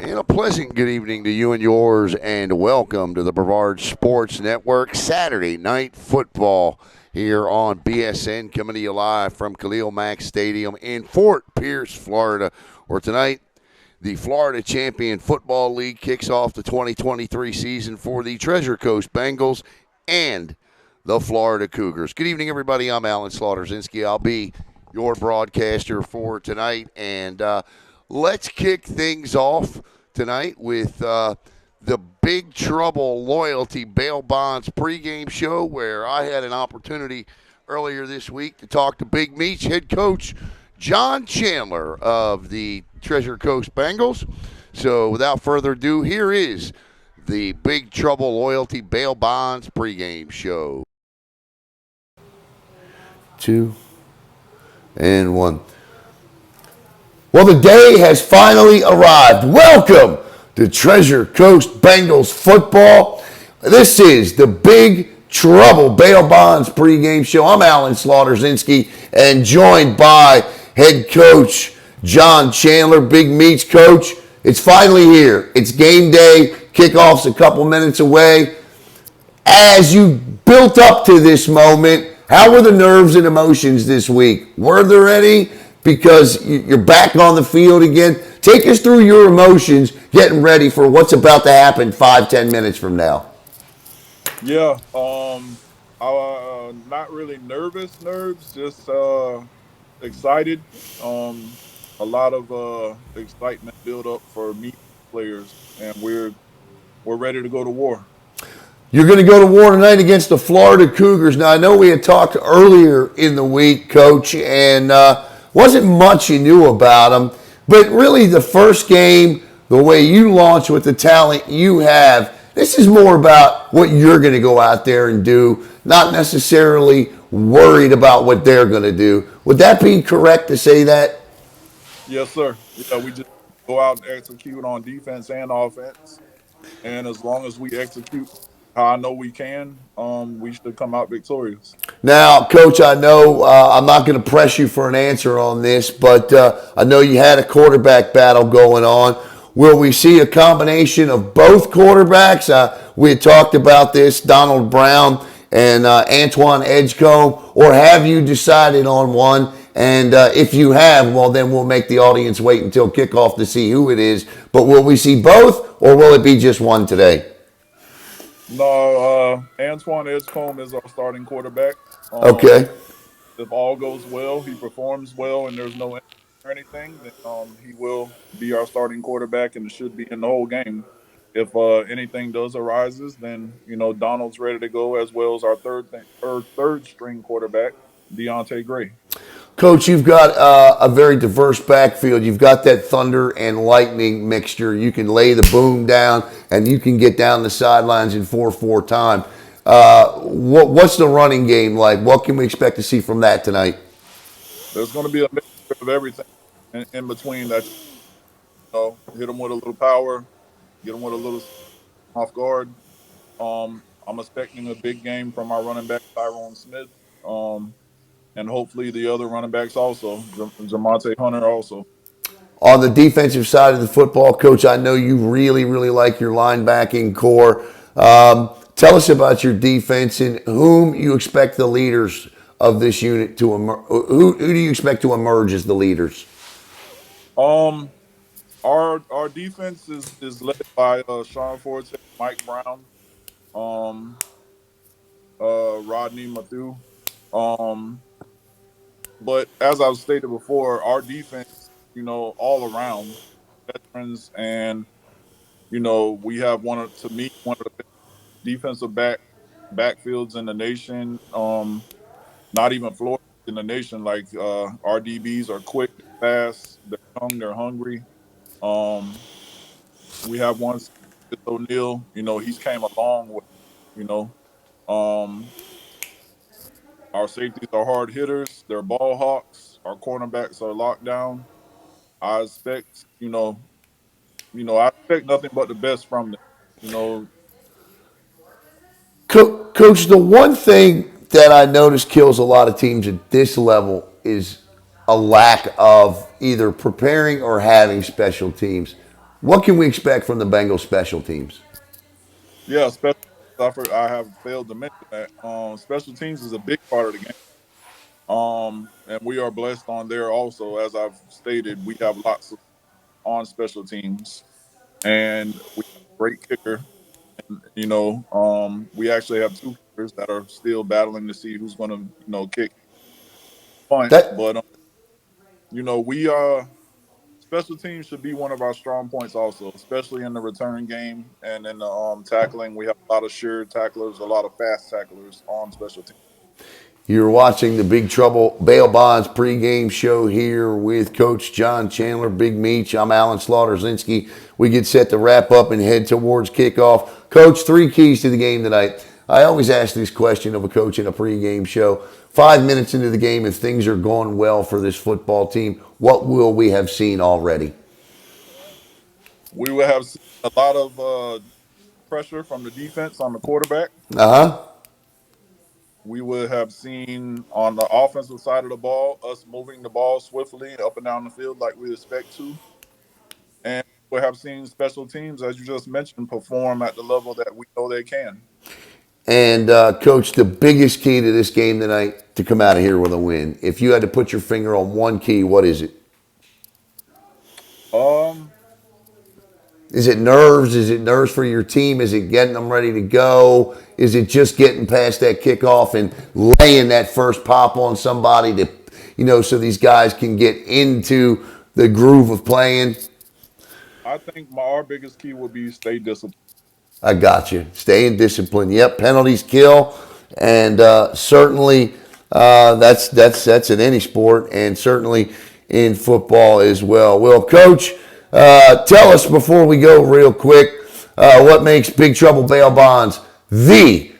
And a pleasant good evening to you and yours, and welcome to the Brevard Sports Network Saturday Night Football here on BSN, coming to you live from Khalil Mack Stadium in Fort Pierce, Florida, where tonight the Florida Champion Football League kicks off the 2023 season for the Treasure Coast Bengals and the Florida Cougars. Good evening, everybody. I'm Alan Slaughterzinski. I'll be your broadcaster for tonight, and let's kick things off tonight with the Big Trouble Loyalty Bail Bonds pregame show, where I had an opportunity earlier this week to talk to Big Meats head coach John Chandler of the Treasure Coast Bengals. So without further ado, here is the Big Trouble Loyalty Bail Bonds pregame show. 2 and 1. Well, the day has finally arrived. Welcome to Treasure Coast Bengals football. This is the Big Trouble Bail Bonds pregame show. I'm Alan Slaughterzinski, and joined by head coach John Chandler, Big Meats coach. It's finally here. It's game day. Kickoff's a couple minutes away. As you built up to this moment, how were the nerves and emotions this week? Were there any? Because you're back on the field again. Take us through your emotions getting ready for what's about to happen 5-10 minutes from now. Yeah, not really nerves, just excited. A lot of excitement build up for me players, and we're ready to go to war. You're going to go to war tonight against the Florida Cougars. Now, I know we had talked earlier in the week, Coach, and wasn't much you knew about them. But really, the first game, the way you launch with the talent you have, this is more about what you're going to go out there and do, not necessarily worried about what they're going to do. Would that be correct to say that? Yes, sir. Yeah, we just go out and execute on defense and offense. And as long as we execute how I know we can, we should come out victorious. Now, Coach, I know I'm not going to press you for an answer on this, but I know you had a quarterback battle going on. Will we see a combination of both quarterbacks? We had talked about this, Donald Brown and Antoine Edgecombe, or have you decided on one? And if you have, well, then we'll make the audience wait until kickoff to see who it is. But will we see both, or will it be just one today? No, Antoine Edgecombe is our starting quarterback. Okay. If all goes well, he performs well, and there's no injury or anything, then he will be our starting quarterback, and it should be in the whole game. If anything does arises, then Donald's ready to go, as well as our third string quarterback, Deontay Gray. Coach, you've got a very diverse backfield. You've got that thunder and lightning mixture. You can lay the boom down, and you can get down the sidelines in 4-4 time. What's the running game like? What can we expect to see from that tonight? There's going to be a mixture of everything in between that. Hit them with a little power, get them with a little off guard. I'm expecting a big game from our running back, Tyrone Smith. And hopefully the other running backs also, Jamonte Hunter also. On the defensive side of the football, Coach, I know you really, really like your linebacking core. Tell us about your defense and whom you expect the leaders of this unit to emerge. Who do you expect to emerge as the leaders? Our defense is led by Sean Forte, Mike Brown, Rodney Matthew. But as I've stated before, our defense, all around veterans, and we have one of the best defensive backfields in the nation. Not even Florida in the nation. Like our DBs are quick, fast, they're young, they're hungry. We have one, O'Neal. He's came a long way. Our safeties are hard hitters. They're ball hawks. Our cornerbacks are locked down. I expect, I expect nothing but the best from them. Coach, the one thing that I notice kills a lot of teams at this level is a lack of either preparing or having special teams. What can we expect from the Bengals special teams? Yeah, special. I have failed to mention that. Special teams is a big part of the game. And we are blessed on there also. As I've stated, we have lots of on special teams, and we have a great kicker. We actually have two kickers that are still battling to see who's going to, kick punt. That But we special teams should be one of our strong points also, especially in the return game and in the tackling. We have a lot of sure tacklers, a lot of fast tacklers on special teams. You're watching the Big Trouble Bail Bonds pregame show here with Coach John Chandler, Big Meach. I'm Alan Slaughter-Zinski. We get set to wrap up and head towards kickoff. Coach, 3 keys to the game tonight. I always ask this question of a coach in a pregame show. 5 minutes into the game, if things are going well for this football team, what will we have seen already? We will have seen a lot of pressure from the defense on the quarterback. Uh-huh. We would have seen on the offensive side of the ball us moving the ball swiftly up and down the field like we expect to. And we have seen special teams, as you just mentioned, perform at the level that we know they can. And, Coach, the biggest key to this game tonight to come out of here with a win, if you had to put your finger on one key, what is it? Is it nerves? Is it nerves for your team? Is it getting them ready to go? Is it just getting past that kickoff and laying that first pop on somebody to, so these guys can get into the groove of playing? I think our biggest key will be stay disciplined. I got you. Staying disciplined. Yep, penalties kill, and certainly that's in any sport, and certainly in football as well. Well, Coach, tell us before we go real quick what makes Big Trouble Bail Bonds the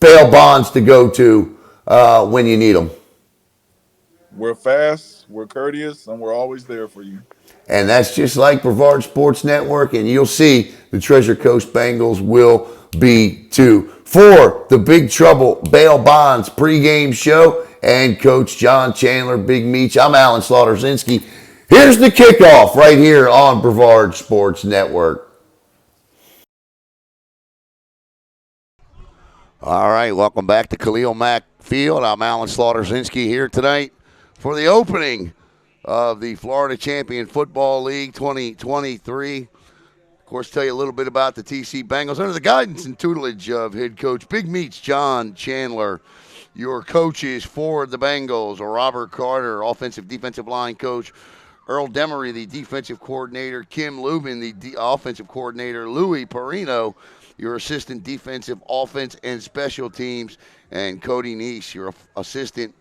bail bonds to go to when you need them. We're fast, we're courteous, and we're always there for you. And that's just like Brevard Sports Network, and you'll see the Treasure Coast Bengals will be too. For the Big Trouble Bail Bonds pregame show and Coach John Chandler, Big Meach, I'm Alan Slaughter-Zinski. Here's the kickoff right here on Brevard Sports Network. All right, welcome back to Khalil Mack Field. I'm Alan Slaughter-Zinski here tonight for the opening of the Florida Champion Football League 2023. Of course, tell you a little bit about the TC Bengals under the guidance and tutelage of head coach Big Meats John Chandler. Your coaches for the Bengals are Robert Carter, offensive defensive line coach, Earl Demery, the defensive coordinator, Kim Lubin, the offensive coordinator, Louis Perino, your assistant defensive offense and special teams, and Cody Neese, your assistant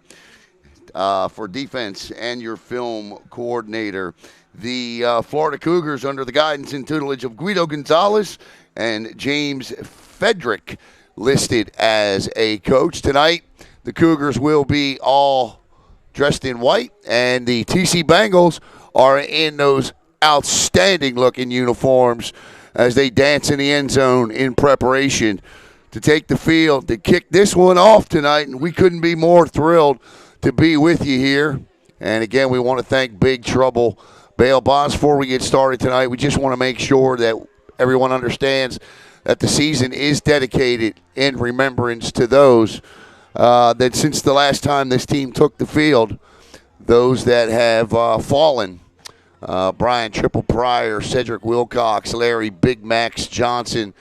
for defense and your film coordinator. The Florida Cougars, under the guidance and tutelage of Guido Gonzalez and James Fedrick, listed as a coach tonight. The Cougars will be all dressed in white, and the TC Bengals are in those outstanding-looking uniforms as they dance in the end zone in preparation to take the field to kick this one off tonight, and we couldn't be more thrilled to be with you here. And again, we want to thank Big Trouble Bail Bonds. Before we get started tonight, we just want to make sure that everyone understands that the season is dedicated in remembrance to those that since the last time this team took the field, those that have fallen. Brian Triple Pryor, Cedric Wilcox, Larry Big Max Johnson,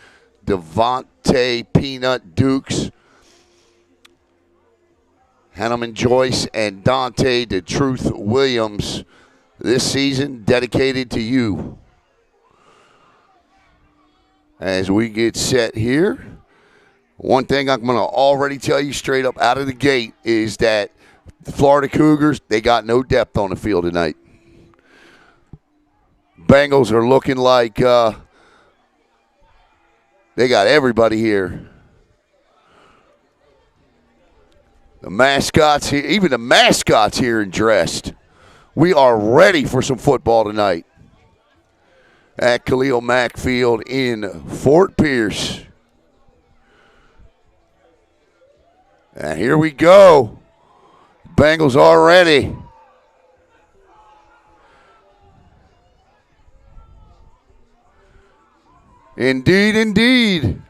Devontae Peanut Dukes, Hanneman Joyce, and Dante the Truth Williams. This season dedicated to you. As we get set here, one thing I'm going to already tell you straight up out of the gate is that the Florida Cougars, they got no depth on the field tonight. Bengals are looking like they got everybody here. The mascots here, even the mascots here and dressed. We are ready for some football tonight at Khalil Mack Field in Fort Pierce. And here we go. Bengals are ready. Indeed, indeed.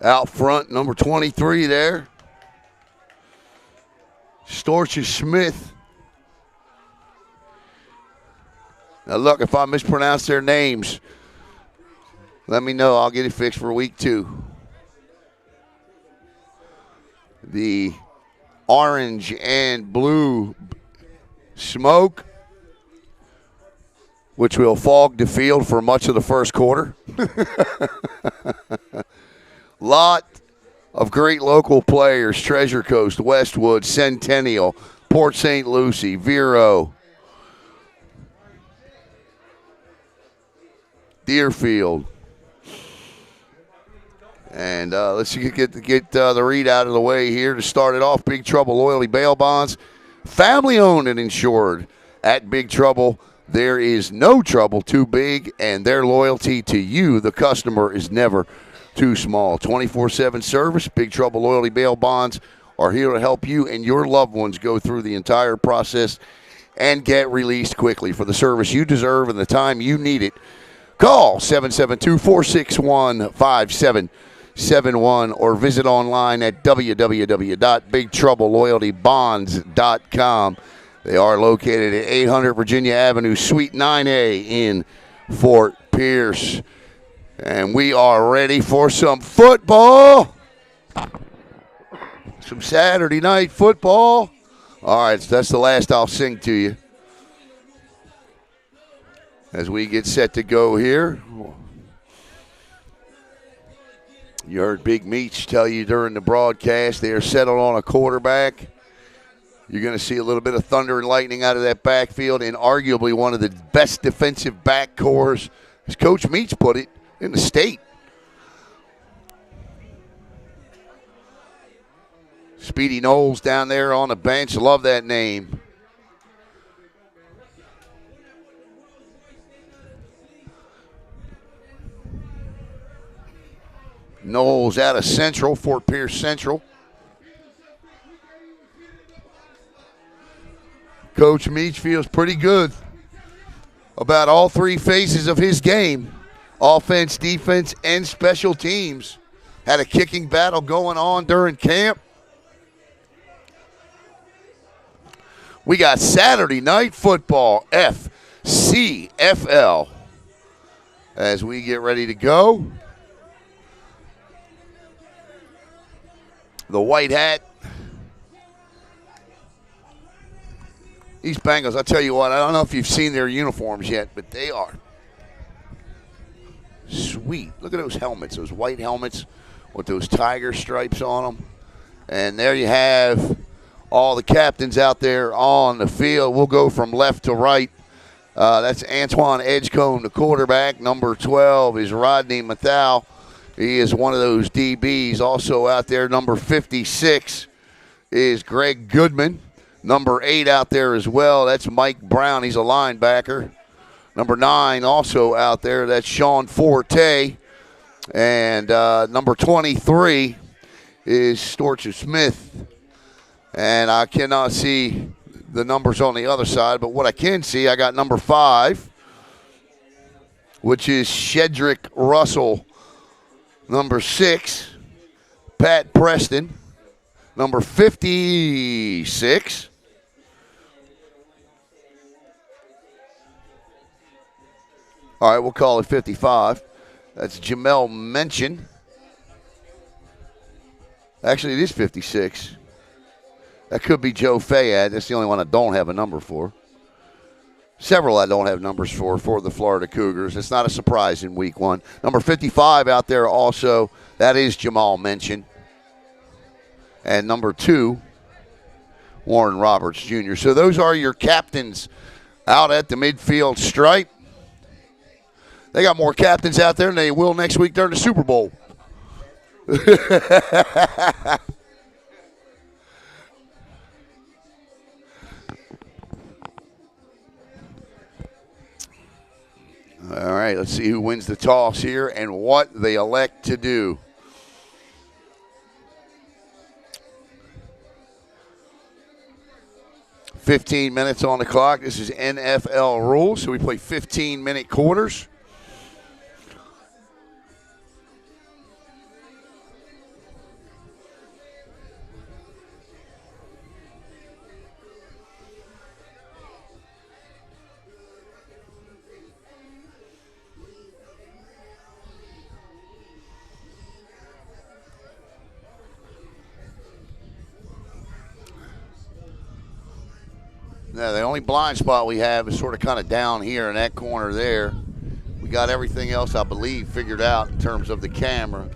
Out front, number 23 there. Storches Smith. Now, look, if I mispronounce their names, let me know. I'll get it fixed for week 2. The orange and blue smoke, which will fog the field for much of the first quarter. Lot of great local players: Treasure Coast, Westwood, Centennial, Port St. Lucie, Vero, Deerfield. And let's get the read out of the way here to start it off. Big Trouble Loyalty Bail Bonds, family owned and insured. At Big Trouble, there is no trouble too big, and their loyalty to you, the customer, is never too small. 24/7 service. Big Trouble Loyalty Bail Bonds are here to help you and your loved ones go through the entire process and get released quickly for the service you deserve and the time you need it. Call 772-461-5771 or visit online at www.bigtroubleloyaltybonds.com. They are located at 800 Virginia Avenue, Suite 9A in Fort Pierce. And we are ready for some football. Some Saturday night football. All right, so that's the last I'll sing to you as we get set to go here. You heard Big Meach tell you during the broadcast they are settled on a quarterback. You're going to see a little bit of thunder and lightning out of that backfield, and arguably one of the best defensive back cores, as Coach Meach put it, in the state. Speedy Knowles down there on the bench. Love that name. Knowles out of Central, Fort Pierce Central. Coach Meach feels pretty good about all three phases of his game: offense, defense, and special teams. Had a kicking battle going on during camp. We got Saturday night football, FCFL, as we get ready to go. The white hat. These Bengals, I tell you what, I don't know if you've seen their uniforms yet, but they are sweet. Look at those helmets, those white helmets with those tiger stripes on them. And there you have all the captains out there on the field. We'll go from left to right. That's Antoine Edgecombe, the quarterback. Number 12 is Rodney Mathau. He is one of those DBs. Also out there, number 56 is Greg Goodman. Number 8 out there as well, that's Mike Brown. He's a linebacker. Number 9 also out there, that's Sean Forte. And number 23 is Storches Smith. And I cannot see the numbers on the other side, but what I can see, I got number 5, which is Shedrick Russell. Number 6, Pat Preston. Number 56, all right, we'll call it 55. That's Jamel Mention. Actually, it is 56. That could be Joe Fayad. That's the only one I don't have a number for. Several I don't have numbers for the Florida Cougars. It's not a surprise in week 1. Number 55 out there also, that is Jamal Mention. And number 2, Warren Roberts Jr. So those are your captains out at the midfield stripe. They got more captains out there than they will next week during the Super Bowl. All right, let's see who wins the toss here and what they elect to do. "15 minutes on the clock." This is NFL rules, so we play 15-minute quarters. the only blind spot we have is sort of kind of down here in that corner there. We got everything else, I believe, figured out in terms of the camera.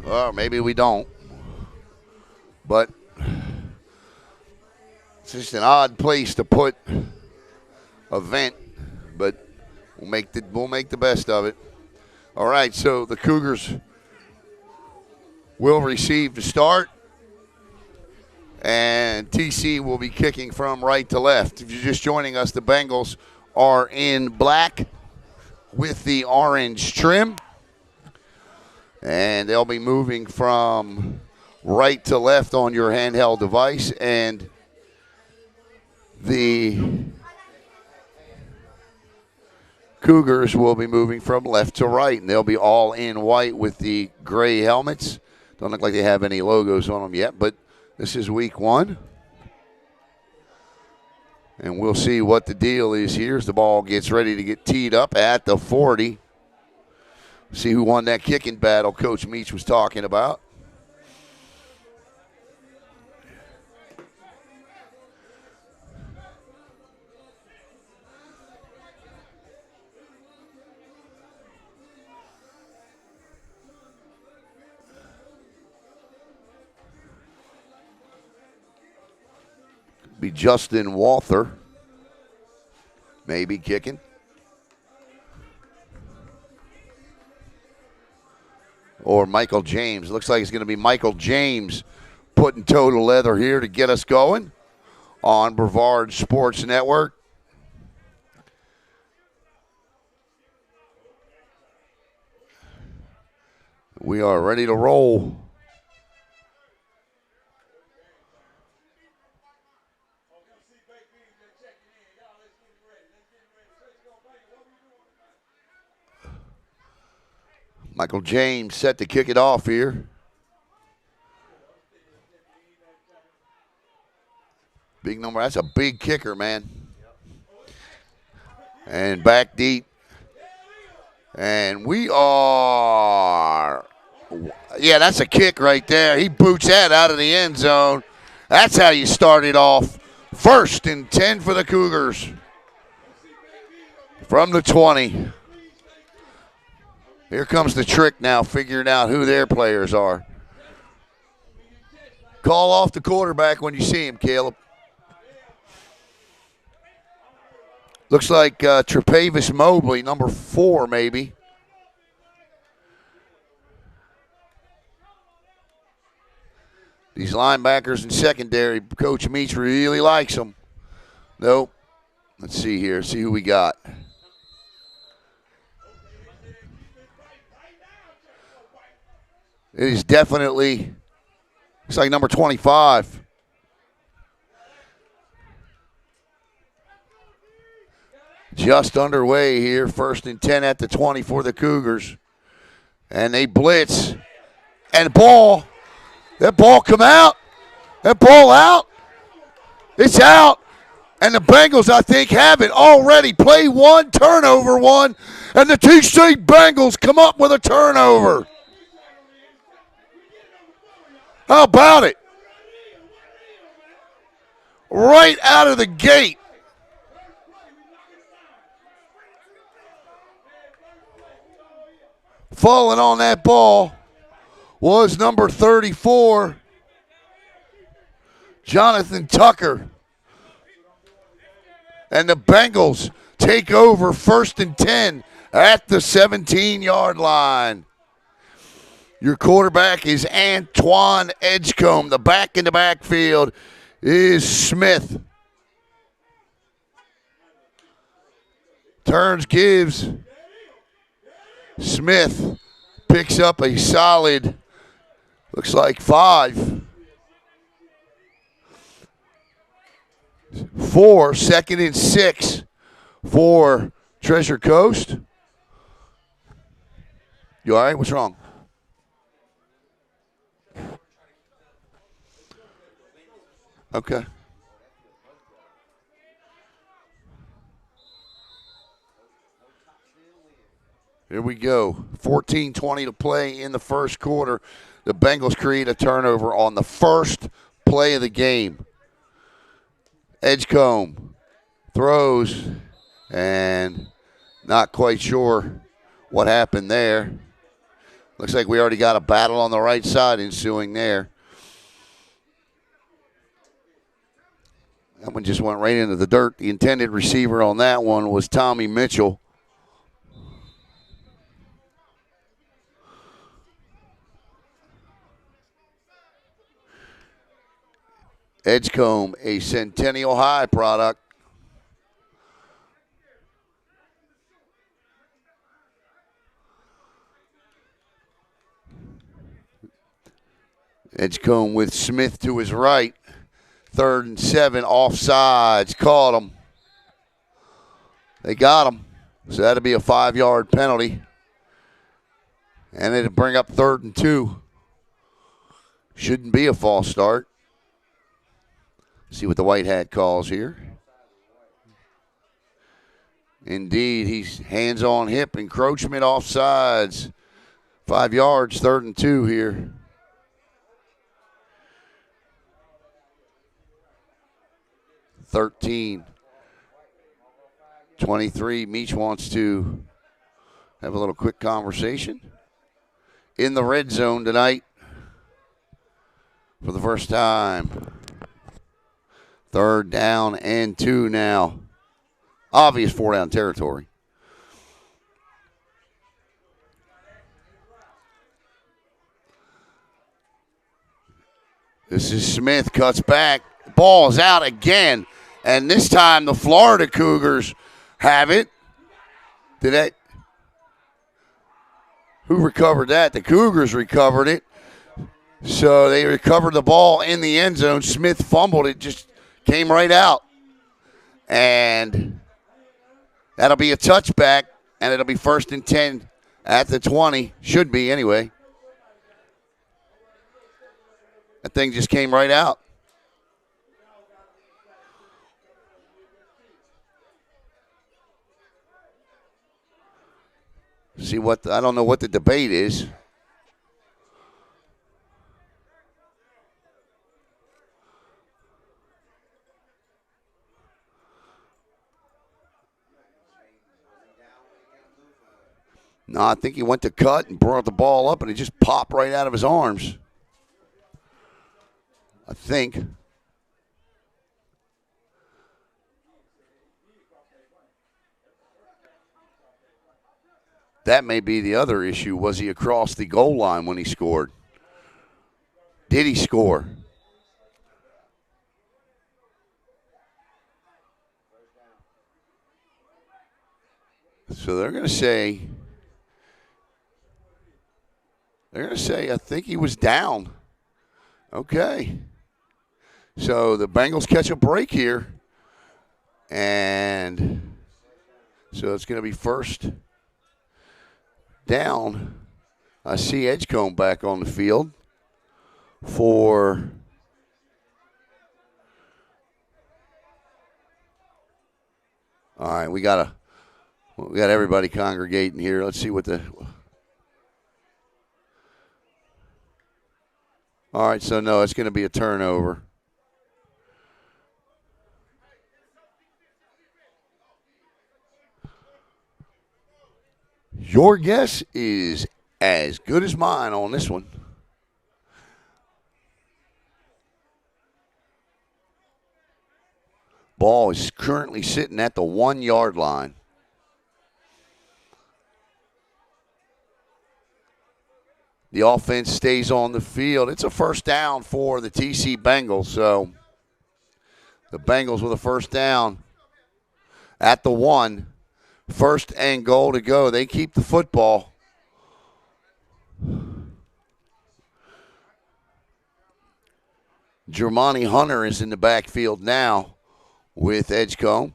Or maybe we don't. But it's just an odd place to put a vent, but we'll make the best of it. All right, so the Cougars will receive the start, and TC will be kicking from right to left. If you're just joining us, the Bengals are in black with the orange trim, and they'll be moving from right to left on your handheld device, and the Cougars will be moving from left to right, and they'll be all in white with the gray helmets. Don't look like they have any logos on them yet, but this is week 1. And we'll see what the deal is here as the ball gets ready to get teed up at the 40. See who won that kicking battle Coach Meach was talking about. Be Justin Walther, maybe kicking. Or Michael James. Looks like it's going to be Michael James putting total leather here to get us going on Brevard Sports Network. We are ready to roll. Michael James set to kick it off here. Big number. That's a big kicker, man. And back deep. And we are. Yeah, that's a kick right there. He boots that out of the end zone. That's how you start it off. 1st and 10 for the Cougars. From the 20. Here comes the trick now, figuring out who their players are. Call off the quarterback when you see him, Caleb. Looks like Tre'Pavis Mobley, number 4 maybe. These linebackers and secondary, Coach Meach really likes them. Nope. Let's see here, see who we got. It is definitely, looks like number 25. Just underway here, 1st and 10 at the 20 for the Cougars. And they blitz. And that ball come out. That ball out. It's out. And the Bengals, I think, have it already. Play 1, turnover 1. And the TC Bengals come up with a turnover. How about it? Right out of the gate. Falling on that ball was number 34, Jonathan Tucker. And the Bengals take over 1st and 10 at the 17-yard line. Your quarterback is Antoine Edgecombe. The back in the backfield is Smith. Turns, gives. Smith picks up a solid, looks like 5. 4, 2nd and 6 for Treasure Coast. You all right? What's wrong? Okay. Here we go. 14:20 to play in the first quarter. The Bengals create a turnover on the first play of the game. Edgecombe throws, and not quite sure what happened there. Looks like we already got a battle on the right side ensuing there. That one just went right into the dirt. The intended receiver on that one was Tommy Mitchell. Edgecombe, a Centennial High product. Edgecombe with Smith to his right. 3rd and 7, offsides. Caught him. They got him. So that'll be a 5-yard penalty. And it'll bring up 3rd and 2. Shouldn't be a false start. See what the white hat calls here. Indeed, he's hands on hip, encroachment, offsides. 5 yards, 3rd and 2 here. (13) 23. Meach wants to have a little quick conversation. In the red zone tonight for the first time. 3rd down and 2 now. Obvious 4-down territory. This is Smith, cuts back. Ball is out again. And this time the Florida Cougars have it. Who recovered that? The Cougars recovered it. So they recovered the ball in the end zone. Smith fumbled it, just came right out. And that'll be a touchback, and it'll be 1st and 10 at the 20. Should be anyway. That thing just came right out. See what I don't know what the debate is. No, I think he went to cut and brought the ball up, and it just popped right out of his arms. I think. That may be the other issue. Was he across the goal line when he scored? Did he score? So they're going to say, I think he was down. Okay. So the Bengals catch a break here. And so it's going to be 1st down. I see Edgecombe back on the field for all right, we got everybody congregating here. Let's see what all right, so no, it's going to be a turnover. Your guess is as good as mine on this one. Ball is currently sitting at the 1-yard line. The offense stays on the field. It's a 1st down for the TC Bengals. So the Bengals with a 1st down at the 1. 1st and goal to go. They keep the football. Jermani Hunter is in the backfield now with Edgecombe.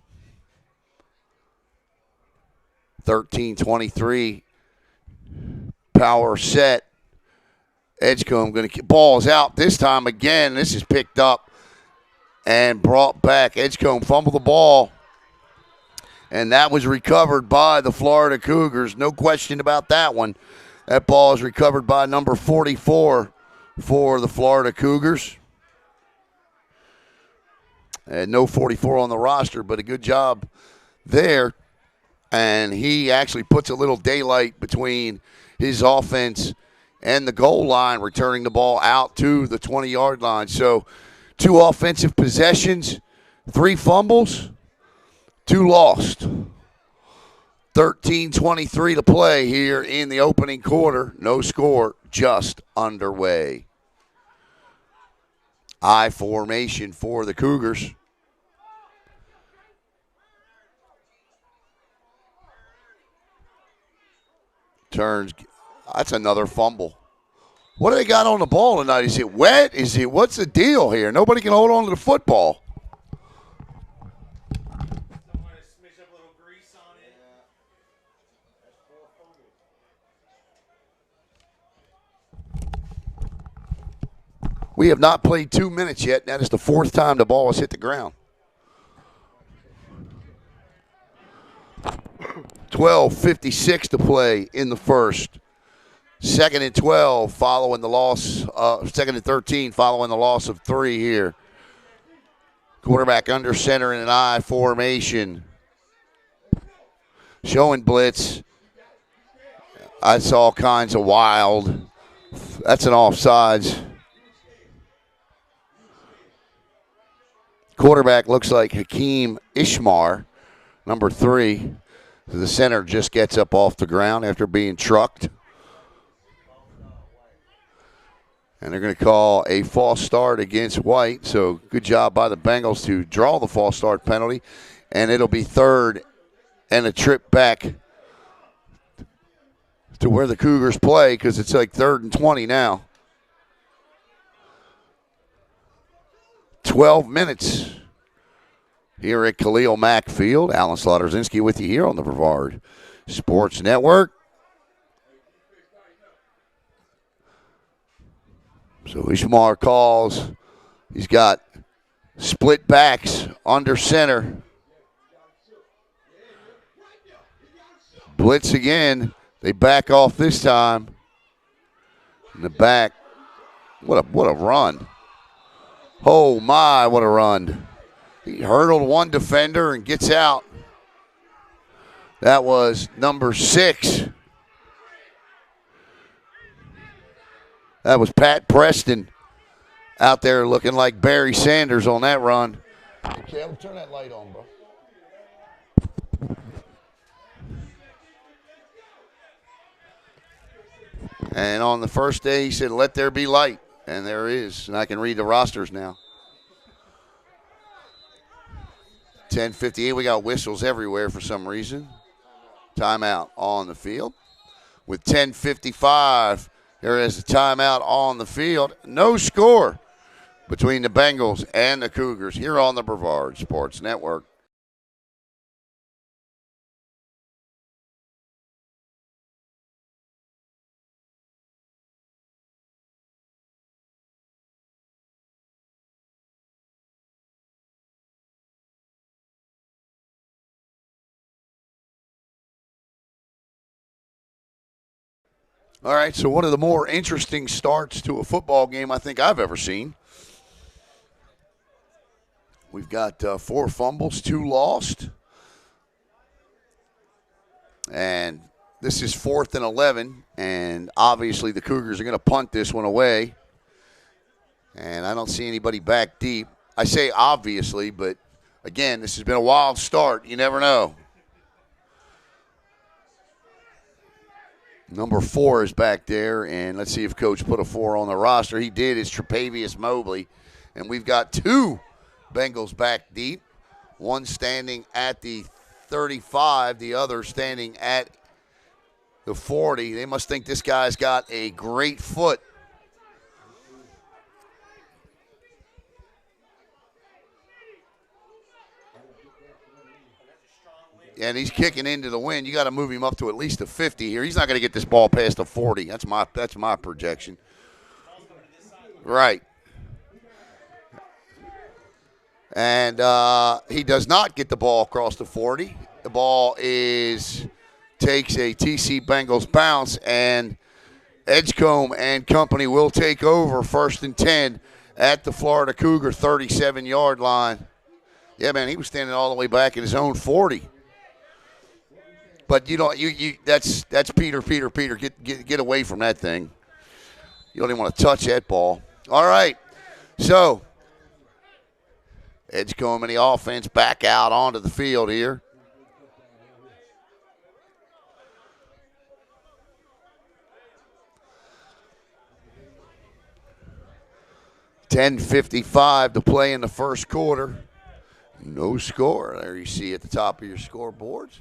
13-23. Power set. Edgecombe going to keep balls out this time again. This is picked up and brought back. Edgecombe fumbled the ball. And that was recovered by the Florida Cougars. No question about that one. That ball is recovered by number 44 for the Florida Cougars. No 44 on the roster, but a good job there. And he actually puts a little daylight between his offense and the goal line, returning the ball out to the 20-yard line. So 2 offensive possessions, 3 fumbles, 2 lost. 13:23 to play here in the opening quarter. No score, just underway. I formation for the Cougars. Turns. That's another fumble. What do they got on the ball tonight? Is it wet? What's the deal here? Nobody can hold on to the football. We have not played 2 minutes yet. That is the 4th time the ball has hit the ground. 12:56 to play in the first. 2nd and 12 following the loss. 2nd and 13 following the loss of 3 here. Quarterback under center in an I formation. Showing blitz. I saw all kinds of wild. That's an offsides. Quarterback looks like Hakeem Ishmar, number 3. The center just gets up off the ground after being trucked. And they're going to call a false start against White. So good job by the Bengals to draw the false start penalty. And it'll be 3rd and a trip back to where the Cougars play, because it's like 3rd and 20 now. 12 minutes here at Khalil Mack Field. Alan Slaughterzinski with you here on the Brevard Sports Network. So Ishmael calls. He's got split backs under center. Blitz again. They back off this time. In the back. What a run. Oh, my, what a run. He hurdled one defender and gets out. That was number 6. That was Pat Preston out there looking like Barry Sanders on that run. Okay, turn that light on, bro. And on the first day, he said, "Let there be light." And there is. And I can read the rosters now. 10:58. We got whistles everywhere for some reason. Timeout on the field. With 10:55, there is a timeout on the field. No score between the Bengals and the Cougars here on the Brevard Sports Network. All right, so one of the more interesting starts to a football game I think I've ever seen. We've got 4 fumbles, 2 lost. And this is 4th and 11, and obviously the Cougars are going to punt this one away. And I don't see anybody back deep. I say obviously, but again, this has been a wild start. You never know. Number 4 is back there, and let's see if Coach put a 4 on the roster. He did. It's Tre'Pavious Mobley. And we've got 2 Bengals back deep, one standing at the 35, the other standing at the 40. They must think this guy's got a great foot. And he's kicking into the wind. You got to move him up to at least a 50 here. He's not going to get this ball past a 40. That's my projection. Right. And he does not get the ball across the 40. The ball takes a TC Bengals bounce, and Edgecombe and company will take over 1st and 10 at the Florida Cougar 37-yard line. Yeah, man, he was standing all the way back in his own 40. But you don't that's Peter. Get away from that thing. You don't even want to touch that ball. All right. So Edgecombe and the offense back out onto the field here. $10:55 to play in the first quarter. No score. There you see at the top of your scoreboards.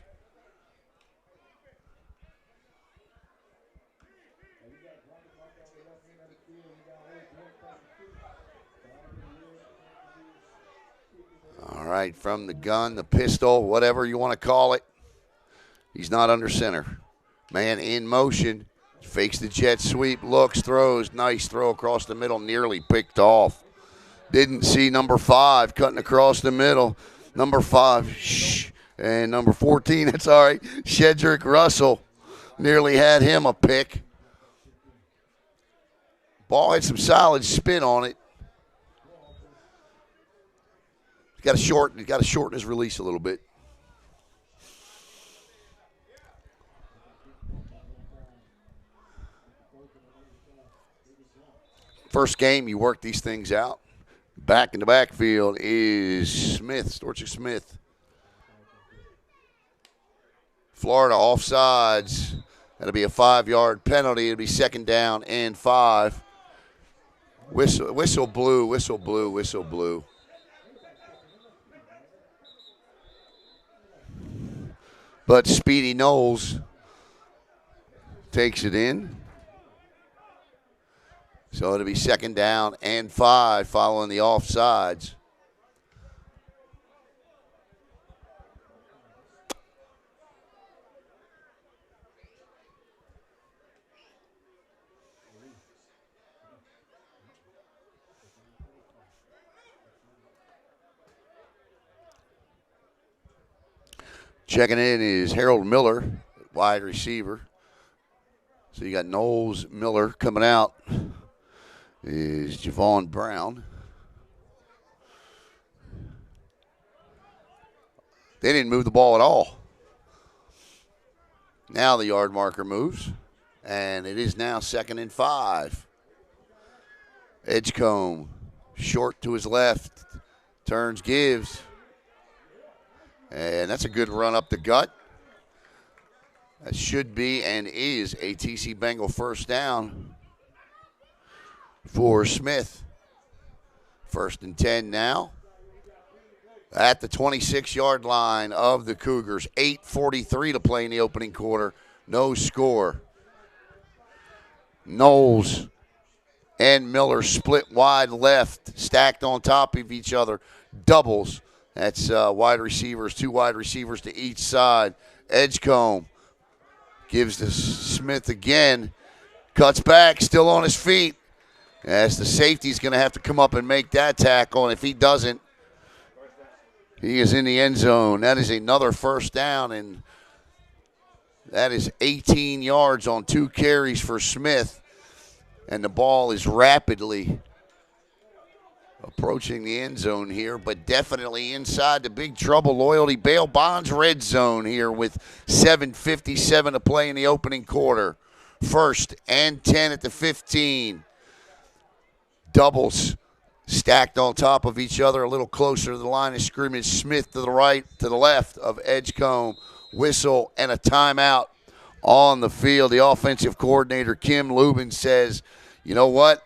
All right, from the gun, the pistol, whatever you want to call it. He's not under center. Man in motion. Fakes the jet sweep, looks, throws. Nice throw across the middle, nearly picked off. Didn't see number 5 cutting across the middle. Number 5, and number 14, that's all right. Shedrick Russell nearly had him a pick. Ball had some solid spin on it. He's got to shorten his release a little bit. First game, you work these things out. Back in the backfield is Storchik Smith. Florida offsides. That'll be a 5-yard penalty. It'll be second down and 5. Whistle blew. But Speedy Knowles takes it in. So it'll be second down and 5 following the offsides. Checking in is Harold Miller, wide receiver. So you got Knowles, Miller coming out. Is Javon Brown. They didn't move the ball at all. Now the yard marker moves, and it is now second and 5. Edgecombe, short to his left, turns, gives. And that's a good run up the gut. That should be and is a TC Bengal first down for Smith. First and 10 now. At the 26-yard line of the Cougars. 8:43 to play in the opening quarter. No score. Knowles and Miller split wide left, stacked on top of each other. Doubles. That's wide receivers, 2 wide receivers to each side. Edgecombe gives to Smith again. Cuts back, still on his feet. As the safety's going to have to come up and make that tackle, and if he doesn't, he is in the end zone. That is another first down, and that is 18 yards on 2 carries for Smith. And the ball is rapidly approaching the end zone here, but definitely inside the Big Trouble Loyalty Bail Bonds red zone here with 7:57 to play in the opening quarter. First and 10 at the 15. Doubles stacked on top of each other, a little closer to the line of scrimmage. Smith to the right, to the left of Edgecombe. Whistle and a timeout on the field. The offensive coordinator, Kim Lubin, says, you know what?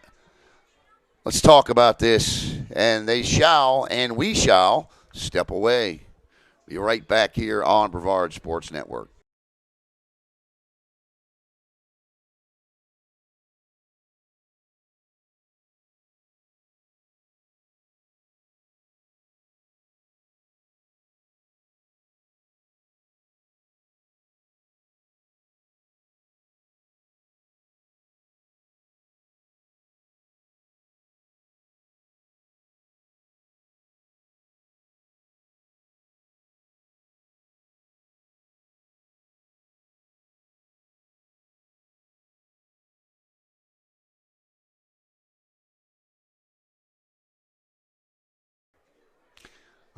Let's talk about this. And they shall, and we shall, step away. Be right back here on Brevard Sports Network.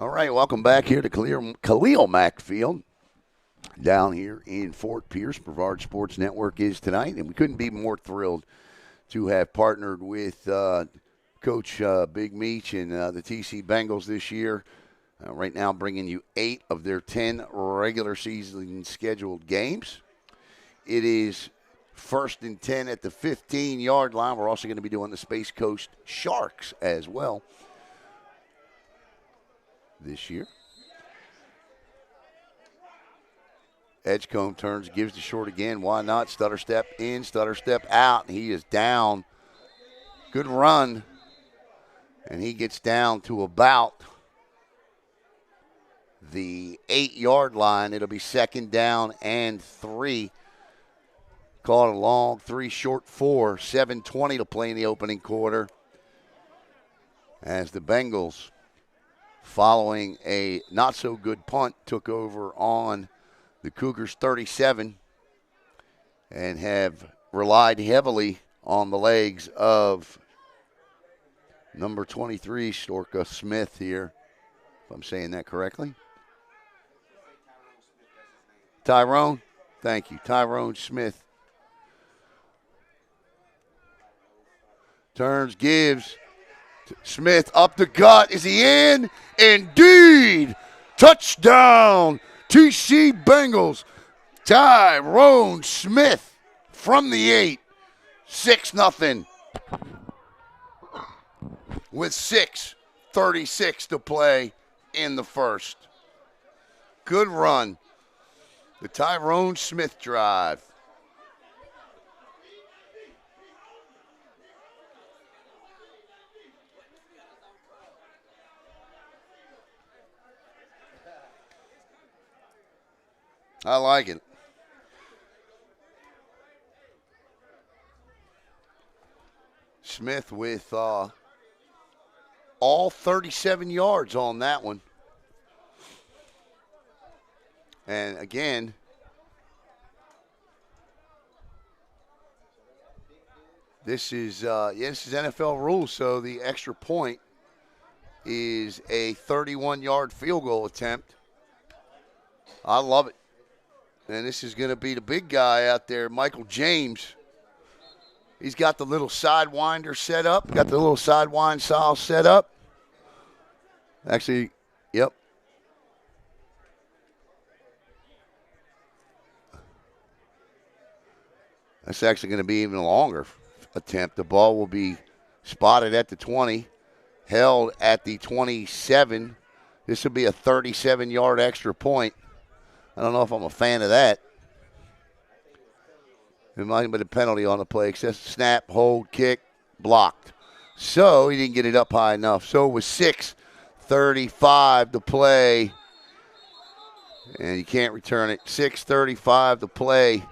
All right, welcome back here to Khalil Mack Field down here in Fort Pierce. Brevard Sports Network is tonight, and we couldn't be more thrilled to have partnered with Coach Big Meach and the TC Bengals this year. Right now bringing you 8 of their 10 regular season scheduled games. It is 1st and 10 at the 15-yard line. We're also going to be doing the Space Coast Sharks as well this year. Edgecombe turns, gives to short again. Why not? Stutter step in, stutter step out. He is down. Good run. And he gets down to about the 8-yard line. It'll be 2nd down and 3. Call it a long 3, short 4. 7:20 to play in the opening quarter. As the Bengals, following a not-so-good punt, took over on the Cougars 37 and have relied heavily on the legs of number 23, Storka Smith here, if I'm saying that correctly. Tyrone? Thank you. Tyrone Smith. Turns, gives. Smith up the gut. Is he in? Indeed. Touchdown. TC Bengals. Tyrone Smith from the 8. 6-0. With 6:36 to play in the first. Good run. The Tyrone Smith drive. I like it. Smith with all 37 yards on that one. And again, this is NFL rules, so the extra point is a 31-yard field goal attempt. I love it. And this is going to be the big guy out there, Michael James. He's got the little sidewinder set up, got the little sidewind style set up. Actually, yep. That's actually going to be even a longer attempt. The ball will be spotted at the 20, held at the 27. This will be a 37-yard extra point. I don't know if I'm a fan of that. It might have been a penalty on the play. Excessive snap, hold, kick, blocked. So he didn't get it up high enough. So it was 6:35 to play. And you can't return it. 6:35 to play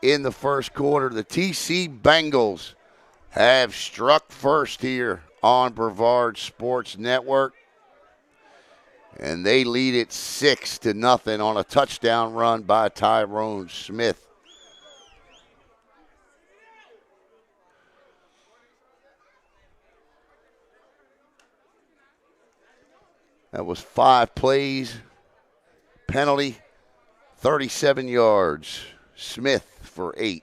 in the first quarter. The TC Bengals have struck first here on Brevard Sports Network. And they lead it 6-0 on a touchdown run by Tyrone Smith. That was 5 plays, penalty, 37 yards. Smith for 8.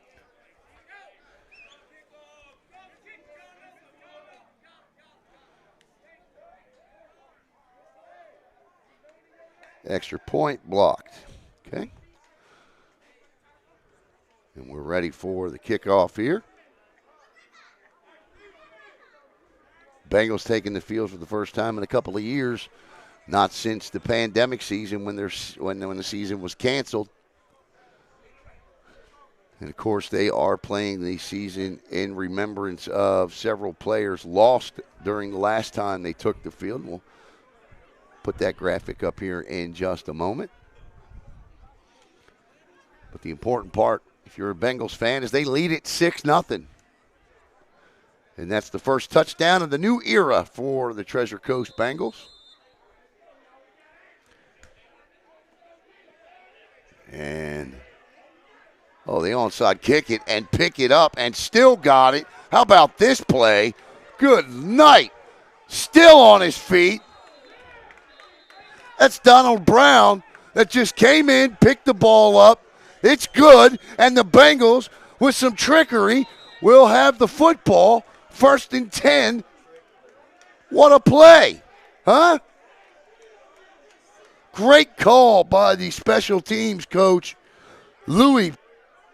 Extra point blocked. Okay. And we're ready for the kickoff here. Bengals taking the field for the first time in a couple of years. Not since the pandemic season when the season was canceled. And, of course, they are playing the season in remembrance of several players lost during the last time they took the field. We'll put that graphic up here in just a moment. But the important part, if you're a Bengals fan, is they lead it 6-0. And that's the first touchdown of the new era for the Treasure Coast Bengals. And, the onside kick it and pick it up and still got it. How about this play? Good night. Still on his feet. That's Donald Brown that just came in, picked the ball up. It's good, and the Bengals, with some trickery, will have the football. 1st and 10. What a play, huh? Great call by the special teams coach, Louis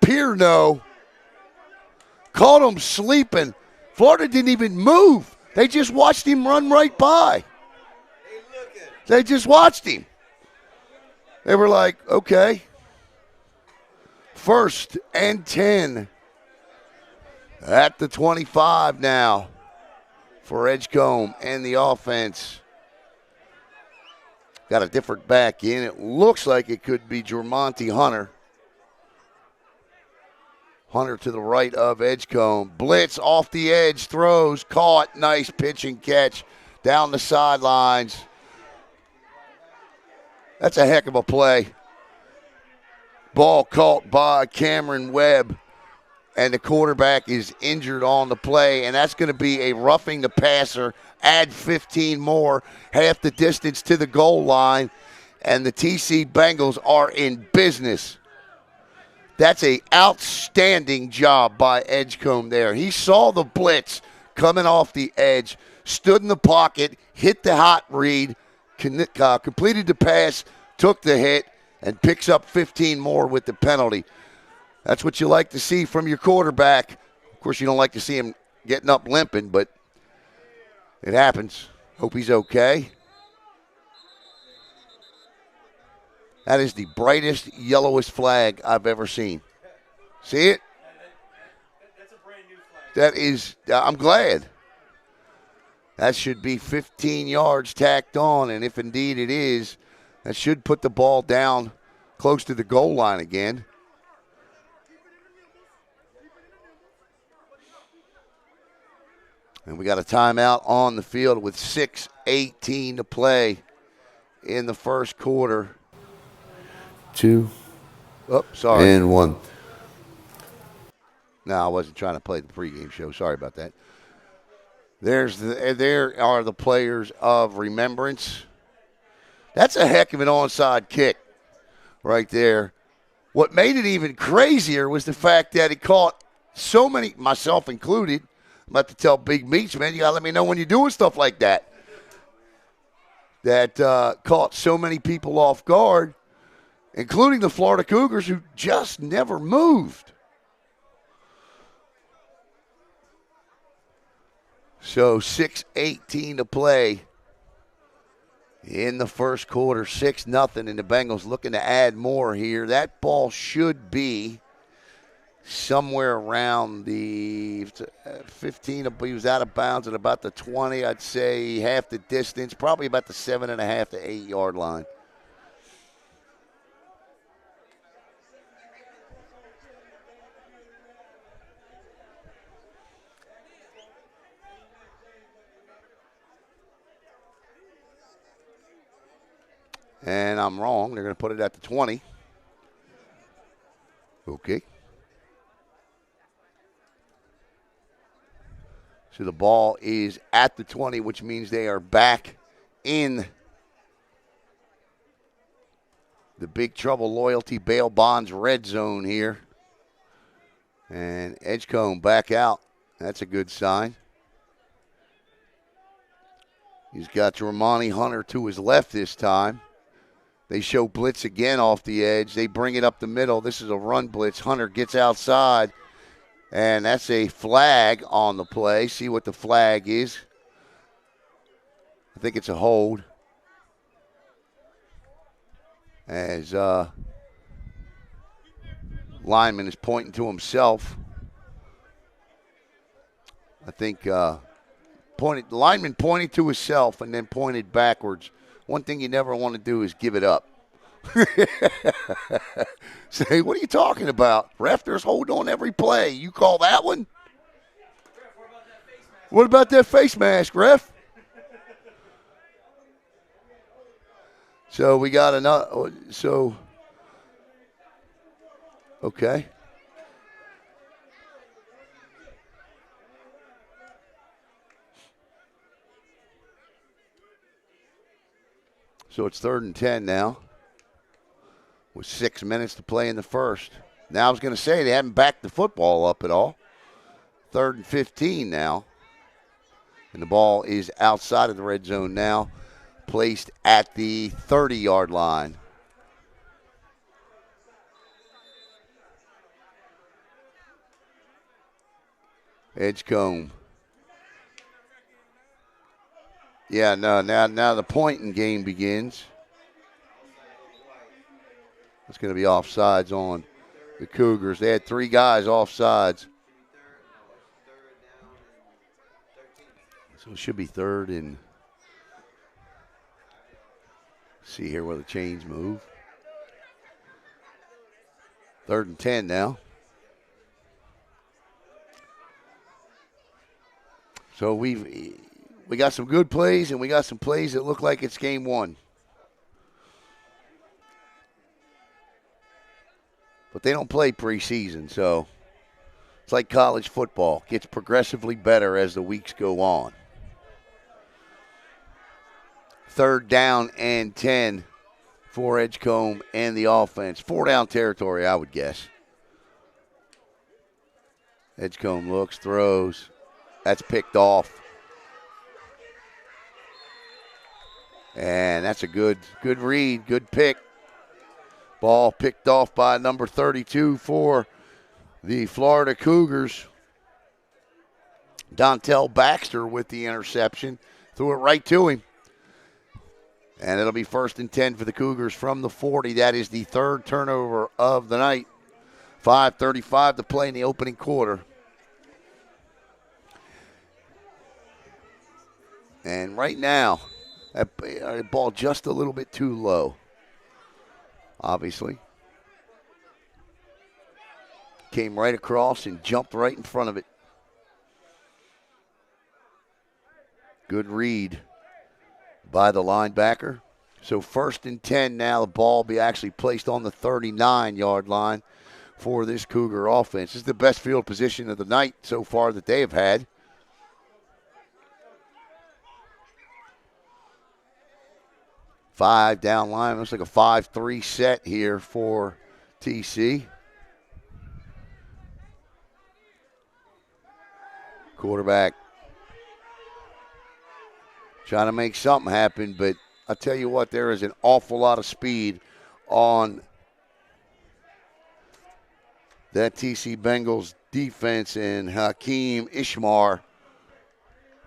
Pierno. Caught him sleeping. Florida didn't even move. They just watched him run right by. They just watched him. They were like, okay. 1st and 10 at the 25 now for Edgecombe and the offense. Got a different back in. It looks like it could be Jermonte Hunter. Hunter to the right of Edgecombe. Blitz off the edge, throws, caught. Nice pitch and catch down the sidelines. That's a heck of a play. Ball caught by Cameron Webb, and the quarterback is injured on the play, and that's going to be a roughing the passer. Add 15 more, half the distance to the goal line, and the TC Bengals are in business. That's an outstanding job by Edgecombe there. He saw the blitz coming off the edge, stood in the pocket, hit the hot read, completed the pass, took the hit, and picks up 15 more with the penalty. That's what you like to see from your quarterback. Of course, you don't like to see him getting up limping, but it happens. Hope he's okay. That is the brightest, yellowest flag I've ever seen. See it? That's a brand new flag. That is, I'm glad. That should be 15 yards tacked on, and if indeed it is, that should put the ball down close to the goal line again. And we got a timeout on the field with 6:18 to play in the first quarter. 2 Sorry. and 1. No, I wasn't trying to play the pregame show. Sorry about that. There are the players of remembrance. That's a heck of an onside kick right there. What made it even crazier was the fact that he caught so many, myself included. I'm about to tell Big Meats, man, you got to let me know when you're doing stuff like that. That caught so many people off guard, including the Florida Cougars, who just never moved. So 6:18 to play in the first quarter, 6-0, and the Bengals looking to add more here. That ball should be somewhere around the 15. He was out of bounds at about the 20. I'd say half the distance, probably about the 7.5 to 8 yard line. And I'm wrong. They're going to put it at the 20. Okay. So the ball is at the 20, which means they are back in the Big Trouble Loyalty Bail Bonds red zone here. And Edgecombe back out. That's a good sign. He's got Jermonte Hunter to his left this time. They show blitz again off the edge. They bring it up the middle. This is a run blitz. Hunter gets outside, and that's a flag on the play. See what the flag is. I think it's a hold. As lineman is pointing to himself. I think lineman pointed to himself and then pointed backwards. One thing you never want to do is give it up. Say, what are you talking about? Ref, there's hold on every play. You call that one? What about that face mask, ref? So we got another. So, okay. So it's 3rd and 10 now with 6 minutes to play in the first. Now I was going to say they haven't backed the football up at all. 3rd and 15 now. And the ball is outside of the red zone now, placed at the 30-yard line. Edgecombe. Yeah, no, now the pointing game begins. It's going to be offsides on the Cougars. They had 3 guys offsides. So it should be 3rd and, see here where the chains move. 3rd and 10 now. So we got some good plays, and we got some plays that look like it's game 1. But they don't play preseason, so it's like college football. Gets progressively better as the weeks go on. 3rd down and 10 for Edgecombe and the offense. 4-down territory, I would guess. Edgecombe looks, throws. That's picked off. And that's a good read, good pick. Ball picked off by number 32 for the Florida Cougars. Dontel Baxter with the interception. Threw it right to him. And it'll be 1st and 10 for the Cougars from the 40. That is the 3rd turnover of the night. 5:35 to play in the opening quarter. And right now, that ball just a little bit too low, obviously. Came right across and jumped right in front of it. Good read by the linebacker. So 1st and 10 now. The ball will be actually placed on the 39-yard line for this Cougar offense. This is the best field position of the night so far that they have had. Five down line. Looks like a 5-3 set here for TC. Quarterback trying to make something happen, but I tell you what, there is an awful lot of speed on that TC Bengals defense, and Hakeem Ishmar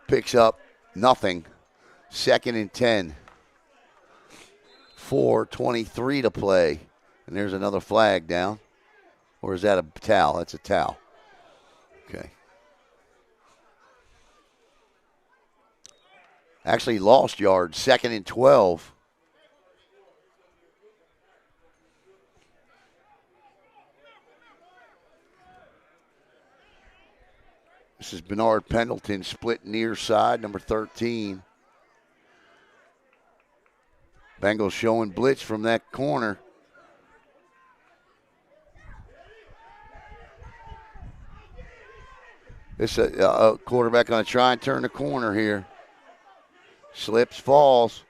picks up nothing. 2nd and 10. 4:23 to play. And there's another flag down. Or is that a towel? That's a towel. Okay. Actually lost yards. 2nd and 12. This is Bernard Pendleton split near side, number 13. Bengals showing blitz from that corner. This quarterback going to try and turn the corner here. Slips, falls,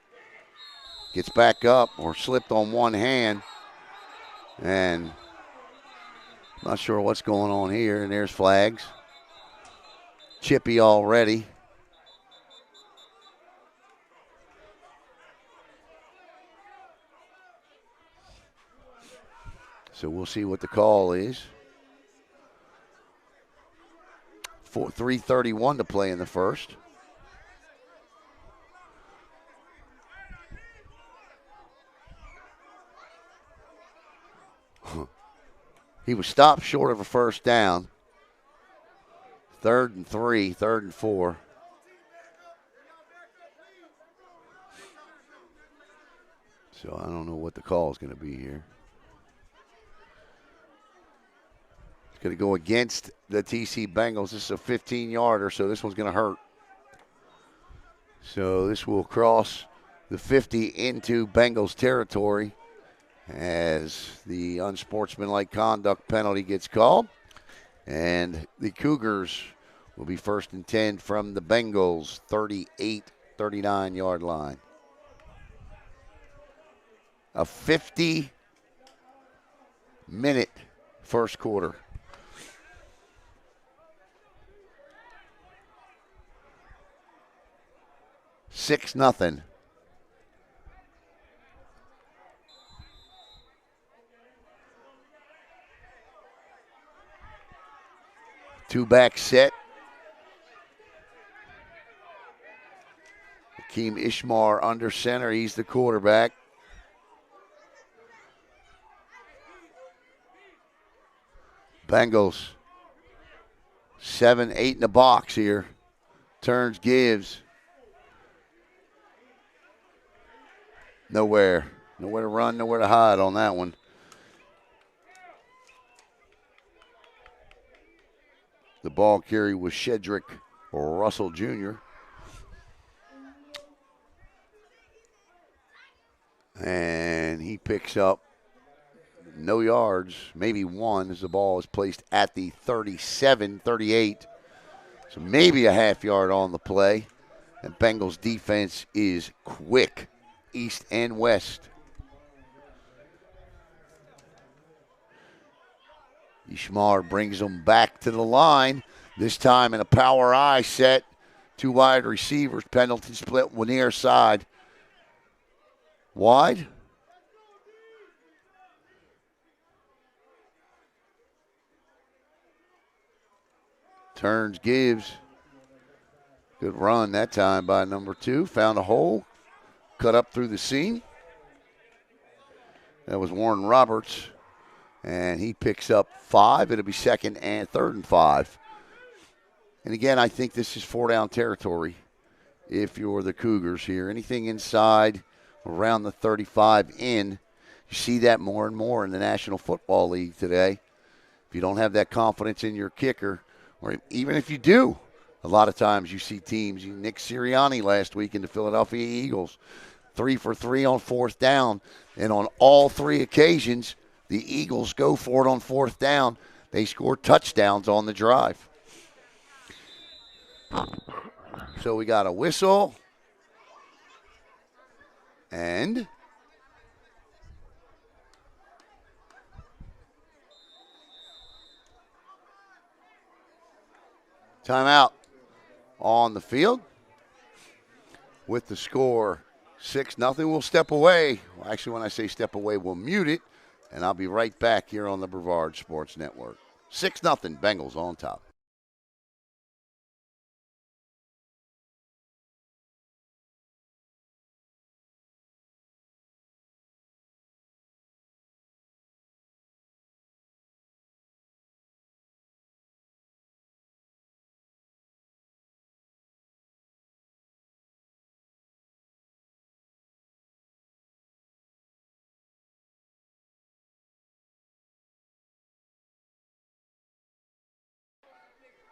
gets back up, or slipped on one hand. And not sure what's going on here. And there's flags. Chippy already. So we'll see what the call is. 3:31 to play in the first. He was stopped short of a first down. 3rd and 3, 3rd and 4. So I don't know what the call is going to be here. It's going to go against the TC Bengals. This is a 15-yarder, so this one's going to hurt. So this will cross the 50 into Bengals territory as the unsportsmanlike conduct penalty gets called. And the Cougars will be 1st and 10 from the Bengals 38-39 yard line. A 50-minute first quarter. Six nothing. Two-back set. Hakeem Ishmar under center. He's the quarterback. Bengals 7-8 in the box here. Turns, gives. Nowhere to run, nowhere to hide on that one. The ball carry was Shedrick Russell Jr. And he picks up no yards, maybe one, as the ball is placed at the 37-38. So maybe a half yard on the play. And Bengals defense is quick, east and west. Ishmar brings them back to the line, this time in a power I set. Two wide receivers, Pendleton split one near side. Wide. Turns, gives. Good run that time by number 2. Found a hole, cut up through the seam. That was Warren Roberts. And he picks up 5. It'll be second and third and 5. And again, I think this is 4-down territory if you're the Cougars here. Anything inside around the 35 in, you see that more and more in the National Football League today. If you don't have that confidence in your kicker, or even if you do, a lot of times you see teams, Nick Sirianni last week in the Philadelphia Eagles, 3 for 3 on fourth down. And on all 3 occasions, the Eagles go for it on fourth down. They score touchdowns on the drive. So we got a whistle. And timeout on the field. With the score 6-0, we'll step away. Well, actually, when I say step away, we'll mute it. And I'll be right back here on the Brevard Sports Network. 6-0, Bengals on top.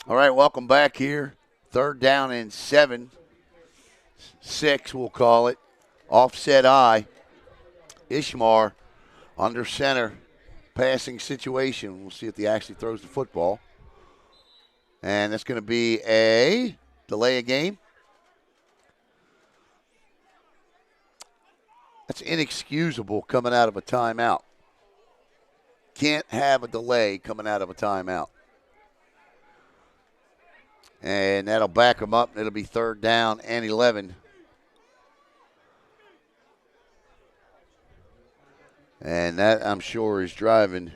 All right, welcome back here. 3rd down and 7. 6, we'll call it. Offset I. Ishmar under center. Passing situation. We'll see if he actually throws the football. And that's going to be a delay of game. That's inexcusable coming out of a timeout. Can't have a delay coming out of a timeout. And that'll back them up. It'll be 3rd down and 11. And that, I'm sure, is driving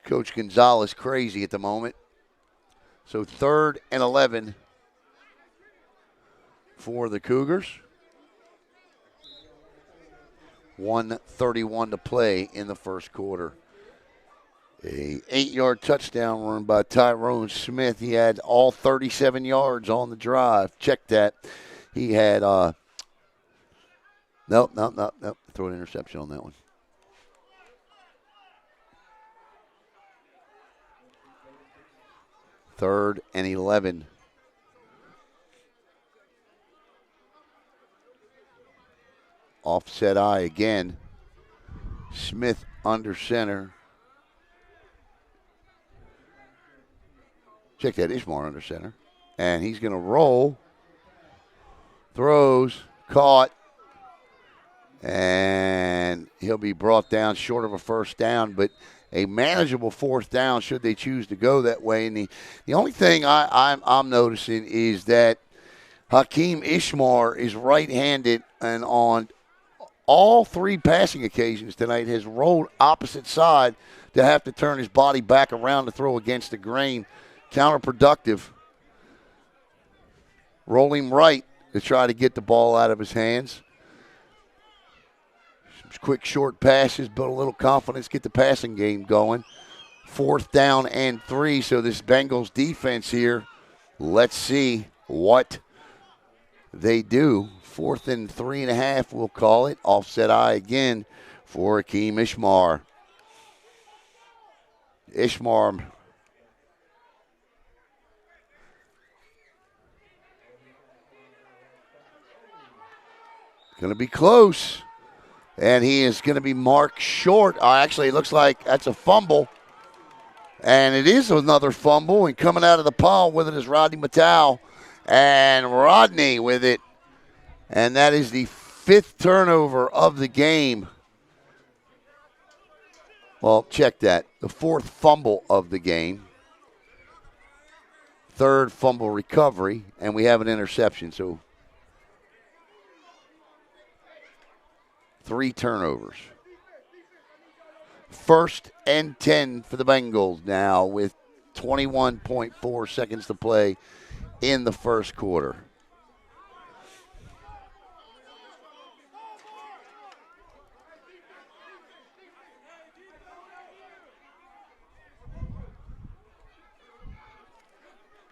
Coach Gonzalez crazy at the moment. So 3rd and 11 for the Cougars. 1:31 to play in the first quarter. A 8-yard touchdown run by Tyrone Smith. He had all 37 yards on the drive. Check that. He had, nope. Throw an interception on that one. Third and 11. Offset I again. Smith under center. Check that, Ishmar under center. And he's going to roll. Throws. Caught. And he'll be brought down short of a first down, but a manageable fourth down should they choose to go that way. And the only thing I'm noticing is that Hakeem Ishmael is right-handed, and on all three passing occasions tonight has rolled opposite side to have to turn his body back around to throw against the grain. Counterproductive. Rolling right to try to get the ball out of his hands. Some quick short passes, build a little confidence, get the passing game going. Fourth down and 3, so this Bengals defense here, let's see what they do. 4th and 3.5, we'll call it. Offset eye again for Hakeem Ishmael. Ishmael going to be close, and he is going to be marked short. Actually, it looks like that's a fumble, and it is another fumble, and coming out of the pile with it is Rodney Mattel, and Rodney with it, and that is the 5th turnover of the game. Well, check that. The 4th fumble of the game. 3rd fumble recovery, and we have an interception, so 3 turnovers. 1st and 10 for the Bengals now with 21.4 seconds to play in the first quarter.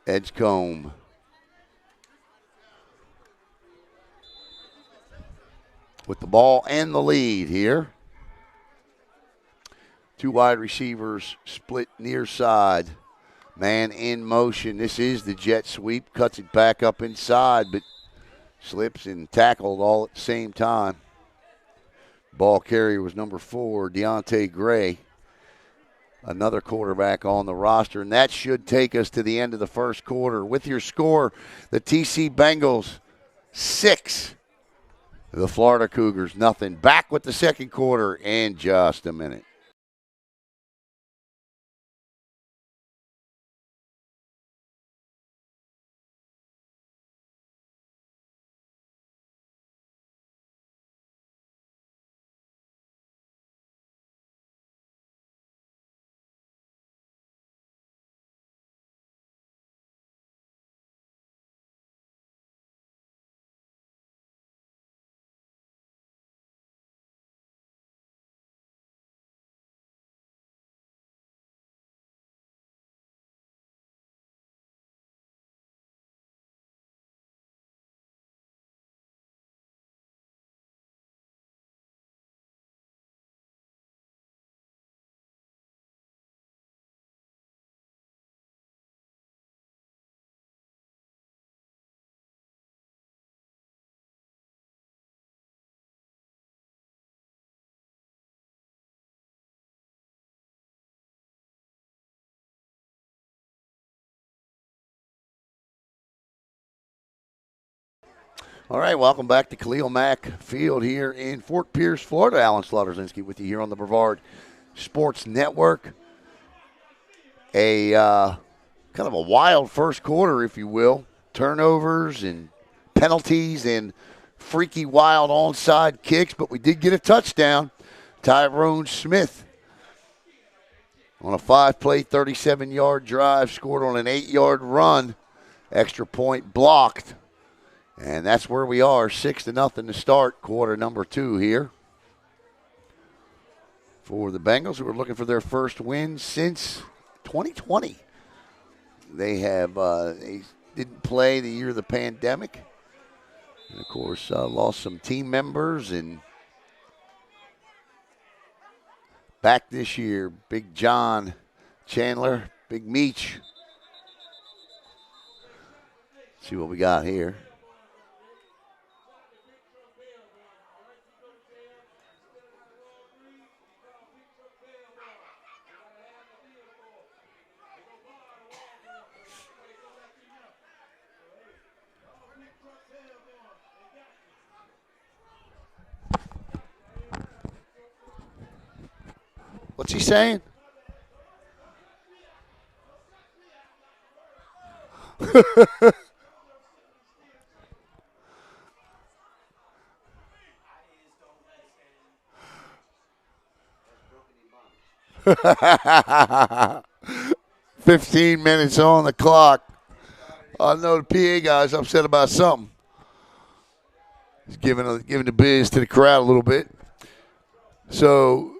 Edgecombe. With the ball and the lead here. 2 wide receivers split near side. Man in motion. This is the jet sweep. Cuts it back up inside, but slips and tackled all at the same time. Ball carrier was number 4, Deontay Gray. Another quarterback on the roster, and that should take us to the end of the first quarter. With your score, the TC Bengals 6, the Florida Cougars nothing. Back with the second quarter in just a minute. All right, welcome back to Khalil Mack Field here in Fort Pierce, Florida. Alan Slaughterzinski with you here on the Brevard Sports Network. A kind of a wild first quarter, if you will. Turnovers and penalties and freaky wild onside kicks, but we did get a touchdown. Tyrone Smith on a 5-play, 37-yard drive, scored on an 8-yard run. Extra point blocked. And that's where we are, 6-0 to start, quarter number 2 here. For the Bengals, who are looking for their first win since 2020. They didn't play the year of the pandemic. And, of course, lost some team members. And back this year, Big John Chandler, Big Meech. See what we got here. What's he saying? Broken 15 minutes on the clock. I know the PA guy's upset about something. He's giving the biz to the crowd a little bit. So,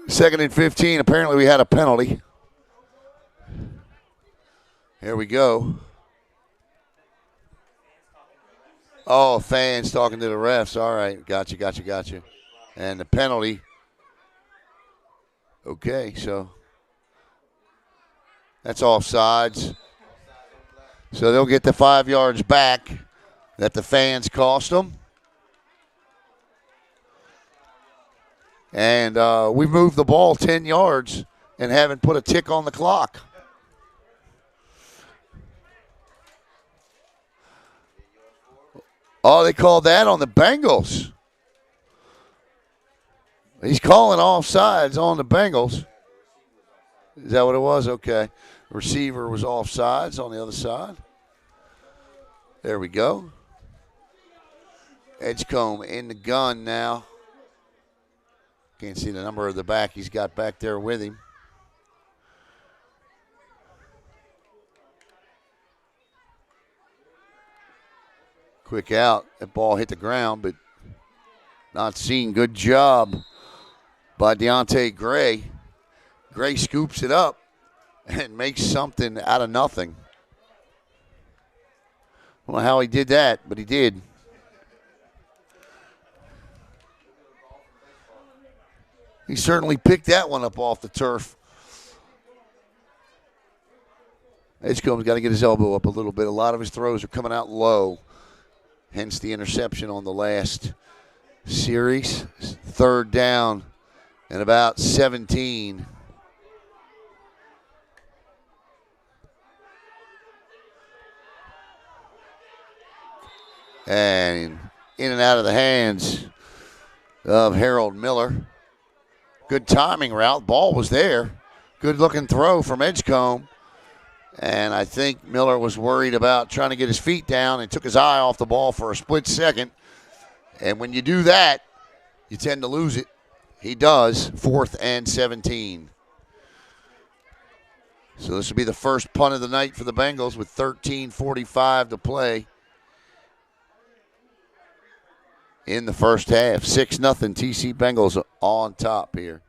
2nd and 15. Apparently, we had a penalty. Here we go. Oh, fans talking to the refs. All right, gotcha. And the penalty. Okay, so that's offsides. So they'll get the 5 yards back that the fans cost them. And we've moved the ball 10 yards and haven't put a tick on the clock. Oh, they called that on the Bengals. He's calling offsides on the Bengals. Is that what it was? Okay. Receiver was offsides on the other side. There we go. Edgecombe in the gun now. Can't see the number of the back he's got back there with him. Quick out. That ball hit the ground, but not seen. Good job by Deontay Gray. Gray scoops it up and makes something out of nothing. I don't know how he did that, but he did. He certainly picked that one up off the turf. Edgecombe's got to get his elbow up a little bit. A lot of his throws are coming out low, hence the interception on the last series. 3rd down and about 17. And in and out of the hands of Harold Miller. Good timing route. Ball was there. Good looking throw from Edgecombe. And I think Miller was worried about trying to get his feet down and took his eye off the ball for a split second. And when you do that, you tend to lose it. He does. 4th and 17. So this will be the first punt of the night for the Bengals with 13:45 to play in the first half. 6-0 TC Bengals on top here.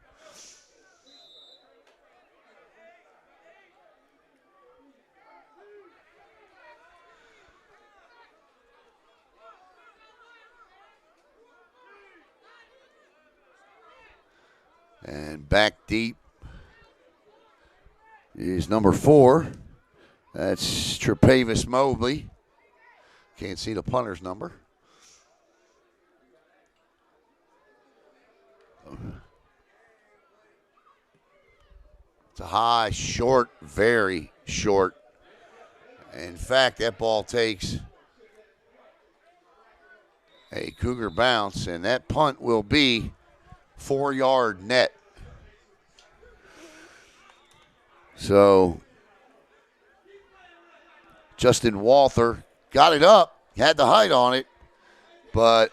And back deep is number 4. That's Tre'Pavis Mobley. Can't see the punter's number. It's a high, short, very short. In fact, that ball takes a Cougar bounce, and that punt will be 4-yard net. So Justin Walther got it up, had the height on it, but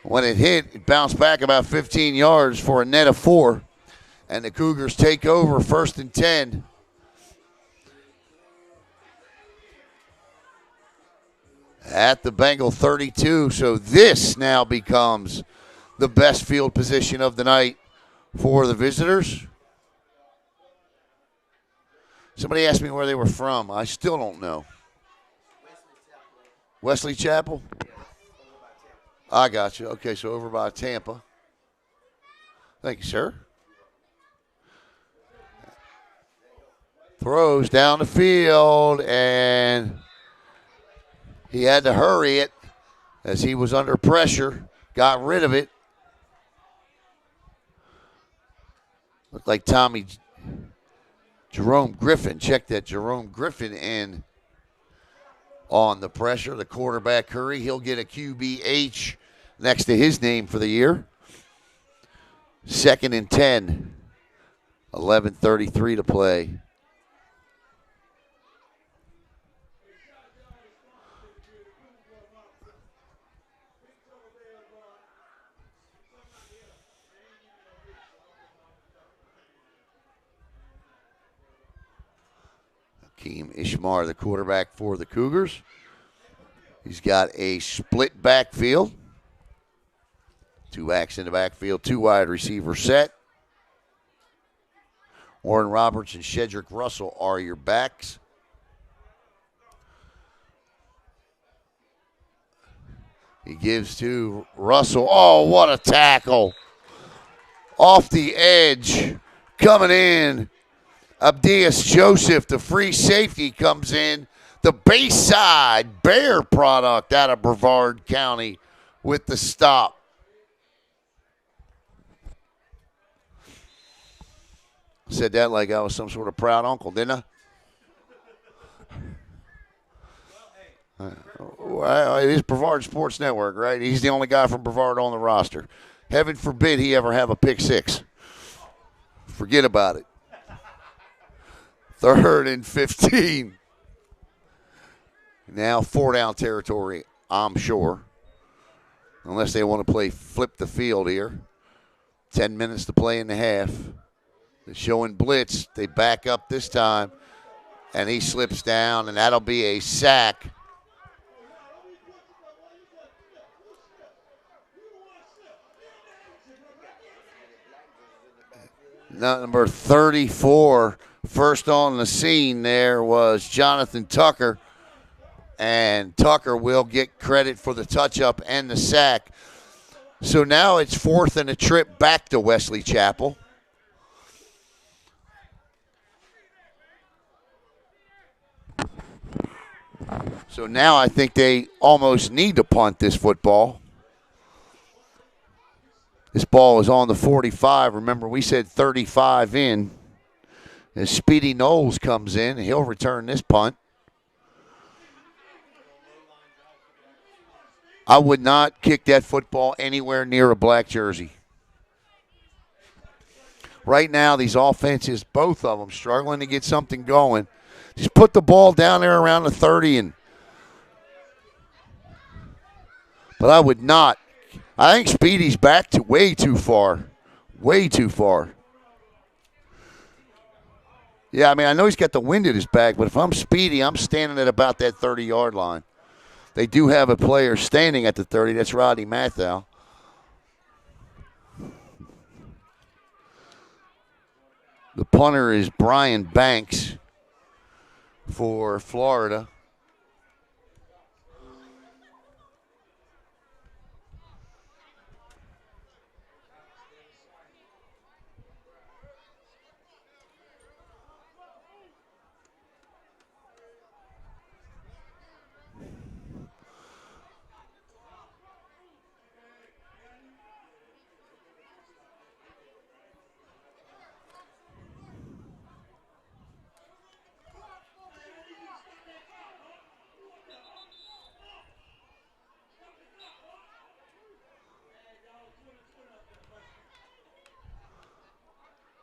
when it hit, it bounced back about 15 yards for a net of 4. And the Cougars take over 1st and 10. At the Bengal 32. So this now becomes the best field position of the night for the visitors. Somebody asked me where they were from. I still don't know. Wesley Chapel? I got you. Okay, so over by Tampa. Thank you, sir. Throws down the field, and he had to hurry it as he was under pressure. Got rid of it. Looked like Jerome Griffin. Check that Jerome Griffin in on the pressure. The quarterback hurry. He'll get a QBH next to his name for the year. Second and 10. 11:33 to play. Hakeem Ishmar, the quarterback for the Cougars. He's got a split backfield. Two backs in the backfield, two wide receiver set. Warren Roberts and Shedrick Russell are your backs. He gives to Russell. Oh, what a tackle. Off the edge. Coming in. Abdias Joseph, the free safety, comes in. The Bayside Bear product out of Brevard County with the stop. Said that like I was some sort of proud uncle, didn't I? Well, it is Brevard Sports Network, right? He's the only guy from Brevard on the roster. Heaven forbid he ever have a pick six. Forget about it. 3rd and 15. Now 4-down territory, I'm sure. Unless they want to play flip the field here. 10 minutes to play in the half. They're showing blitz. They back up this time. And he slips down, and that'll be a sack. Number 34, first on the scene there was Jonathan Tucker. And Tucker will get credit for the touch-up and the sack. So now it's 4th and a trip back to Wesley Chapel. So now I think they almost need to punt this football. This ball is on the 45. Remember, we said 35 in. As Speedy Knowles comes in, he'll return this punt. I would not kick that football anywhere near a black jersey. Right now, these offenses, both of them, struggling to get something going. Just put the ball down there around the 30. But I would not. I think Speedy's back to way too far. Way too far. Yeah, I mean, I know he's got the wind at his back, but if I'm Speedy, I'm standing at about that 30-yard line. They do have a player standing at the 30. That's Rodney Mathau. The punter is Brian Banks for Florida.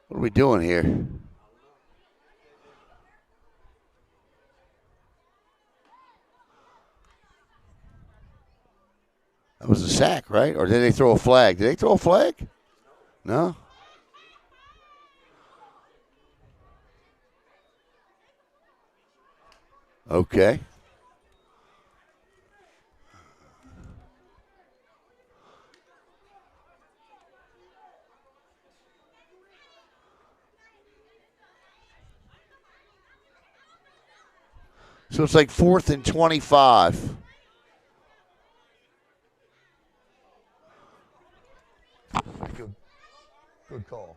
What are we doing here? That was a sack, right? Or did they throw a flag? Did they throw a flag? No? Okay. So it's like 4th and 25. Good call.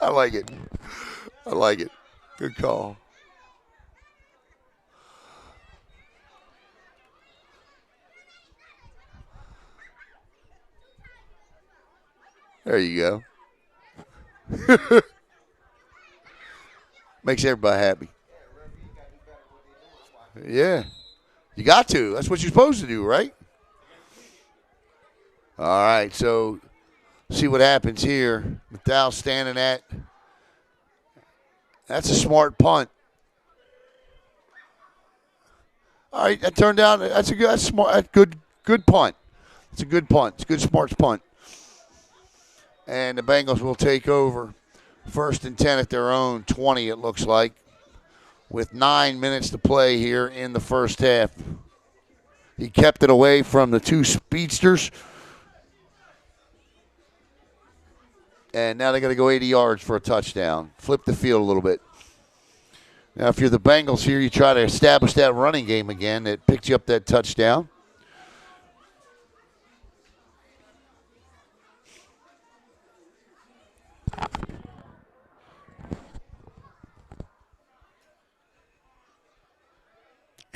I like it. I like it. Good call. There you go. Makes everybody happy. Yeah. You got to. That's what you're supposed to do, right? All right, so See what happens here. McDowell standing at. That's a smart punt. All right, that turned out. That's good punt. It's a good punt. It's a good smart punt. And the Bengals will take over. 1st and 10 at their own 20, it looks like, with 9 minutes to play here in the first half. He kept it away from the two speedsters. And now they got to go 80 yards for a touchdown. Flip the field a little bit. Now, if you're the Bengals here, you try to establish that running game again that picked you up that touchdown.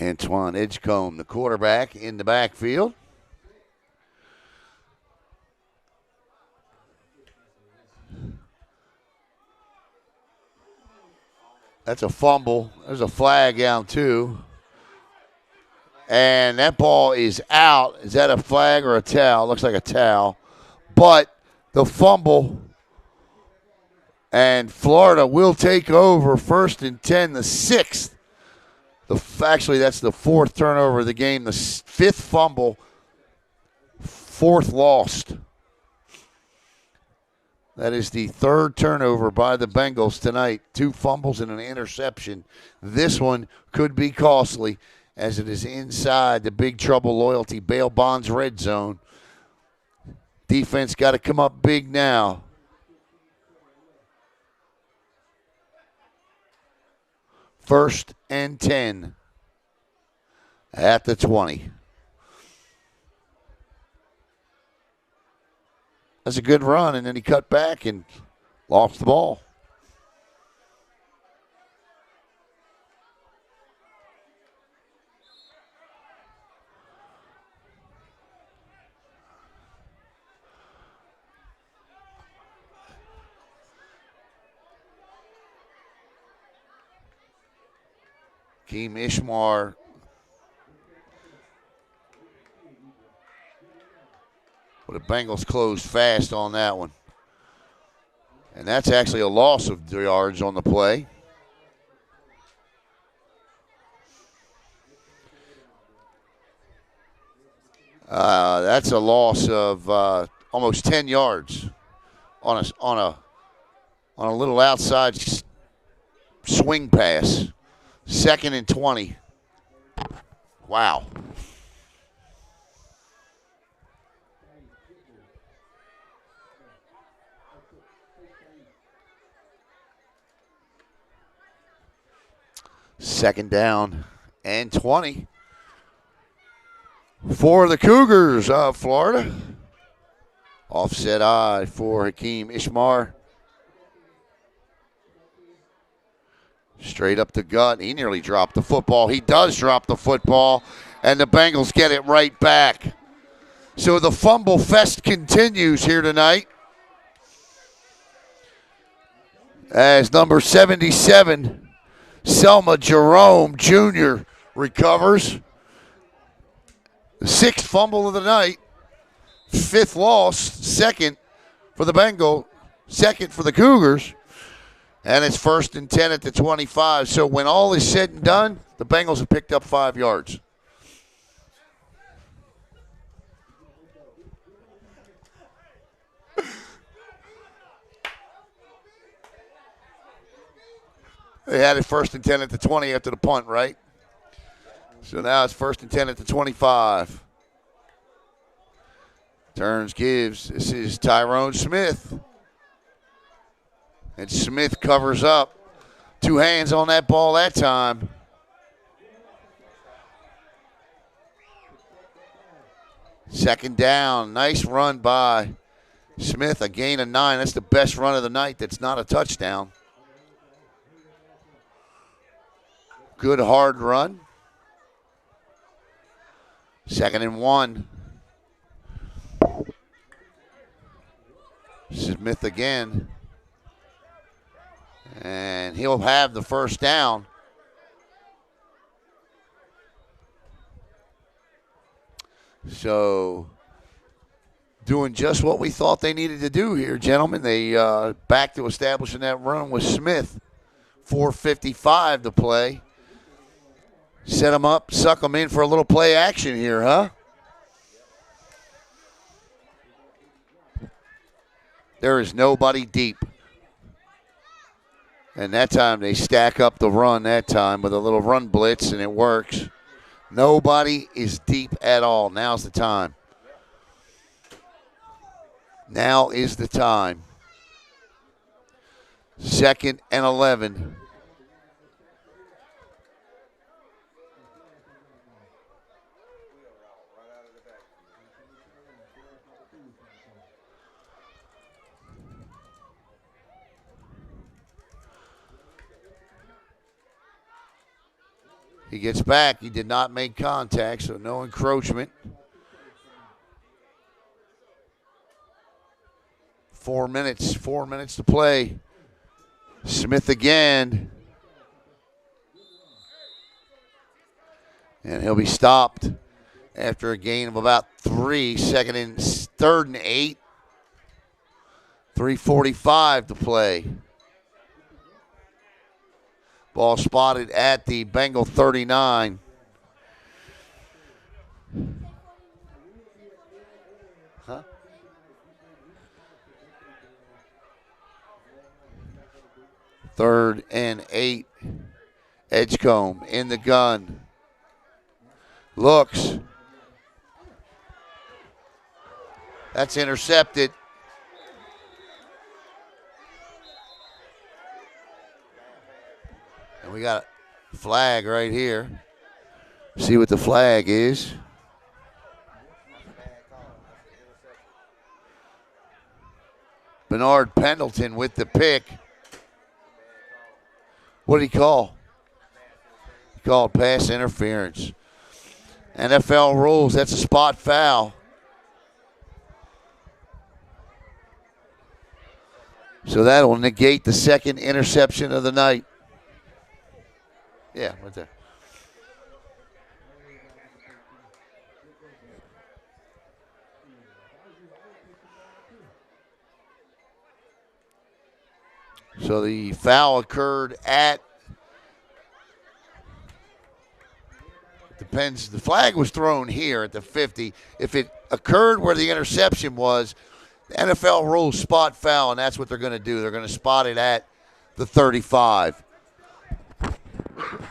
Antoine Edgecombe, the quarterback, in the backfield. That's a fumble. There's a flag down, too. And that ball is out. Is that a flag or a towel? Looks like a towel. But the fumble, and Florida will take over 1st and 10, the 6th. Actually, that's the 4th turnover of the game. The 5th fumble, 4th lost. That is the 3rd turnover by the Bengals tonight. 2 fumbles and an interception. This one could be costly as it is inside the Big Trouble Loyalty Bail Bonds red zone. Defense got to come up big now. First and 10 at the 20. That's a good run, and then he cut back and lost the ball. Keem Ishmar but the Bengals closed fast on that one. And that's actually a loss of yards on the play. That's a loss of almost 10 yards on a little outside swing pass. 2nd and 20. Wow. Second down and 20 for the Cougars of Florida. Offset eye for Hakeem Ishmar. Straight up the gut. He nearly dropped the football. He does drop the football, and the Bengals get it right back. So the fumble fest continues here tonight as number 77, Selma Jerome Jr. recovers. The 6th fumble of the night, 5th loss, 2nd for the Bengals, 2nd for the Cougars. And it's 1st and 10 at the 25. So when all is said and done, the Bengals have picked up 5 yards. They had it 1st and 10 at the 20 after the punt, right? So now it's 1st and 10 at the 25. Turns, gives. This is Tyrone Smith. And Smith covers up. 2 hands on that ball that time. Second down. Nice run by Smith. A gain of 9. That's the best run of the night. That's not a touchdown. Good hard run. 2nd and 1. Smith again. And he'll have the first down. So doing just what we thought they needed to do here, gentlemen. They back to establishing that run with Smith. 4:55 to play. Set them up, suck them in for a little play action here, huh? There is nobody deep. And that time they stack up the run that time with a little run blitz, and it works. Nobody is deep at all. Now's the time. Now is the time. 2nd and 11. He gets back. He did not make contact, so no encroachment. 4 minutes to play. Smith again. And he'll be stopped after a gain of about 3. 3rd and 8. 3:45 to play. Ball spotted at the Bengal 39. Huh? Third and 8. Edgecombe in the gun. Looks. That's intercepted. And we got a flag right here. See what the flag is. Bernard Pendleton with the pick. What did he call? He called pass interference. NFL rules, that's a spot foul. So that will negate the second interception of the night. Yeah, right there. So the foul occurred at, depends, the flag was thrown here at the 50. If it occurred where the interception was, the NFL rules spot foul, and that's what they're going to do. They're going to spot it at the 35.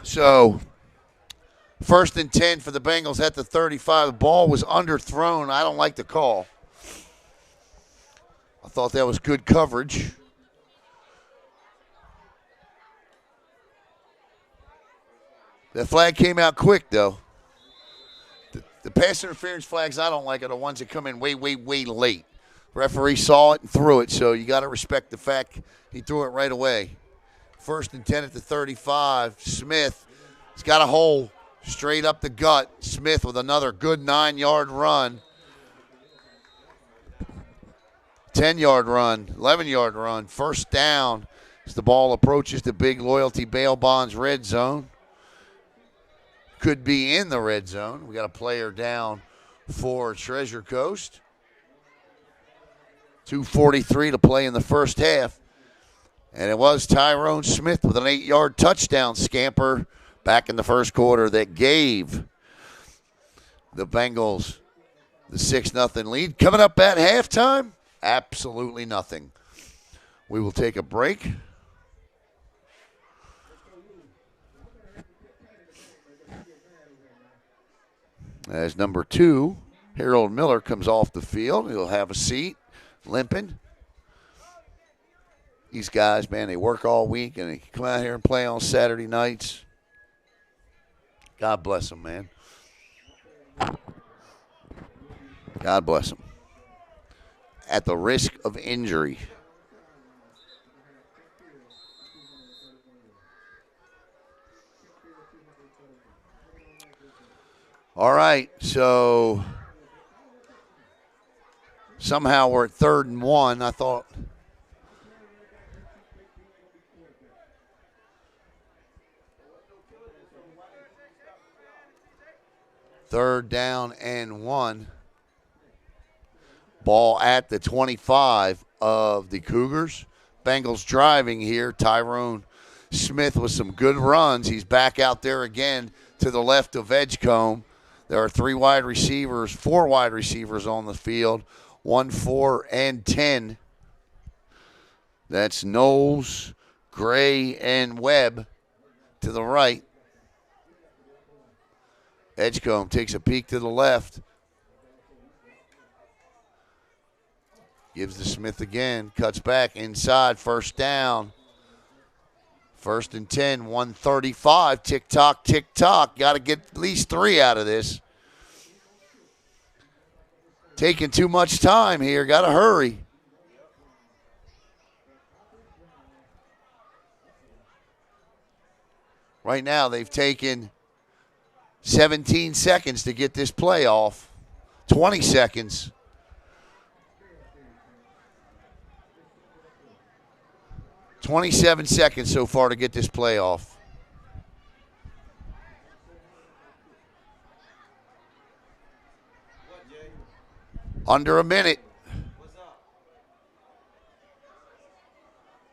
So, 1st and 10 for the Bengals at the 35. The ball was underthrown. I don't like the call. I thought that was good coverage. The flag came out quick, though. The pass interference flags I don't like are the ones that come in way, way, way late. Referee saw it and threw it, so you got to respect the fact he threw it right away. 1st and 10 at the 35. Smith has got a hole straight up the gut. Smith with another good 9-yard run. 10-yard run, 11-yard run. 1st down as the ball approaches the big Loyalty Bail Bonds red zone. Could be in the red zone. We got a player down for Treasure Coast. 2:43 to play in the first half. And it was Tyrone Smith with an 8-yard touchdown scamper back in the first quarter that gave the Bengals the 6-0 lead. Coming up at halftime, absolutely nothing. We will take a break. As number 2, Harold Miller comes off the field. He'll have a seat, limping. These guys, man, they work all week, and they come out here and play on Saturday nights. God bless them, man. God bless them. At the risk of injury. All right, so somehow we're at 3rd and 1. I thought third down and 1. Ball at the 25 of the Cougars. Bengals driving here. Tyrone Smith with some good runs. He's back out there again to the left of Edgecombe. There are four wide receivers on the field. 1, 4, and 10. That's Knowles, Gray, and Webb to the right. Edgecombe takes a peek to the left. Gives to Smith again. Cuts back inside. First down. 1st and 10. 1:35. Tick tock, tick tock. Got to get at least 3 out of this. Taking too much time here. Got to hurry. Right now, they've taken 17 seconds to get this play off. 20 seconds. $27 seconds so far to get this play off. Under a minute. What's up?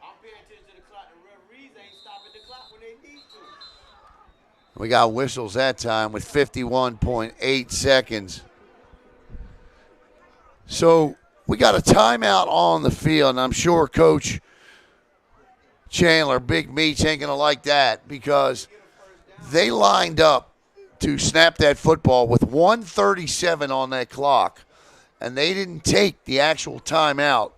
I'm paying attention to the clock. The referees ain't stopping the clock when they need to. We got whistles that time with 51.8 seconds. So we got a timeout on the field, and I'm sure Coach Chandler, Big Meats, ain't going to like that because they lined up to snap that football with 1:37 on that clock, and they didn't take the actual timeout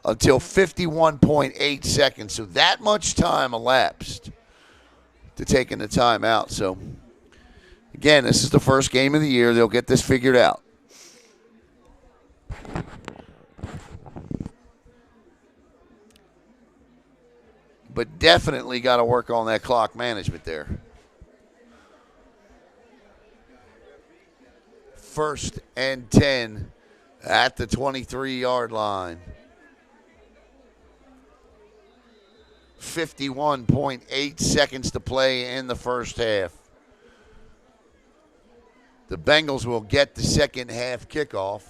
until 51.8 seconds. So that much time elapsed to taking the timeout. So, again, this is the first game of the year. They'll get this figured out. But definitely got to work on that clock management there. 1st and 10 at the 23-yard line. 51.8 seconds to play in the first half. The Bengals will get the second half kickoff.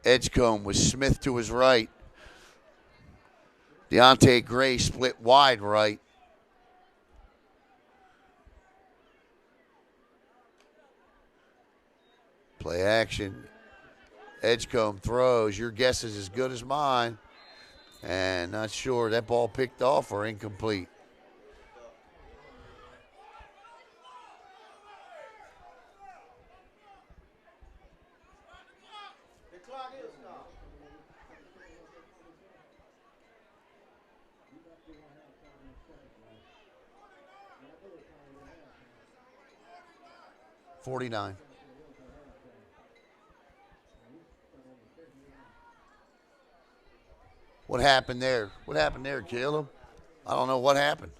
Edgecombe with Smith to his right. Deontay Gray split wide right. Play action. Edgecombe throws. Your guess is as good as mine. And not sure. That ball picked off or incomplete. The clock is stopped. $49. What happened there? What happened there, Caleb? I don't know what happened.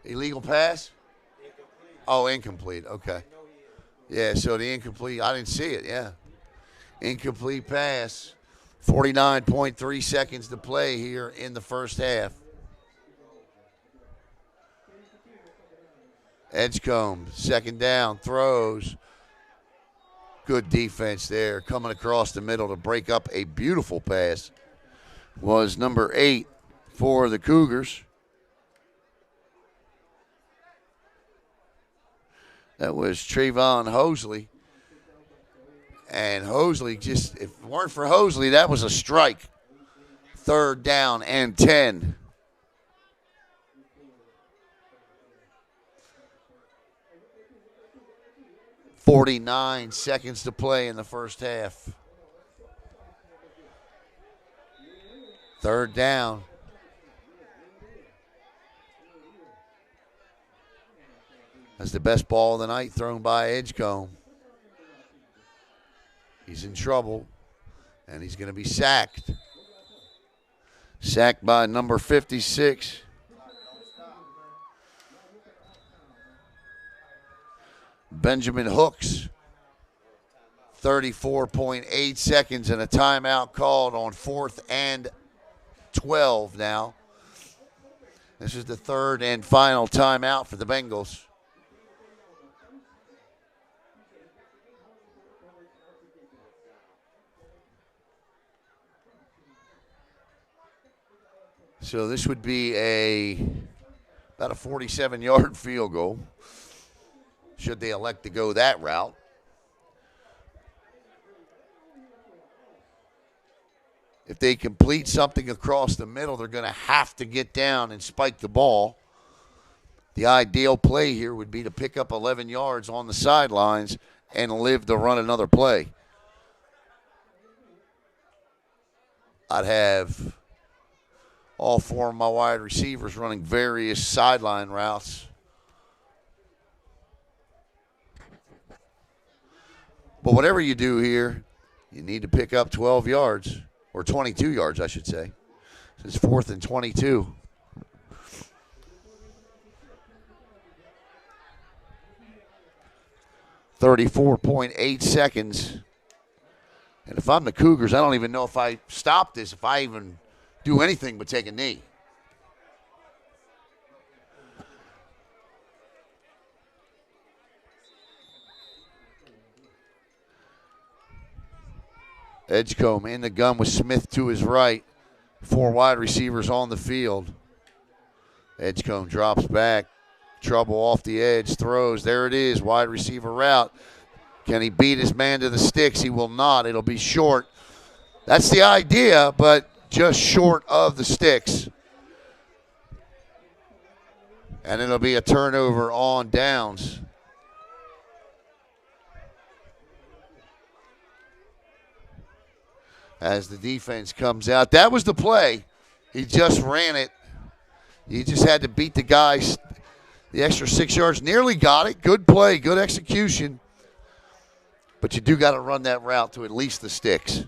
Illegal pass? Oh, incomplete. Okay. Yeah, so the incomplete, I didn't see it, yeah. Incomplete pass. 49.3 seconds to play here in the first half. Edgecombe, second down, throws. Good defense there. Coming across the middle to break up a beautiful pass was number 8 for the Cougars. That was Trayvon Hosley. And Hosley just, if it weren't for Hosley, that was a strike. 3rd down and 10. $49 seconds to play in the first half. 3rd down. That's the best ball of the night thrown by Edgecombe. He's in trouble, and he's going to be sacked. Sacked by number 56. Benjamin Hooks. 34.8 seconds and a timeout called on 4th and 12 now. This is the third and final timeout for the Bengals. So this would be about a 47-yard field goal, should they elect to go that route. If they complete something across the middle, they're going to have to get down and spike the ball. The ideal play here would be to pick up 11 yards on the sidelines and live to run another play. I'd have all four of my wide receivers running various sideline routes. But whatever you do here, you need to pick up 12 yards, or 22 yards, I should say. It's 4th and 22. .8 seconds. And if I'm the Cougars, I don't even know if I stop this, if I even do anything but take a knee. Edgecombe in the gun with Smith to his right. 4 wide receivers on the field. Edgecombe drops back. Trouble off the edge, throws. There it is, wide receiver route. Can he beat his man to the sticks? He will not. It'll be short. That's the idea, but just short of the sticks. And it'll be a turnover on downs. As the defense comes out. That was the play. He just ran it. He just had to beat the guys the extra 6 yards. Nearly got it. Good play, good execution. But you do got to run that route to at least the sticks.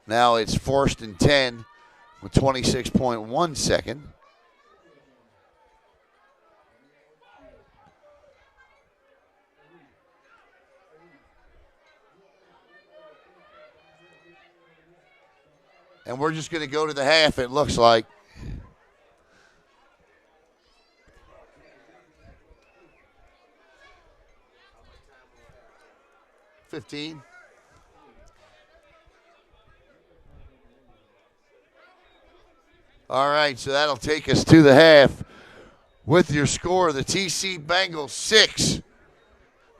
Now it's 1st and 10 with 26.1 second. And we're just going to go to the half, it looks like. $15. All right, so that'll take us to the half with your score. The TC Bengals 6,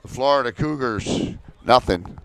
the Florida Cougars nothing.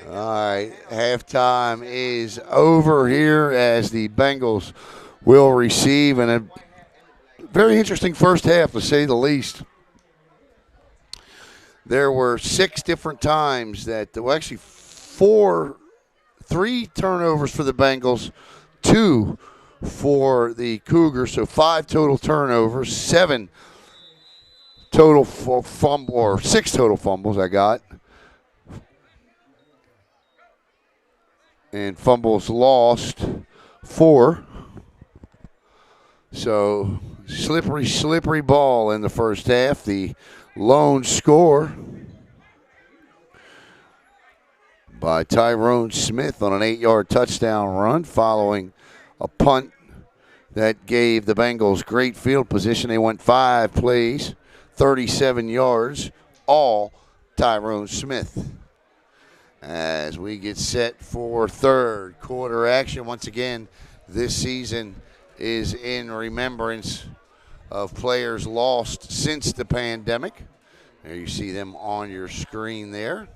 All right, halftime is over here as the Bengals will receive, and a very interesting first half, to say the least. There were 6 different times that, well, actually 3 turnovers for the Bengals, 2 for the Cougars, so 5 total turnovers, 7 total fumble, or 6 total fumbles I got. And fumbles lost, 4. So slippery ball in the first half. The lone score by Tyrone Smith on an 8-yard touchdown run following a punt that gave the Bengals great field position. They went 5 plays, 37 yards, all Tyrone Smith. As we get set for third quarter action, once again, this season is in remembrance of players lost since the pandemic. There you see them on your screen there.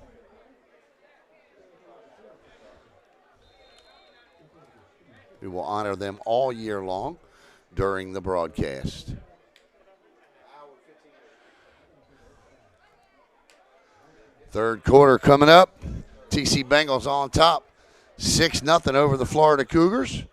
We will honor them all year long during the broadcast. Third quarter coming up. TC Bengals on top, 6-0 over the Florida Cougars.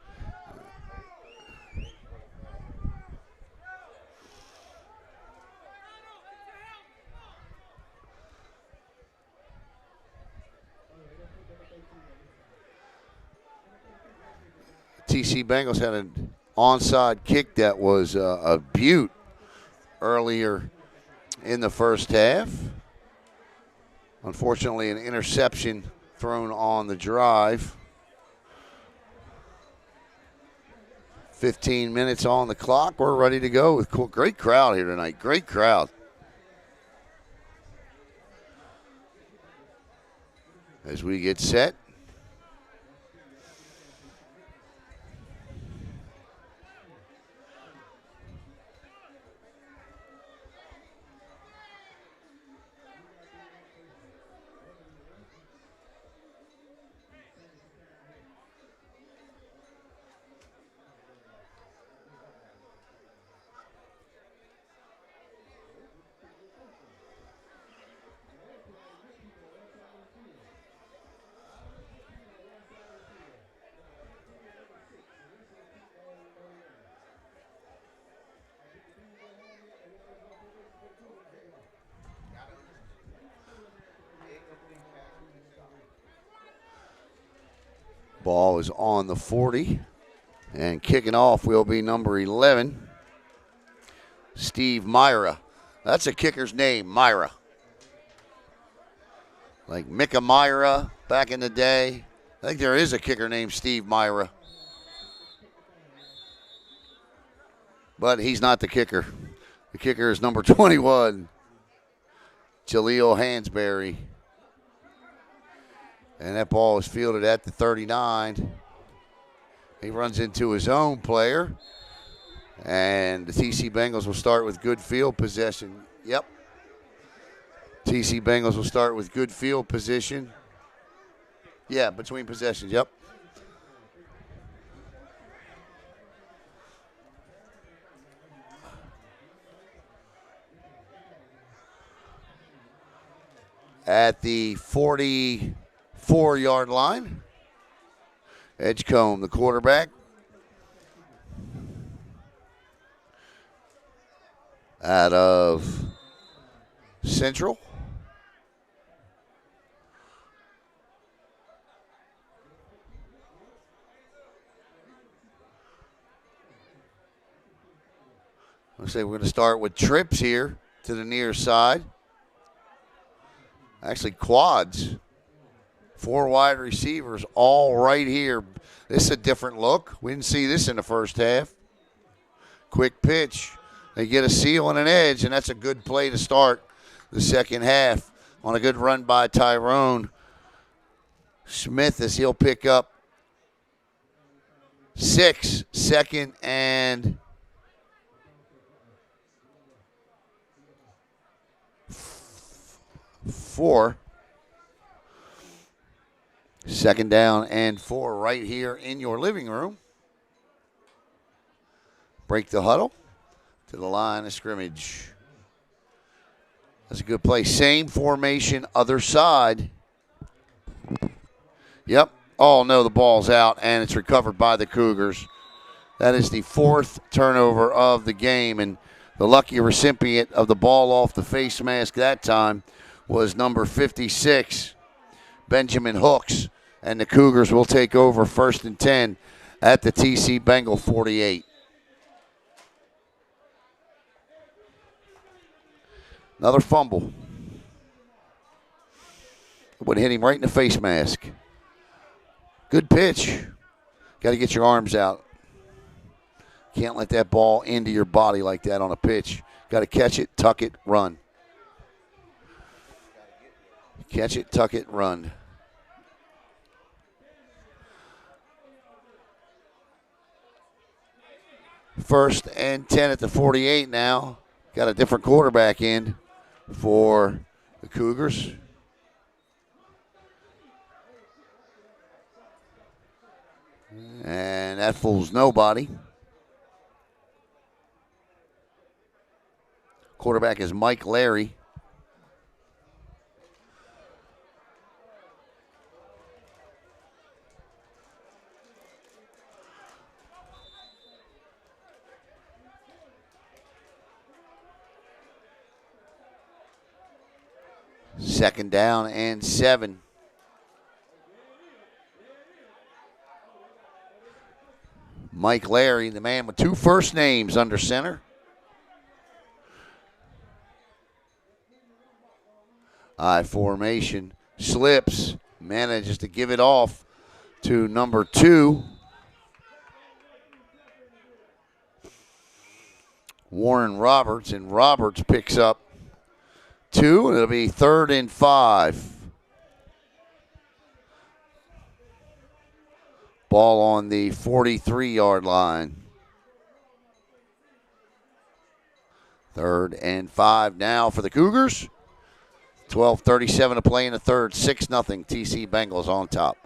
TC Bengals had an onside kick that was a beaut earlier in the first half. Unfortunately, an interception thrown on the drive. 15 minutes on the clock. We're ready to go with great crowd here tonight. Great crowd. As we get set. Ball is on the 40. And kicking off will be number 11, Steve Myra. That's a kicker's name, Myra. Like Micah Myra back in the day. I think there is a kicker named Steve Myra. But he's not the kicker. The kicker is number 21, Jaleel Hansberry. And that ball is fielded at the 39. He runs into his own player. And the TC Bengals will start with good field possession. Yep. TC Bengals will start with good field position. Yeah, between possessions, yep. At the 44-yard line, Edgecombe, the quarterback. Out of Central. Let's say we're going to start with trips here to the near side. Actually, quads. 4 wide receivers all right here. This is a different look. We didn't see this in the first half. Quick pitch. They get a seal and an edge, and that's a good play to start the second half on a good run by Tyrone Smith as he'll pick up 6, 2nd and 4. Second down and 4 right here in your living room. Break the huddle to the line of scrimmage. That's a good play. Same formation, other side. Yep. Oh, no, the ball's out, and it's recovered by the Cougars. That is the 4th turnover of the game, and the lucky recipient of the ball off the face mask that time was number 56, Benjamin Hooks, and the Cougars will take over 1st and 10 at the TC Bengal 48. Another fumble. Would hit him right in the face mask. Good pitch. Got to get your arms out. Can't let that ball into your body like that on a pitch. Got to catch it, tuck it, run. Catch it, tuck it, run. First and 10 at the 48 now. Got a different quarterback in for the Cougars. And that fools nobody. Quarterback is Mike Larry. Second down and 7. Mike Larry, the man with 2 first names under center. I formation, slips, manages to give it off to number 2. Warren Roberts, and Roberts picks up 2, and it'll be 3rd and 5. Ball on the 43-yard line. 3rd and 5 now for the Cougars. 12:37 to play in the third. 6-0 TC Bengals on top.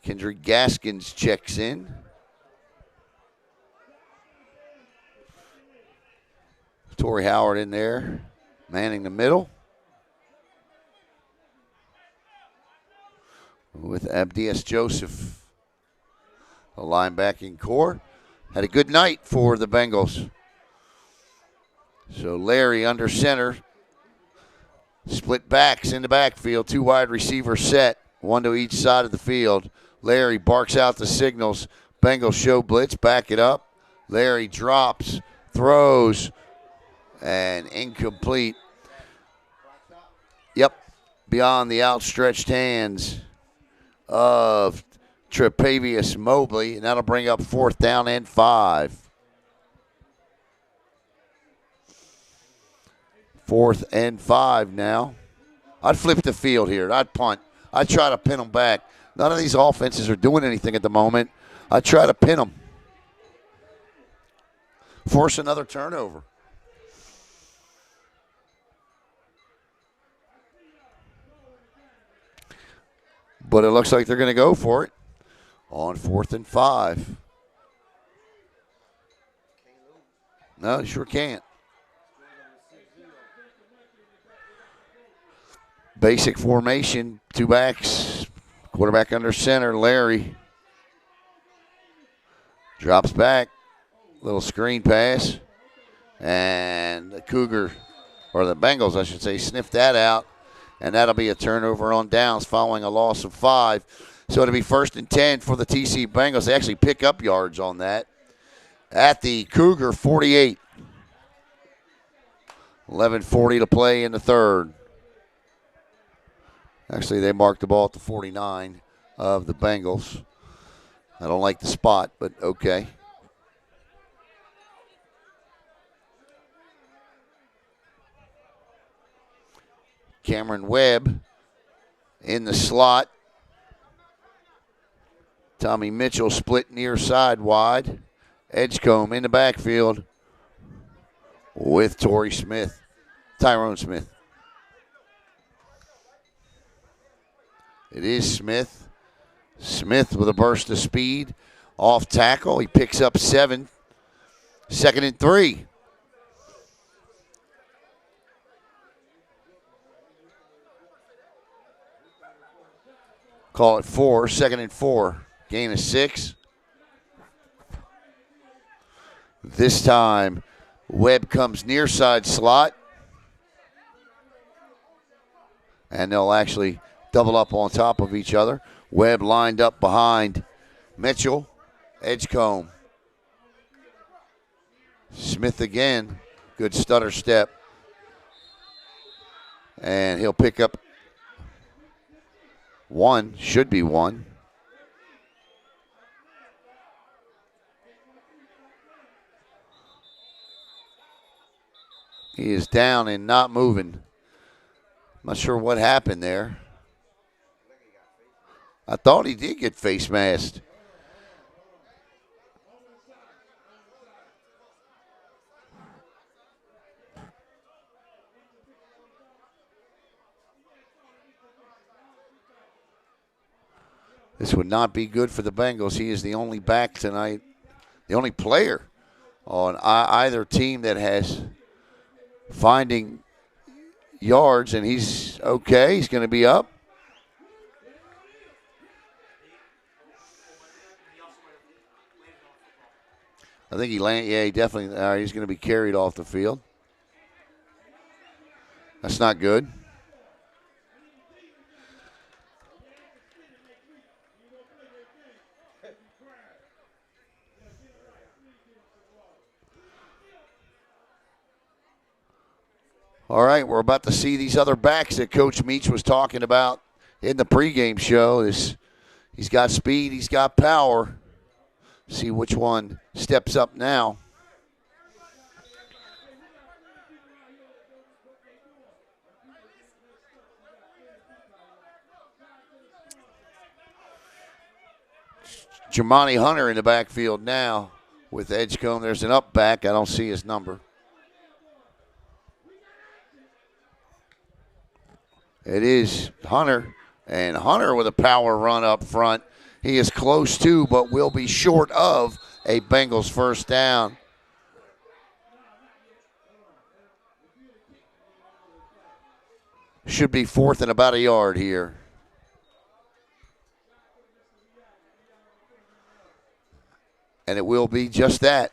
Kendrick Gaskins checks in. Torrey Howard in there, manning the middle. With Abdias Joseph, the linebacking core. Had a good night for the Bengals. So Larry under center. Split backs in the backfield. 2 wide receivers set. 1 to each side of the field. Larry barks out the signals. Bengals show blitz. Back it up. Larry drops. Throws. And incomplete. Yep. Beyond the outstretched hands of Tre'Pavious Mobley. And that'll bring up 4th down and 5. 4th and 5 now. I'd flip the field here. I'd punt. I'd try to pin them back. None of these offenses are doing anything at the moment. I'd try to pin them. Force another turnover. But it looks like they're going to go for it on 4th and 5. No, you sure can't. Basic formation, 2 backs, quarterback under center, Larry. Drops back, little screen pass, and the Cougar, or the Bengals, I should say, sniffed that out, and that'll be a turnover on downs following a loss of 5. So it'll be 1st and 10 for the TC Bengals. They actually pick up yards on that at the Cougar 48. 11:40 to play in the third. Actually, they marked the ball at the 49 of the Bengals. I don't like the spot, but okay. Cameron Webb in the slot. Tommy Mitchell split near side wide. Edgecombe in the backfield with Tyrone Smith. It is Smith. Smith with a burst of speed. Off tackle. He picks up 7. 2nd and 3. Call it 4. 2nd and 4. Gain of 6. This time, Webb comes near side slot. And they'll actually double up on top of each other. Webb lined up behind Mitchell. Edgecombe. Smith again. Good stutter step. And he'll pick up 1. Should be 1. He is down and not moving. Not sure what happened there. I thought he did get face masked. This would not be good for the Bengals. He is the only back tonight, the only player on either team that has finding yards, and he's okay. He's going to be up. I think he landed. Yeah, he definitely. He's going to be carried off the field. That's not good. All right, we're about to see these other backs that Coach Meach was talking about in the pregame show. He's got speed, he's got power. See which one steps up now. Jamani Hunter in the backfield now with Edgecombe. There's an up back. I don't see his number. It is Hunter, and Hunter with a power run up front. He is close to, but will be short of a Bengals first down. Should be 4th and about a yard here. And it will be just that.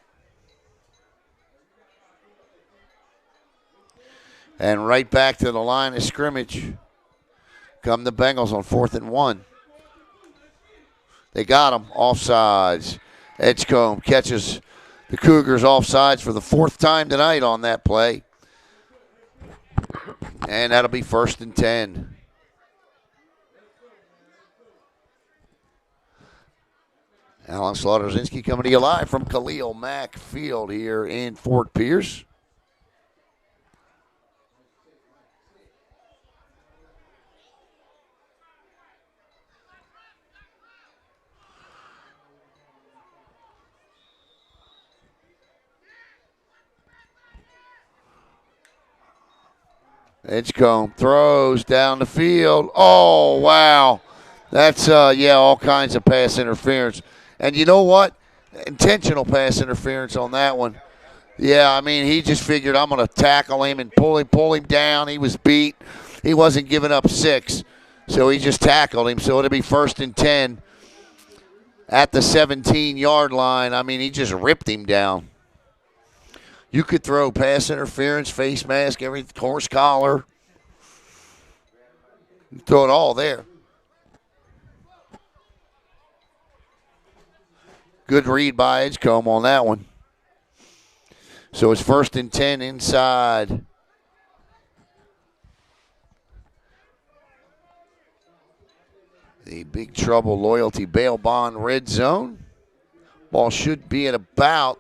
And right back to the line of scrimmage come the Bengals on 4th and 1. They got him. Offsides. Edgecombe catches the Cougars offsides for the 4th time tonight on that play. And that'll be 1st and 10. Alan Slaughter-Zinski coming to you live from Khalil Mack Field here in Fort Pierce. Edgecombe throws down the field. Oh, wow. That's, all kinds of pass interference. And you know what? Intentional pass interference on that one. Yeah, I mean, he just figured I'm going to tackle him and pull him down. He was beat. He wasn't giving up 6, so he just tackled him. So it'll be 1st and 10 at the 17-yard line. I mean, he just ripped him down. You could throw pass interference, face mask, every horse collar. Throw it all there. Good read by Edgecombe on that one. So it's 1st and 10 inside. The Big Trouble Loyalty Bail Bond red zone. Ball should be at about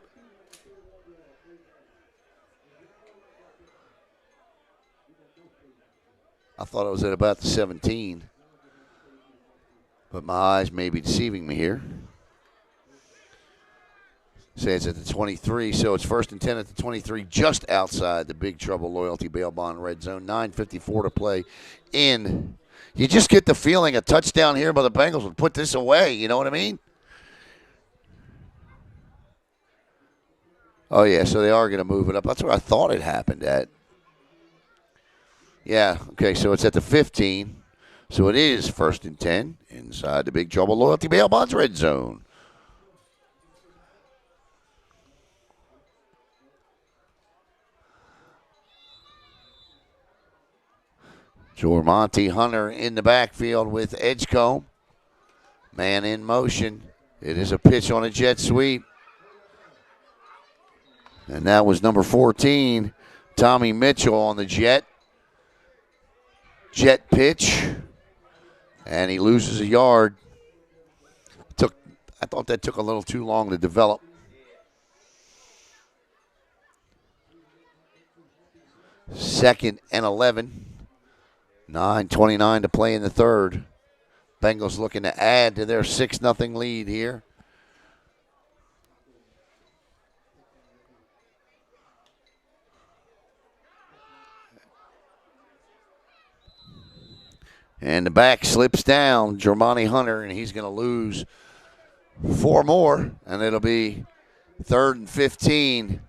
I thought it was at about the 17, but my eyes may be deceiving me here. Say it's at the 23, so it's 1st and 10 at the 23, just outside the Big Trouble Loyalty Bail Bond red zone. 9:54 to play in You just get the feeling a touchdown here by the Bengals would put this away. You know what I mean? Oh, yeah, so they are going to move it up. That's what I thought it happened at. Yeah, okay, so it's at the 15. So it is 1st and 10 inside the Big Trouble Loyalty Bail Bonds red zone. Jormonte Hunter in the backfield with Edgecombe. Man in motion. It is a pitch on a jet sweep. And that was number 14, Tommy Mitchell on the jet. Jet pitch. And he loses a yard. I thought that took a little too long to develop. Second and 11. 9:29 to play in the third. Bengals looking to add to their 6-0 lead here. And the back slips down, Jormonte Hunter, and he's going to lose 4 more, and it'll be 3rd and 15.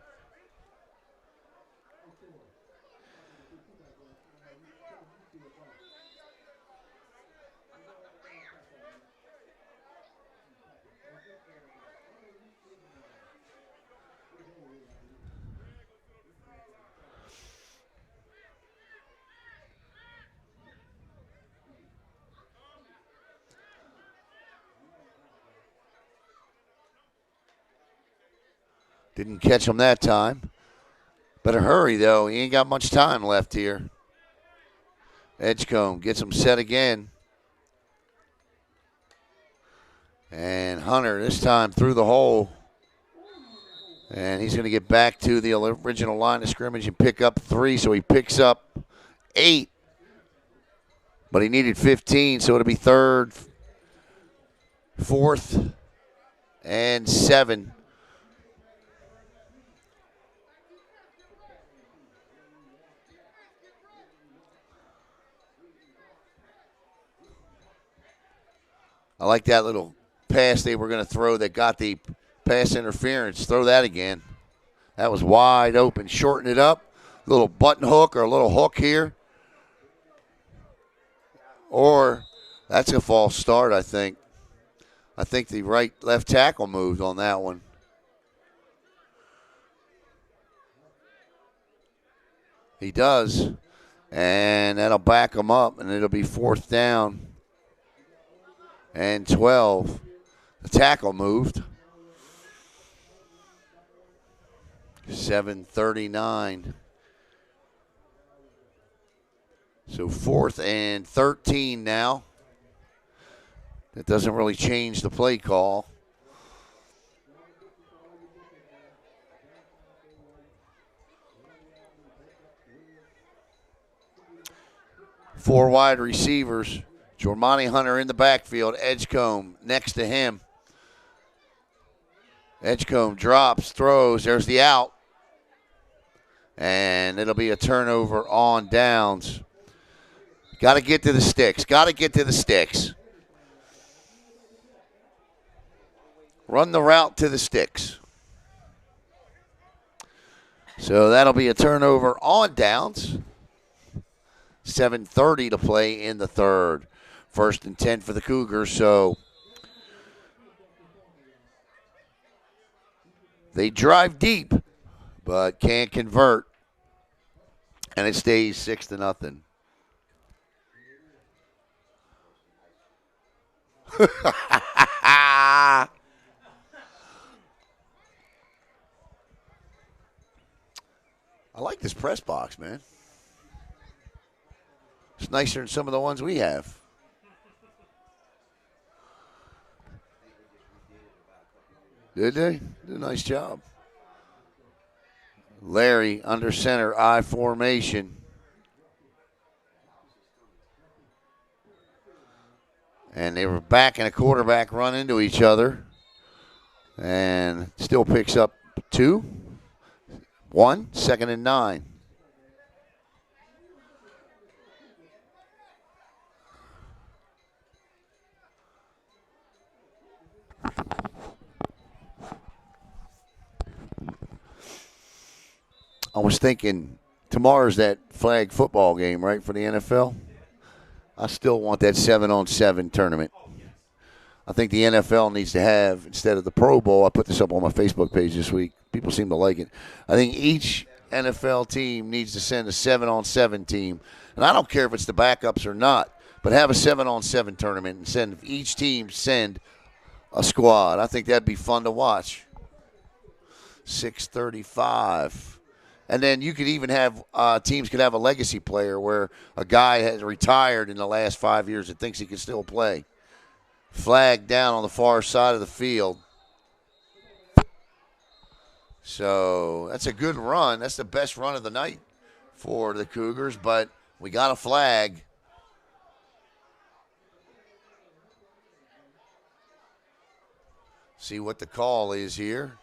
Didn't catch him that time. Better hurry, though. He ain't got much time left here. Edgecombe gets him set again. And Hunter this time through the hole. And he's going to get back to the original line of scrimmage and pick up 3. So he picks up 8. But he needed 15, so it'll be 3rd, 4th, and 7. I like that little pass they were going to throw that got the pass interference. Throw that again. That was wide open. Shorten it up. A little button hook or a little hook here. Or that's a false start, I think. I think the left tackle moved on that one. He does. And that'll back him up, and it'll be 4th down and 12. The tackle moved. 7:39. So 4th and 13 now. That doesn't really change the play call. Four wide receivers. Jormonte Hunter in the backfield. Edgecombe next to him. Edgecombe drops, throws. There's the out. And it'll be a turnover on downs. Got to get to the sticks. Got to get to the sticks. Run the route to the sticks. So that'll be a turnover on downs. 7:30 to play in the third. 1st and 10 for the Cougars. So they drive deep, but can't convert. And it stays 6-0. I like this press box, man. It's nicer than some of the ones we have. Did they? Did a nice job. Larry under center, I formation. And they were back and a quarterback run into each other. And still picks up 2. 1, 2nd and 9. I was thinking tomorrow's that flag football game, right, for the NFL? I still want that 7-on-7 tournament. I think the NFL needs to have, instead of the Pro Bowl, I put this up on my Facebook page this week. People seem to like it. I think each NFL team needs to send a 7-on-7 team. And I don't care if it's the backups or not, but have a 7-on-7 tournament and send each team send a squad. I think that'd be fun to watch. 6:35. And then you could even have teams could have a legacy player where a guy has retired in the last 5 years and thinks he can still play. Flag down on the far side of the field. So that's a good run. That's the best run of the night for the Cougars, but we got a flag. See what the call is here.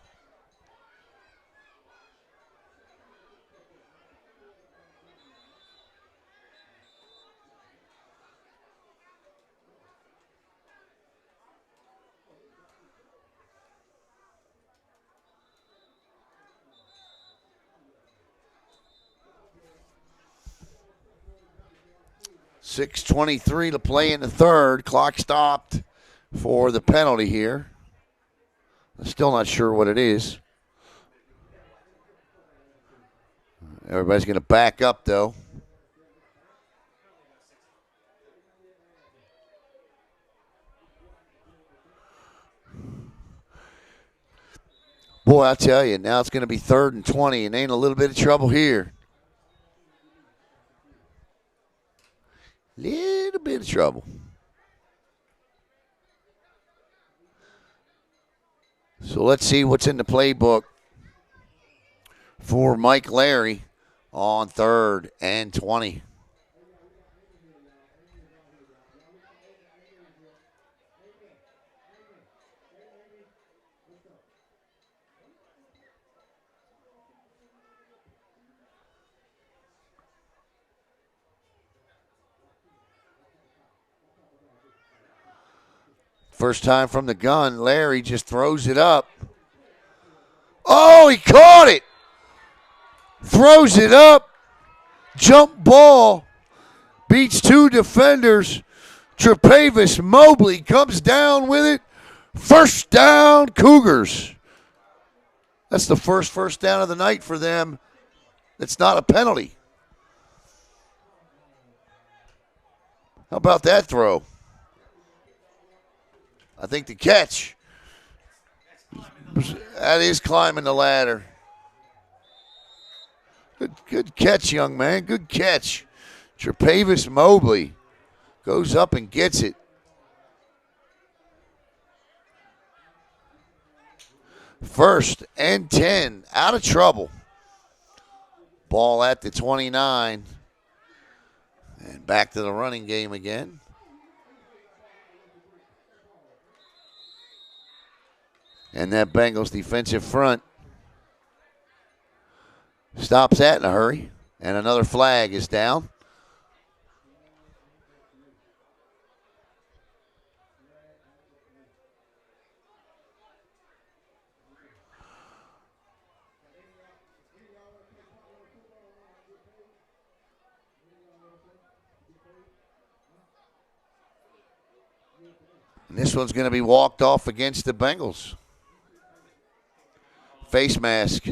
.6:23 to play in the third. Clock stopped for the penalty here. I'm still not sure what it is. Everybody's going to back up, though. Boy, I tell you, now it's going to be 3rd and 20, and ain't a little bit of trouble here. Little bit of trouble. So let's see what's in the playbook for Mike Larry on 3rd and 20. First time from the gun, Larry just throws it up. Oh, he caught it. Throws it up. Jump ball. Beats 2 defenders. Tre'Pavis Mobley comes down with it. First down, Cougars. That's the first down of the night for them. It's not a penalty. How about that throw? I think the catch, that is climbing the ladder. Good catch, young man. Good catch. Tre'Pavis Mobley goes up and gets it. First and 10, out of trouble. Ball at the 29. And back to the running game again. And that Bengals defensive front stops that in a hurry. And another flag is down. And this one's going to be walked off against the Bengals. Face mask.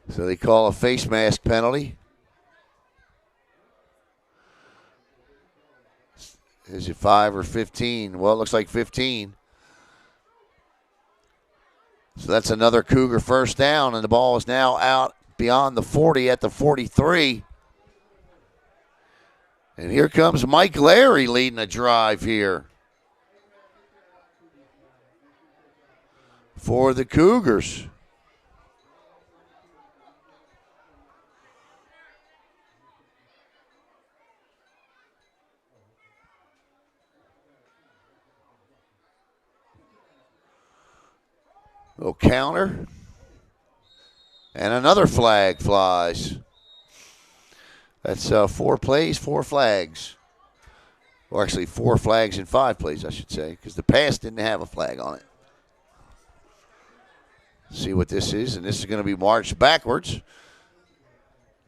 So they call a face mask penalty. Is it 5 or 15? Well, it looks like 15. So that's another Cougar first down, and the ball is now out beyond the 40 at the 43. And here comes Mike Larry leading a drive here for the Cougars. Little counter. And another flag flies. That's 4 plays, 4 flags. Or actually 4 flags in 5 plays, I should say, because the pass didn't have a flag on it. See what this is, and this is going to be marched backwards.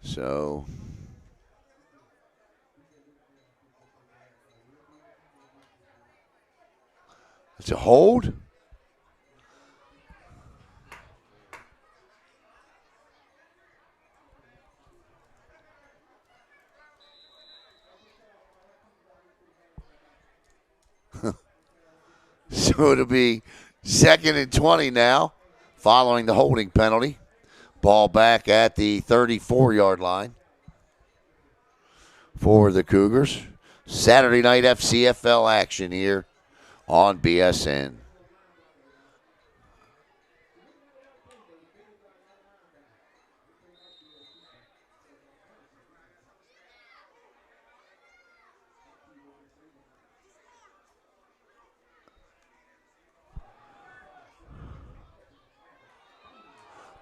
So it's a hold. So it'll be 2nd and 20 now, following the holding penalty. Ball back at the 34-yard line for the Cougars. Saturday night FCFL action here on BSN.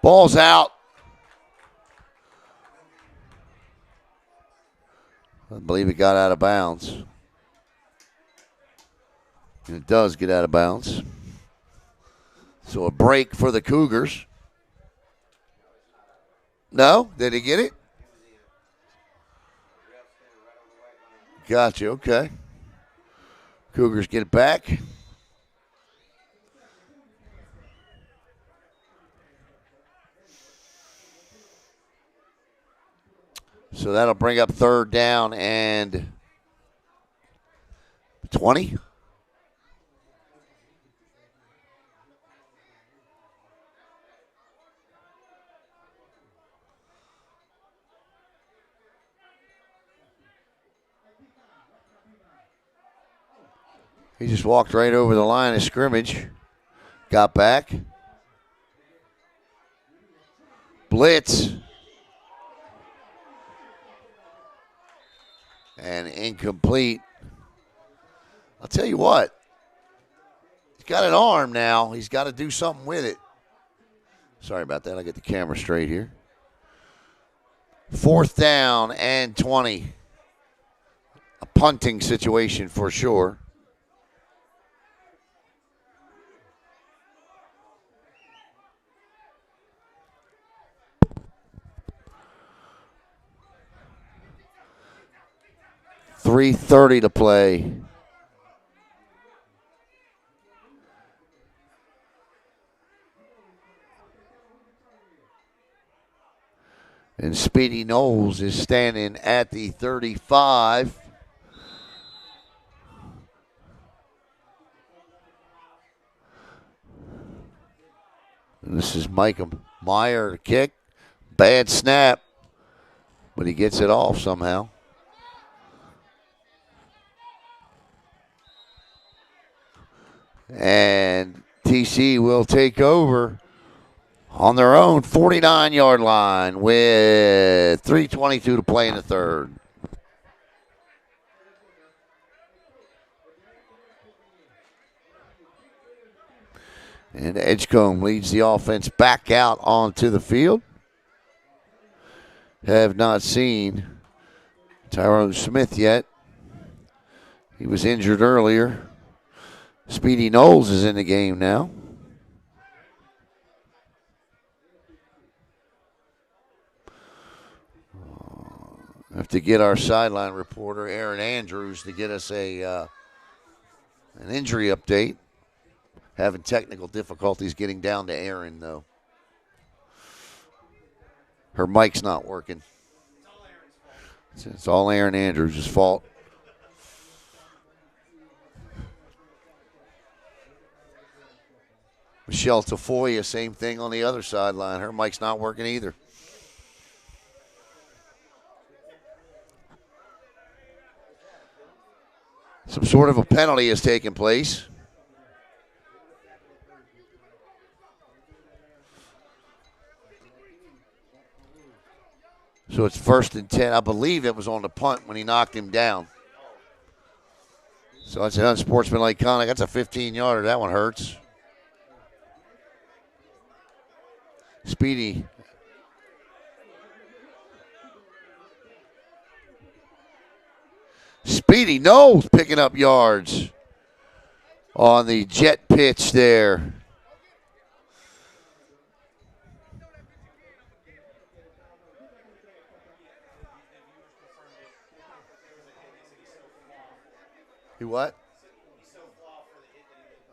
Ball's out. I believe it got out of bounds. And it does get out of bounds. So a break for the Cougars. No? Did he get it? Gotcha. Okay. Cougars get it back. So that'll bring up 3rd down and 20. He just walked right over the line of scrimmage. Got back. Blitz. And incomplete. I'll tell you what. He's got an arm now. He's got to do something with it. Sorry about that. I'll get the camera straight here. 4th down and 20. A punting situation for sure. .330 to play. And Speedy Knowles is standing at the 35. And this is Micah Meyer to kick. Bad snap, but he gets it off somehow. And TC will take over on their own 49-yard line with 3:22 to play in the 3rd. And Edgecombe leads the offense back out onto the field. Have not seen Tyrone Smith yet. He was injured earlier. Speedy Knowles is in the game now. Have to get our sideline reporter, Aaron Andrews, to get us an injury update. Having technical difficulties getting down to Aaron, though. Her mic's not working. It's all Aaron Andrews' fault. Michelle Tafoya, same thing on the other sideline. Her mic's not working either. Some sort of a penalty has taken place. So it's 1st and 10. I believe it was on the punt when he knocked him down. So that's an unsportsmanlike conduct. That's a 15-yarder. That one hurts. Speedy. Speedy Knowles picking up yards on the jet pitch there. He what?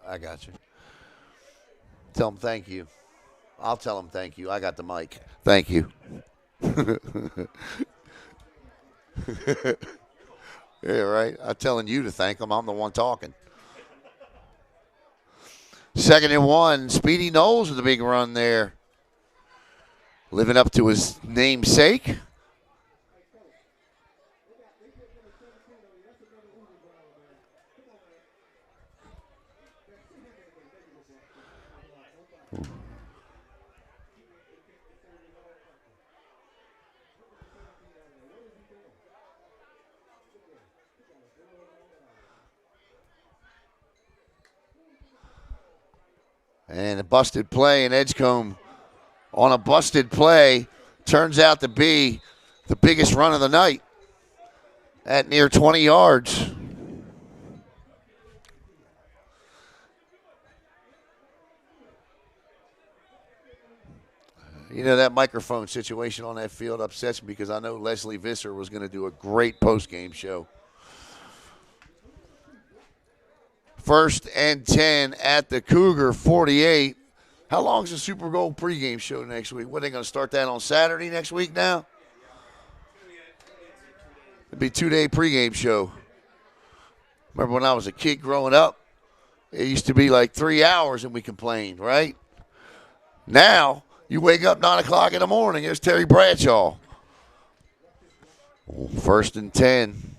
I got you. Tell him thank you. I'll tell him thank you. I got the mic. Thank you. Yeah, right. I'm telling you to thank him. I'm the one talking. 2nd and 1. Speedy Knowles with a big run there. Living up to his namesake. And a busted play, and Edgecombe on a busted play turns out to be the biggest run of the night at near 20 yards. You know, that microphone situation on that field upsets me because I know Leslie Visser was going to do a great postgame show. 1st and 10 at the Cougar 48. How long is the Super Bowl pregame show next week? What, are they going to start that on Saturday next week now? It'd be a 2-day pregame show. Remember when I was a kid growing up, it used to be like 3 hours and we complained, right? Now, you wake up 9 o'clock in the morning, there's Terry Bradshaw. 1st and 10.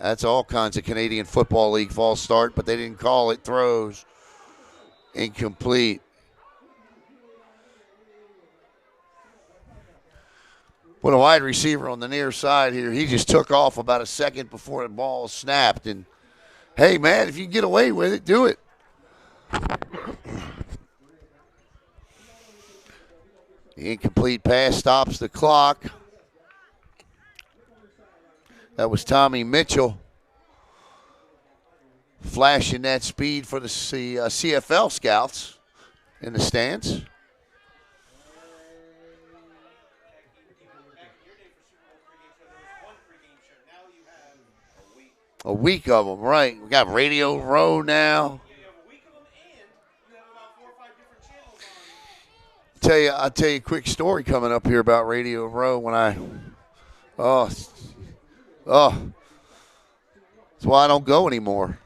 That's all kinds of Canadian Football League false start, but they didn't call it. Throws. Incomplete. Put a wide receiver on the near side here. He just took off about a second before the ball snapped. And, hey, man, if you can get away with it, do it. The incomplete pass stops the clock. That was Tommy Mitchell flashing that speed for the CFL scouts in the stands. A week of them, right. We got Radio Row now. I'll tell you a quick story coming up here about Radio Row when that's why I don't go anymore.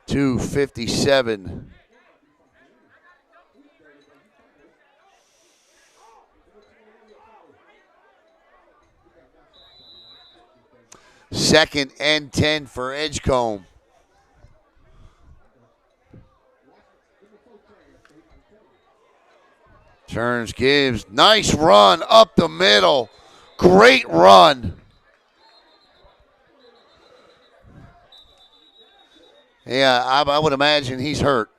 2:57. Second and 10 for Edgecombe. Turns, gives. Nice run up the middle. Great run. Yeah, I would imagine he's hurt.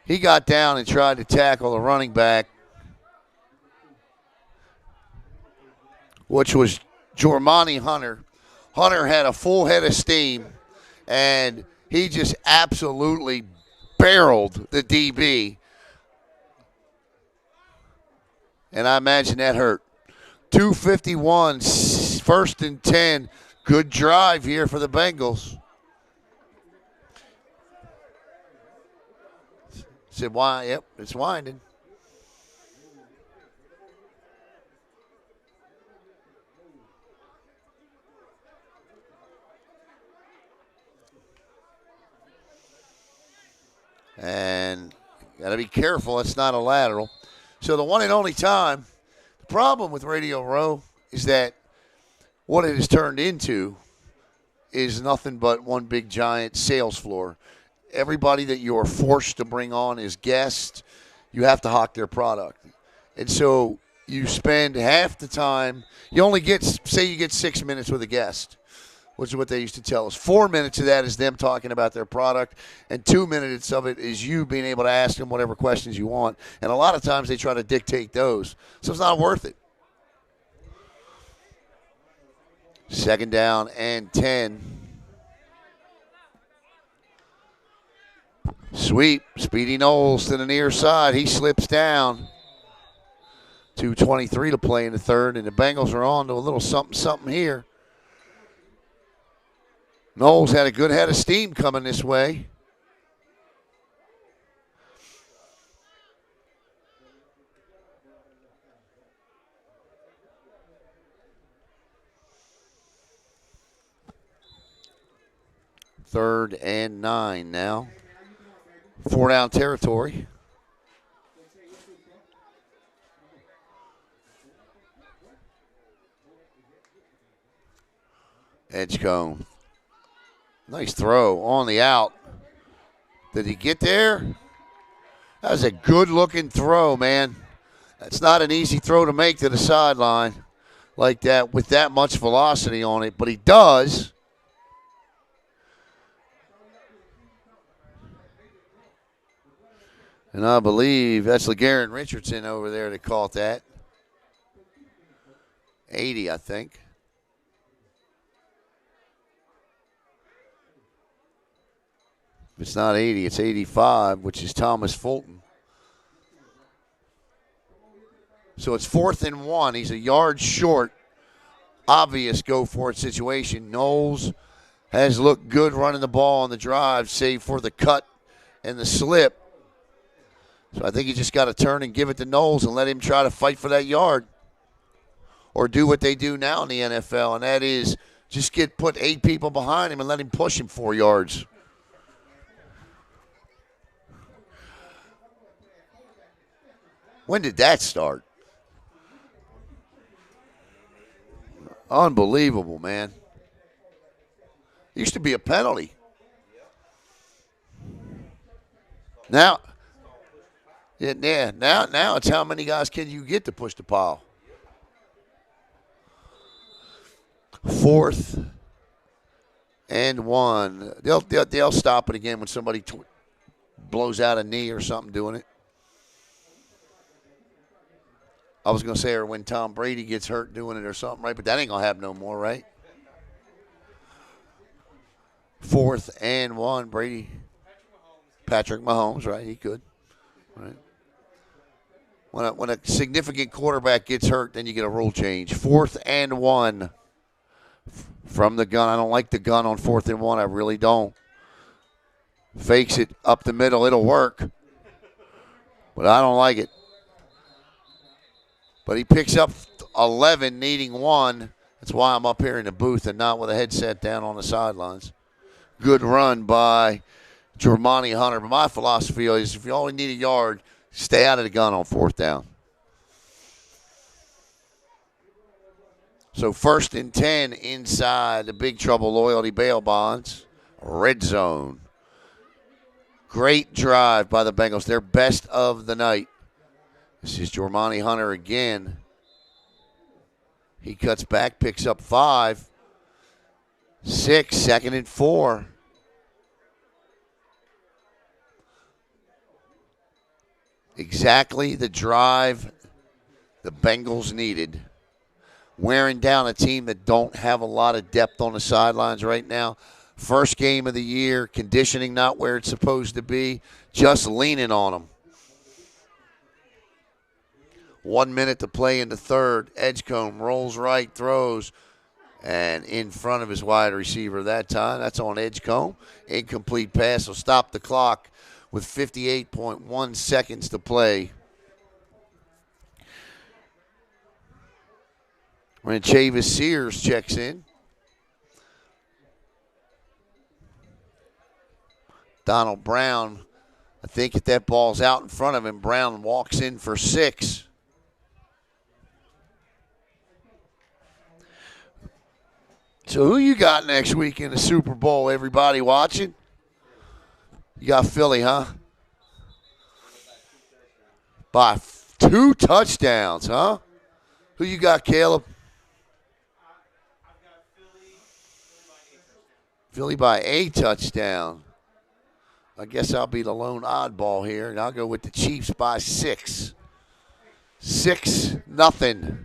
He got down and tried to tackle the running back, which was Jormani Hunter. Hunter had a full head of steam, and he just absolutely barreled the DB. And I imagine that hurt. 2:51, 1st and 10. Good drive here for the Bengals. Said, why? Yep, it's winding. And got to be careful. It's not a lateral. So the one and only time, the problem with Radio Row is that what it has turned into is nothing but one big giant sales floor. Everybody that you are forced to bring on as guests, you have to hawk their product. And so you spend half the time, you only get, say you get 6 minutes with a guest, which is what they used to tell us. 4 minutes of that is them talking about their product, and 2 minutes of it is you being able to ask them whatever questions you want. And a lot of times they try to dictate those, so it's not worth it. 2nd down and 10. Sweep. Speedy Knowles to the near side. He slips down. 2:23 to play in the third, and the Bengals are on to a little something here. Knowles had a good head of steam coming this way. Third and 9 now. 4 down territory. Edgecombe. Nice throw on the out. Did he get there? That was a good-looking throw, man. That's not an easy throw to make to the sideline like that with that much velocity on it, but he does. And I believe that's LeGarrette Richardson over there that caught that. 80, I think. If it's not 80, it's 85, which is Thomas Fulton. So it's 4th and 1. He's a yard short. Obvious go-for-it situation. Knowles has looked good running the ball on the drive, save for the cut and the slip. So I think you just got to turn and give it to Knowles and let him try to fight for that yard. Or do what they do now in the NFL, and that is just put 8 people behind him and let him push him 4 yards. When did that start? Unbelievable, man. Used to be a penalty. Now it's how many guys can you get to push the pile. 4th and 1. They'll stop it again when somebody blows out a knee or something doing it. I was going to say, or when Tom Brady gets hurt doing it or something, right? But that ain't going to happen no more, right? 4th and 1, Brady. Patrick Mahomes, right? He could, right? When a significant quarterback gets hurt, then you get a rule change. 4th and 1 from the gun. I don't like the gun on 4th and 1. I really don't. Fakes it up the middle. It'll work. But I don't like it. But he picks up 11, needing 1. That's why I'm up here in the booth and not with a headset down on the sidelines. Good run by Jormani Hunter. But my philosophy is if you only need a yard, stay out of the gun on 4th down. So 1st and 10 inside the Big Trouble Loyalty Bail Bonds. Red zone. Great drive by the Bengals. Their best of the night. This is Jormani Hunter again. He cuts back, picks up 5. 6, 2nd and 4. Exactly the drive the Bengals needed. Wearing down a team that don't have a lot of depth on the sidelines right now. First game of the year, conditioning not where it's supposed to be, just leaning on them. 1 minute to play in the third. Edgecombe rolls right, throws, and in front of his wide receiver that time. That's on Edgecombe. Incomplete pass will stop the clock with 58.1 seconds to play. When Chavis Sears checks in. Donald Brown, I think if that ball's out in front of him, Brown walks in for 6. So who you got next week in the Super Bowl, everybody watching? You got Philly, huh? By 2 touchdowns, huh? Who you got, Caleb? I've got Philly by a touchdown. I guess I'll be the lone oddball here, and I'll go with the Chiefs by 6. 6-0.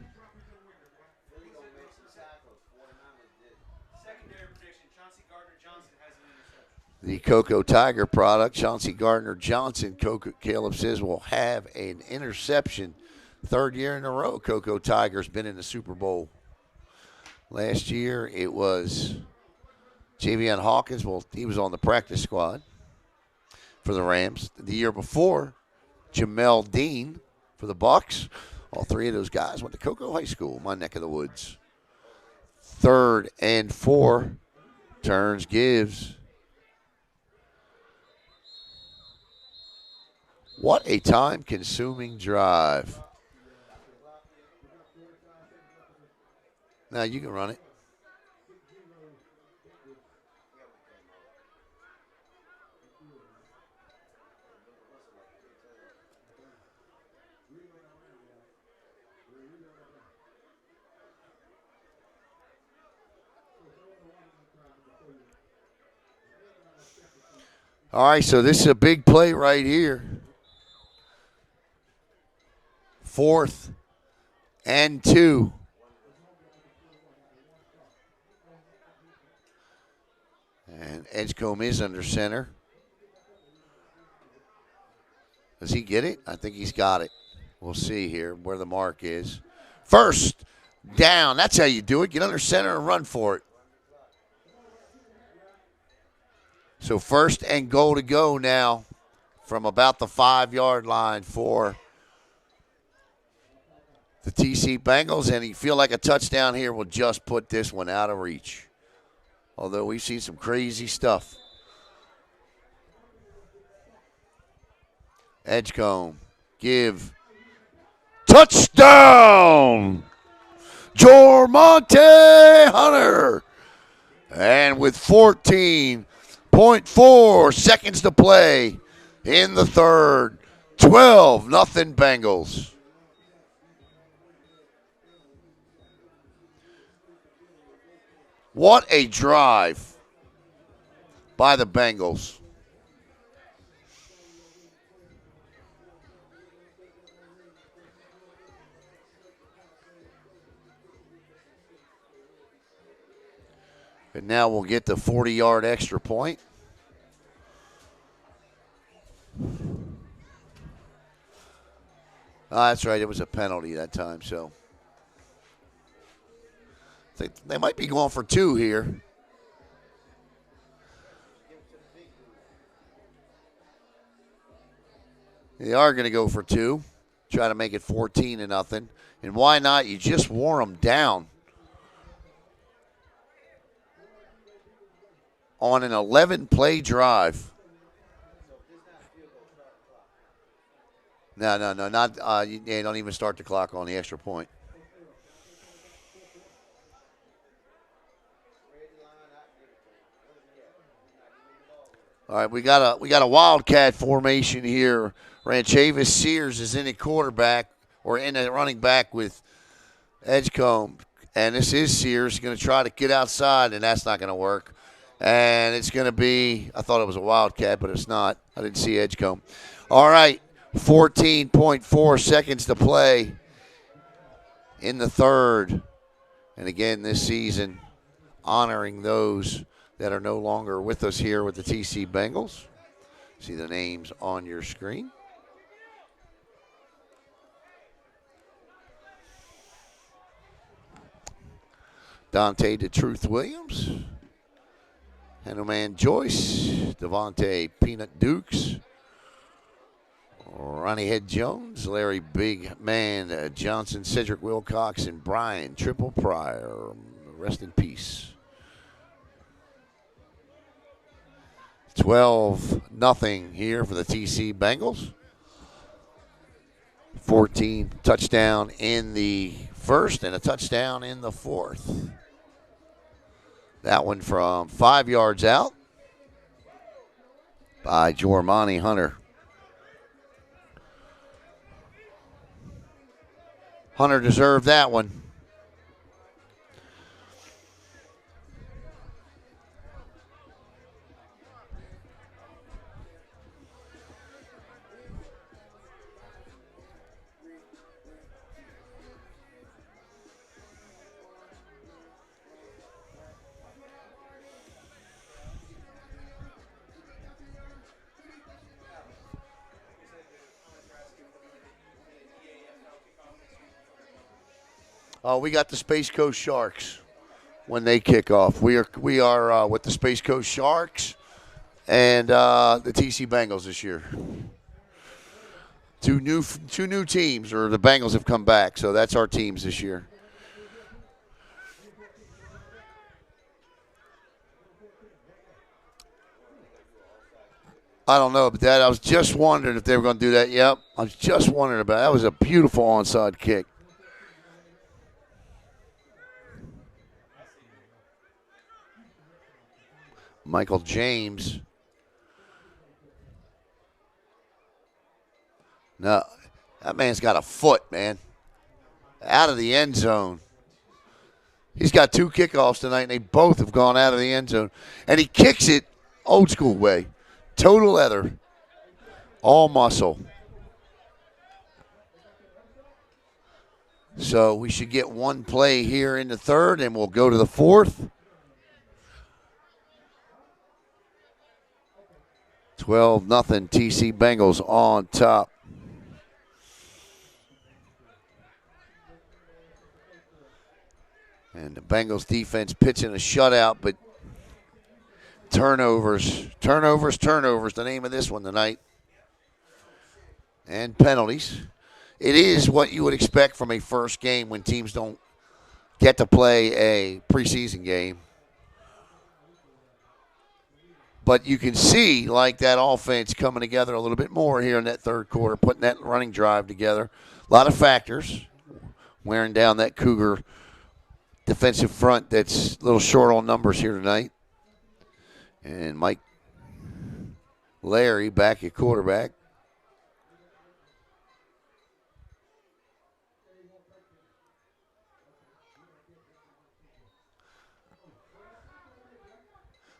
the Cocoa Tiger product. Chauncey Gardner-Johnson, Caleb says, will have an interception. Third year in a row, Cocoa Tiger's been in the Super Bowl. Last year, it was Javion Hawkins. Well, he was on the practice squad for the Rams. The year before, Jamel Dean for the Bucs. All three of those guys went to Cocoa High School, my neck of the woods. 3rd and 4. Turns, gives. What a time-consuming drive. Now you can run it. All right, so this is a big play right here. 4th and 2. And Edgecombe is under center. Does he get it? I think he's got it. We'll see here where the mark is. First down. That's how you do it. Get under center and run for it. So 1st and goal to go now from about the 5-yard line for the TC Bengals. And you feel like a touchdown here will just put this one out of reach. Although we've seen some crazy stuff. Edgecombe, give. Touchdown! Jormonte Hunter. And with 14.4 seconds to play in the third, 12-0 Bengals. What a drive by the Bengals. And now we'll get the 40-yard extra point. That's right. It was a penalty that time, so they might be going for 2 here. They are going to go for 2. Try to make it 14-0. And why not? You just wore them down on an 11-play drive. No, not. You don't even start the clock on the extra point. All right, we got a wildcat formation here. Ranchavis Sears is in a quarterback or in a running back with Edgecombe, and this is Sears going to try to get outside, and that's not going to work. And it's going to be, I thought it was a wildcat, but it's not. I didn't see Edgecombe. All right, 14.4 seconds to play in the third. And again, this season, honoring those that are no longer with us here with the TC Bengals. See the names on your screen. Dante DeTruth Williams. Hanoman Joyce. Devontae Peanut Dukes. Ronnie Head Jones. Larry Big Man Johnson. Cedric Wilcox. And Brian Triple Pryor. Rest in peace. 12-0 here for the TC Bengals. 14 touchdown in the first and a touchdown in the fourth. That one from 5 yards out by Jormonte Hunter. Hunter deserved that one. We got the Space Coast Sharks when they kick off. We are with the Space Coast Sharks and the TC Bengals this year. Two new teams, or the Bengals have come back, so that's our teams this year. I don't know, but I was just wondering if they were going to do that. Yep, I was just wondering about it. That was a beautiful onside kick. Michael James. No, that man's got a foot, man. Out of the end zone. He's got 2 kickoffs tonight, and they both have gone out of the end zone. And he kicks it old school way. Total leather. All muscle. So we should get one play here in the third, and we'll go to the fourth. 12-0 TC Bengals on top. And the Bengals defense pitching a shutout, but turnovers, the name of this one tonight. And penalties. It is what you would expect from a first game when teams don't get to play a preseason game. But you can see, like, that offense coming together a little bit more here in that third quarter, putting that running drive together. A lot of factors wearing down that Cougar defensive front that's a little short on numbers here tonight. And Mike Larry back at quarterback.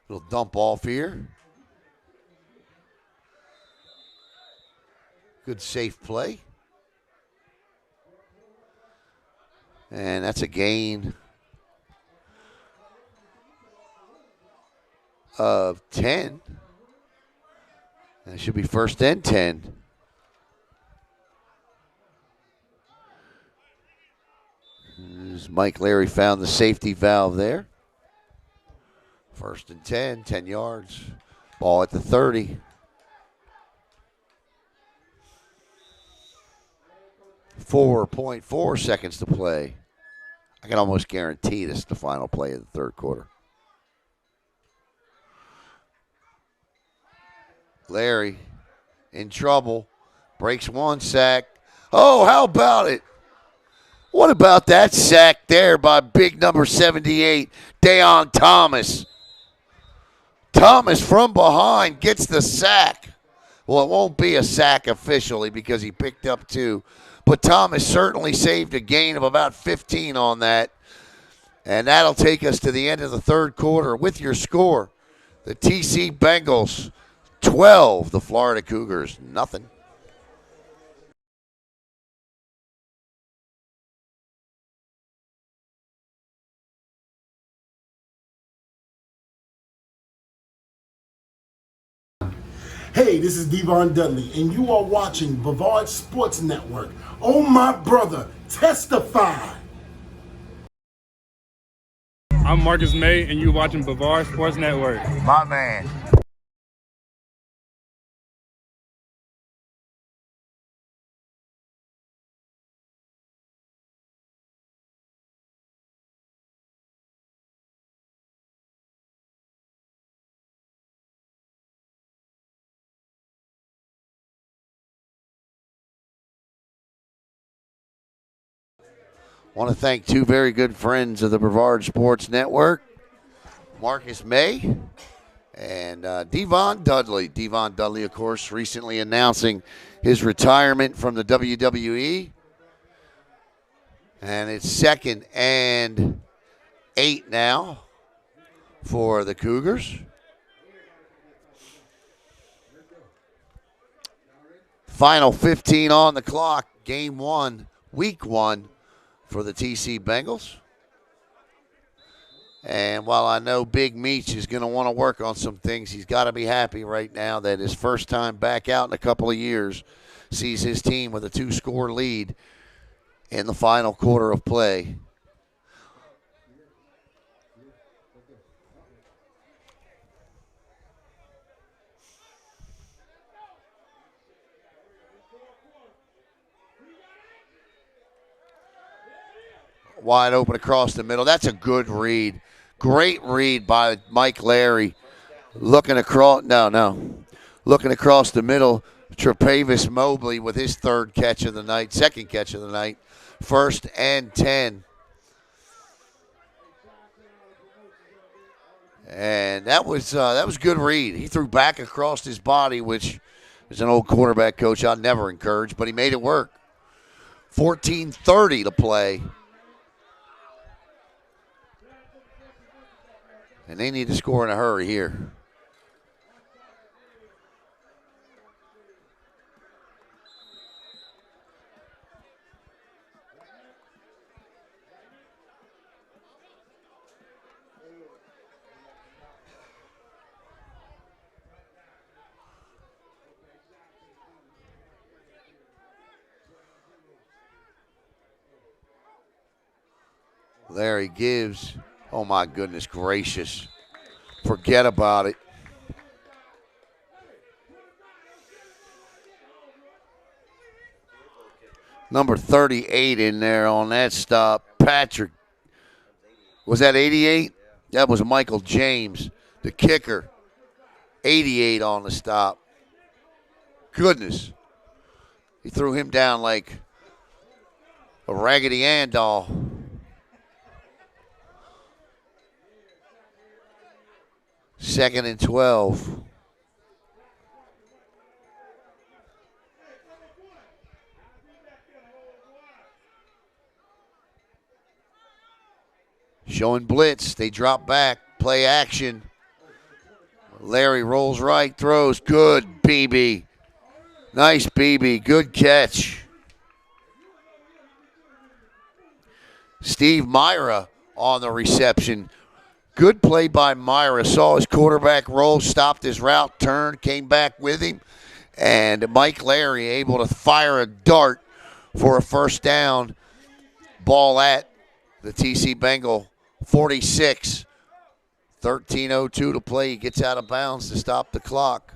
Little dump off here. Good safe play. And that's a gain of 10. And it should be first and 10. As Mike Larry found the safety valve there. First and 10, 10 yards. Ball at the 30. .4 seconds to play. I can almost guarantee this is the final play of the third quarter. Larry in trouble. Breaks one sack. Oh, how about it? What about that sack there by big number 78, Deon Thomas? Thomas from behind gets the sack. Well, it won't be a sack officially because he picked up 2. But Thomas certainly saved a gain of about 15 on that. And that'll take us to the end of the third quarter with your score. The TC Bengals 12, the Florida Cougars nothing. Hey, this is Devon Dudley, and you are watching Brevard Sports Network. Oh, my brother, testify. I'm Marcus May, and you're watching Brevard Sports Network. My man. Want to thank 2 very good friends of the Brevard Sports Network, Marcus May and Devon Dudley. Devon Dudley, of course, recently announcing his retirement from the WWE. And it's 2nd and 8 now for the Cougars. Final 15 on the clock, game 1, week 1. For the TC Bengals. And while I know Big Meech is going to want to work on some things, he's got to be happy right now that his first time back out in a couple of years sees his team with a 2-score lead in the final quarter of play wide open across the middle. That's a good read. Great read by Mike Larry. Looking across, looking across the middle. Tre'Pavis Mobley with his second catch of the night. 1st and 10. And that was a good read. He threw back across his body, which as an old quarterback coach I'd never encourage, but he made it work. 14:30 to play. And they need to score in a hurry here. Larry gives. Oh, my goodness gracious. Forget about it. Number 38 in there on that stop. Patrick. Was that 88? That was Michael James, the kicker. 88 on the stop. Goodness. He threw him down like a Raggedy Ann doll. Second and 12. Showing blitz. They drop back. Play action. Larry rolls right, throws. Good, BB. Nice, BB. Good catch. Steve Myra on the reception. Good play by Myra. Saw his quarterback roll, stopped his route, turned, came back with him. And Mike Larry able to fire a dart for a first down. Ball at the TC Bengal 46. 13:02 to play. He gets out of bounds to stop the clock.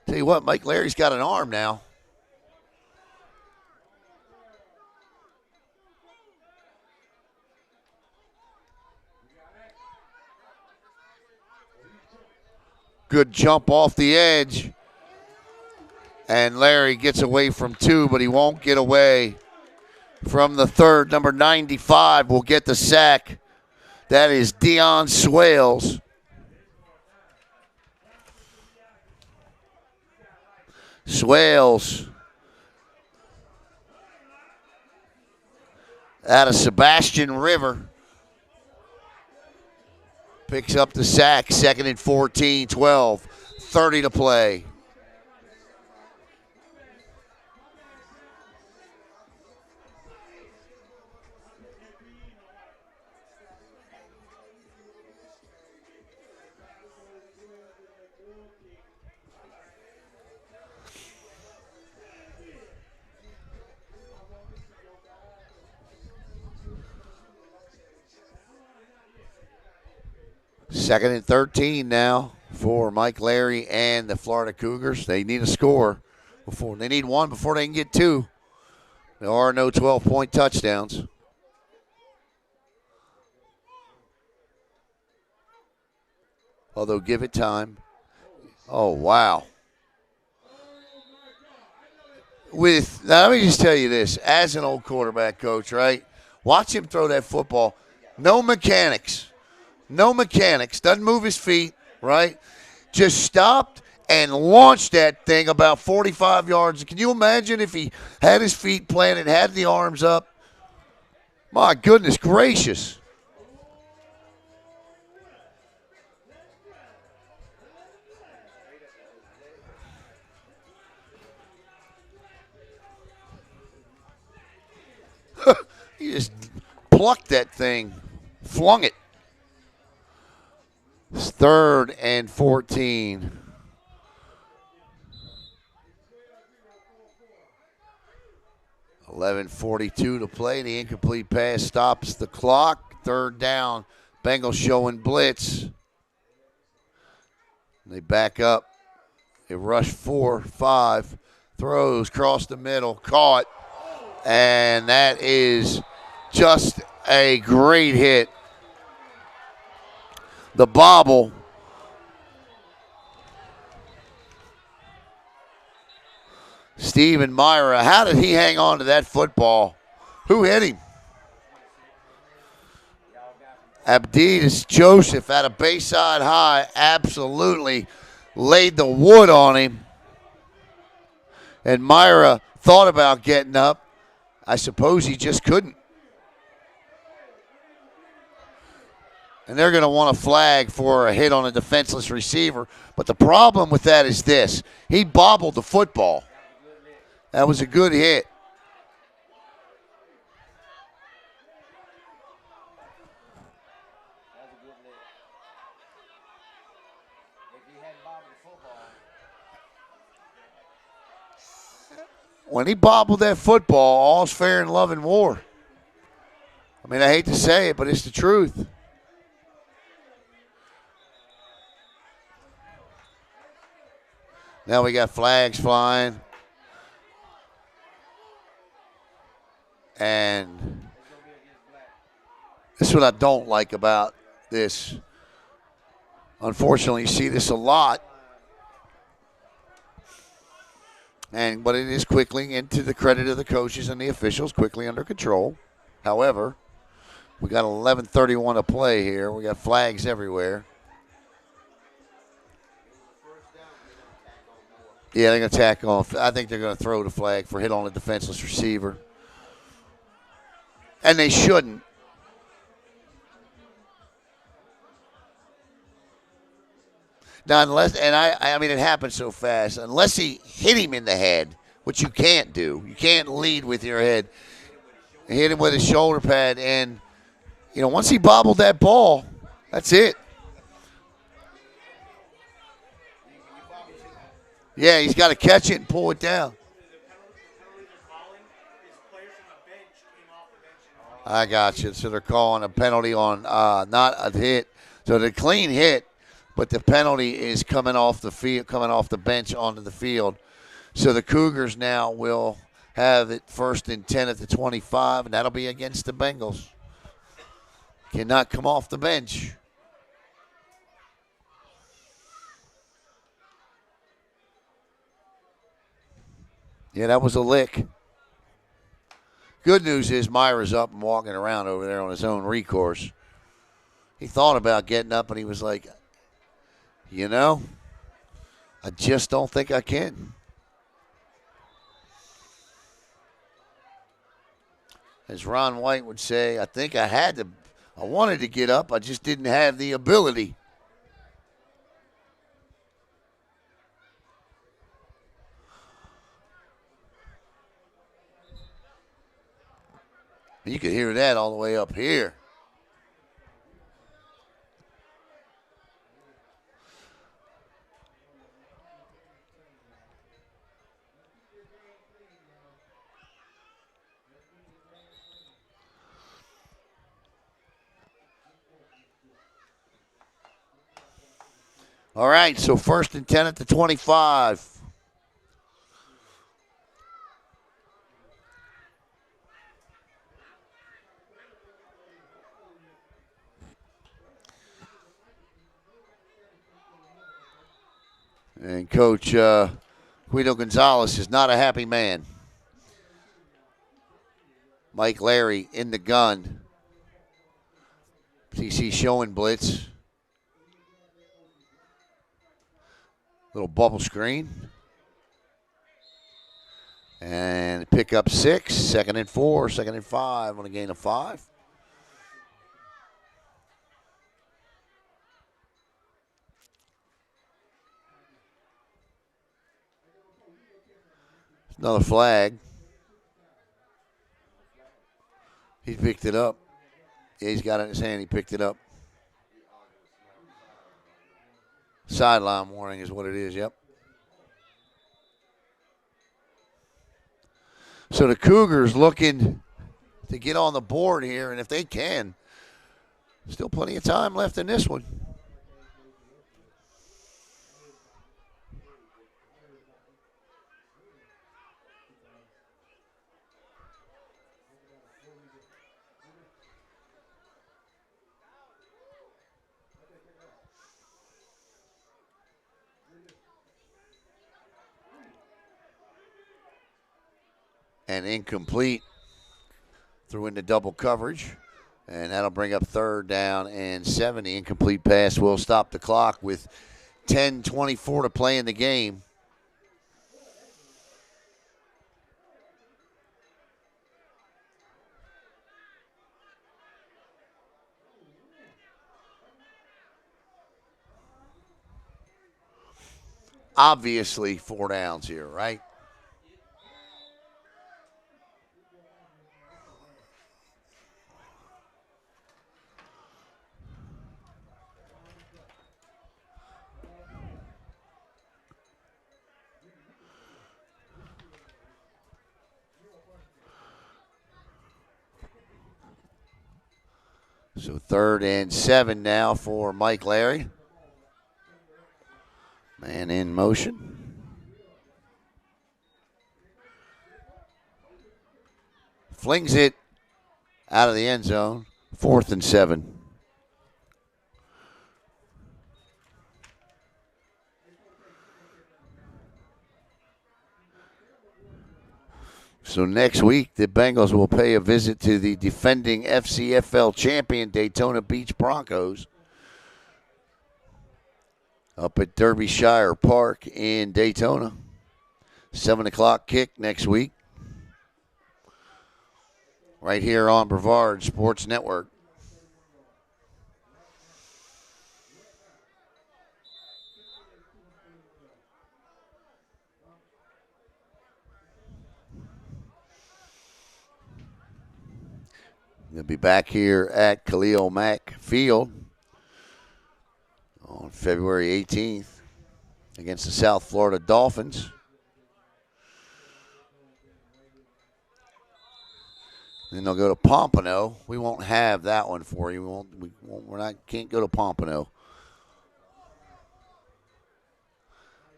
Tell you what, Mike Larry's got an arm now. Good jump off the edge. And Larry gets away from two, but he won't get away from the third. Number 95 will get the sack. That is Deion Swales. Swales out of Sebastian River. Picks up the sack. 2nd and 14, 12, 30 to play. Second and 13 now for Mike Larry and the Florida Cougars. They need a score they need one before they can get two. There are no 12-point touchdowns. Although give it time. Oh, wow. Now let me just tell you this. As an old quarterback coach, right? Watch him throw that football. No mechanics. No mechanics. Doesn't move his feet, right? Just stopped and launched that thing about 45 yards. Can you imagine if he had his feet planted, had the arms up? My goodness gracious. He just plucked that thing, flung it. It's 3rd and 14. .11:42 to play. The incomplete pass stops the clock. 3rd down. Bengals showing blitz. They back up. They rush 4, 5. Throws across the middle. Caught. And that is just a great hit. The bobble. Steven Myra, how did he hang on to that football? Who hit him? Abditas Joseph at a Bayside High absolutely laid the wood on him. And Myra thought about getting up. I suppose he just couldn't. And they're going to want a flag for a hit on a defenseless receiver. But the problem with that is this. He bobbled the football. That was a good hit. When he bobbled that football, all's fair in love and war. I mean, I hate to say it, but it's the truth. Now we got flags flying. And this is what I don't like about this. Unfortunately, you see this a lot. But it is quickly, into the credit of the coaches and the officials, quickly under control. However, we got 11:31 to play here. We got flags everywhere. Yeah, they're going to tack on. I think they're going to throw the flag for hit on a defenseless receiver. And they shouldn't. Now, I mean, it happened so fast. Unless he hit him in the head, which you can't do. You can't lead with your head. Hit him with his shoulder pad. And, once he bobbled that ball, that's it. Yeah, he's got to catch it and pull it down. I got you. So they're calling a penalty on not a hit. So the clean hit, but the penalty is coming off the field, coming off the bench onto the field. So the Cougars now will have it 1st and 10 at the 25, and that'll be against the Bengals. Cannot come off the bench. Yeah, that was a lick. Good news is Myra's up and walking around over there on his own recourse. He thought about getting up, and he was like, I just don't think I can. As Ron White would say, I think I wanted to get up, I just didn't have the ability. You could hear that all the way up here. All right, so 1st and 10 at the 25. And Coach Guido Gonzalez is not a happy man. Mike Larry in the gun. TC showing blitz. Little bubble screen. And pick up 6. 2nd and 4. 2nd and 5 on a gain of 5. Another flag. He picked it up. Yeah, he's got it in his hand. He picked it up. Sideline warning is what it is, yep. So the Cougars looking to get on the board here, and if they can, still plenty of time left in this one. and incomplete. Threw into double coverage, and that'll bring up 3rd down and 7. The incomplete pass will stop the clock with 10:24 to play in the game. Obviously 4 downs here, right? So 3rd and 7 now for Mike Larry. Man in motion. Flings it out of the end zone. 4th and 7. So next week, the Bengals will pay a visit to the defending FCFL champion Daytona Beach Broncos up at Derbyshire Park in Daytona. 7 o'clock kick next week. Right here on Brevard Sports Network. They'll be back here at Khalil Mack Field on February 18th against the South Florida Dolphins. Then they'll go to Pompano. We won't have that one for you. Can't go to Pompano.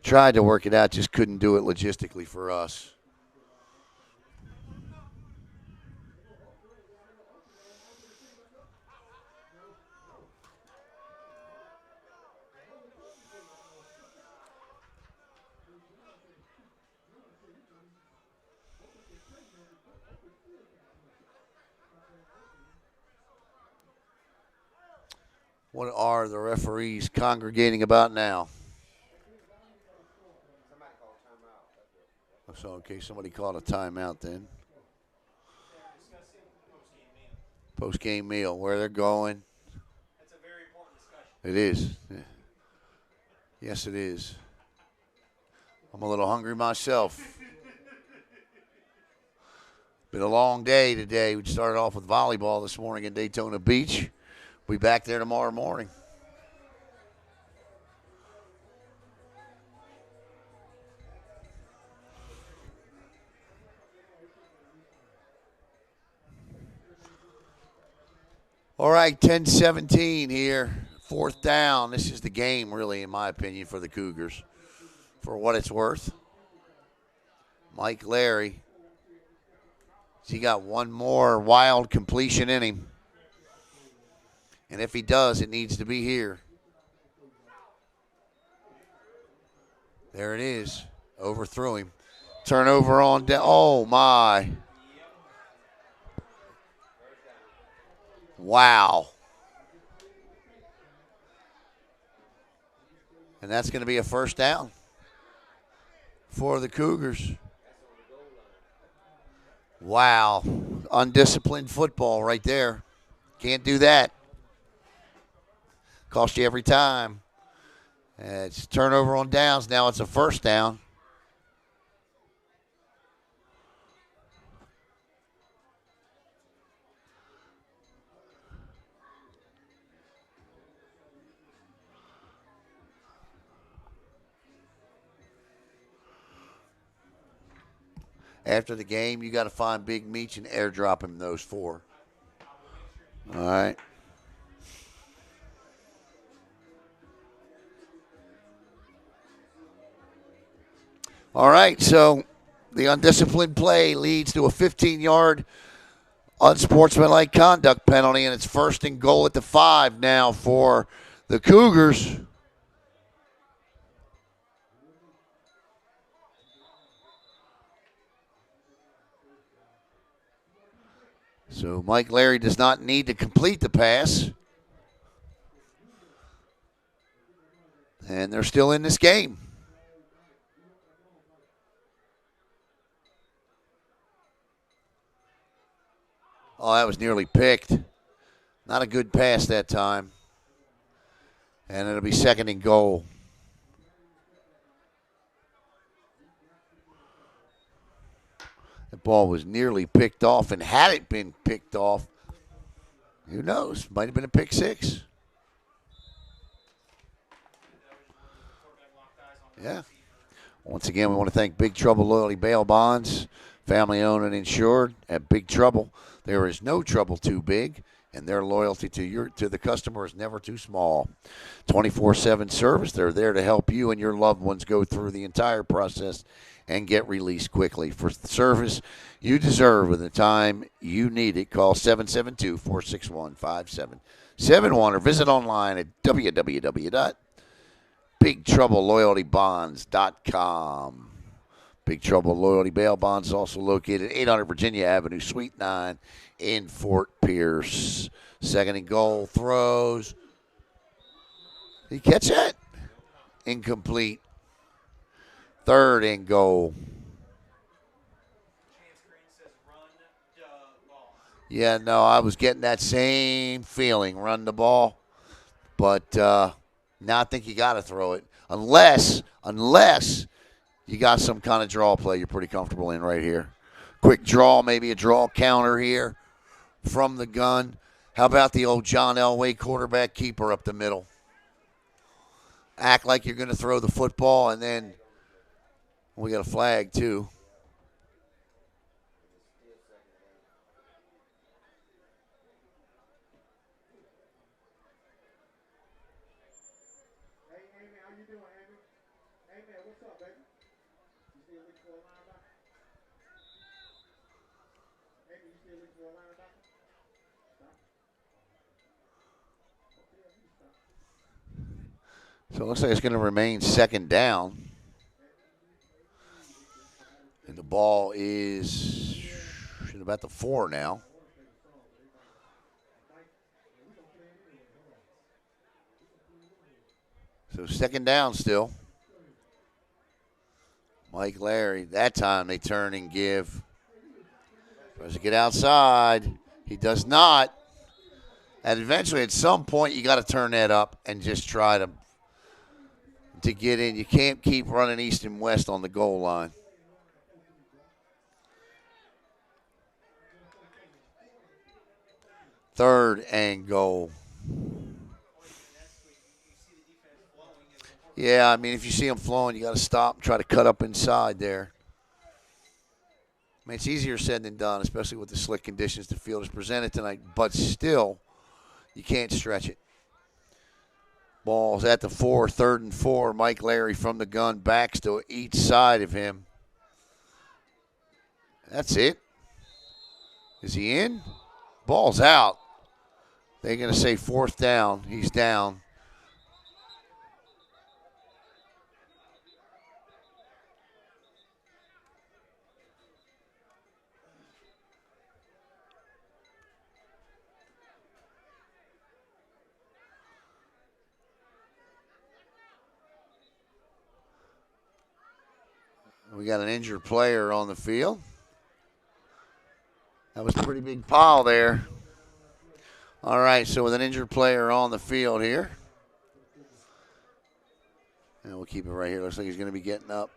Tried to work it out, just couldn't do it logistically for us. What are the referees congregating about now? So, okay, somebody called a timeout then. Post-game meal, where they're going. That's a very important discussion. It is. Yeah. Yes, it is. I'm a little hungry myself. Been a long day today. We started off with volleyball this morning in Daytona Beach. We'll be back there tomorrow morning. All right, 10-17 here. 4th down. This is the game, really, in my opinion, for the Cougars. For what it's worth. Mike Larry. He got one more wild completion in him. And if he does, it needs to be here. There it is. Overthrew him. Turnover on down. Oh, my. Wow. And that's going to be a 1st down for the Cougars. Wow. Undisciplined football right there. Can't do that. Cost you every time. It's turnover on downs. Now it's a 1st down. After the game, you got to find Big Meech and airdrop him those 4. All right. All right, so the undisciplined play leads to a 15-yard unsportsmanlike conduct penalty, and it's 1st and goal at the 5 now for the Cougars. So Mike Larry does not need to complete the pass. And they're still in this game. Oh, that was nearly picked. Not a good pass that time. And it'll be 2nd and goal. The ball was nearly picked off, and had it been picked off, who knows? Might have been a pick 6. Yeah. Once again, we want to thank Big Trouble Loyalty Bail Bonds, family owned and insured. At Big Trouble, there is no trouble too big, and their loyalty to the customer is never too small. 24/7 service. They're there to help you and your loved ones go through the entire process and get released quickly. For the service you deserve at the time you need it, call 772-461-5771 or visit online at www.BigTroubleLoyaltyBonds.com. Big Trouble Loyalty Bail Bonds is also located at 800 Virginia Avenue, Suite 9 in Fort Pierce. 2nd and goal, throws. Did he catch that? Incomplete. 3rd and goal. Yeah, no, I was getting that same feeling, run the ball. But now I think you got to throw it. Unless you got some kind of draw play you're pretty comfortable in right here. Quick draw, maybe a draw counter here from the gun. How about the old John Elway quarterback keeper up the middle? Act like you're going to throw the football, and then we got a flag too. So it looks like it's going to remain 2nd down. And the ball is about the 4 now. So 2nd down still. Mike Larry, that time they turn and give. Tries to get outside. He does not. And eventually at some point you got to turn that up and just try to get in. You can't keep running east and west on the goal line. Third and goal. Yeah, I mean, if you see them flowing, you got to stop and try to cut up inside there. I mean, it's easier said than done, especially with the slick conditions the field is presented tonight. But still, you can't stretch it. Ball's at the 4, 3rd and 4. Mike Larry from the gun, backs to each side of him. That's it. Is he in? Ball's out. They're going to say 4th down. He's down. We got an injured player on the field. That was a pretty big pile there. All right, so with an injured player on the field here. And we'll keep it right here. Looks like he's going to be getting up.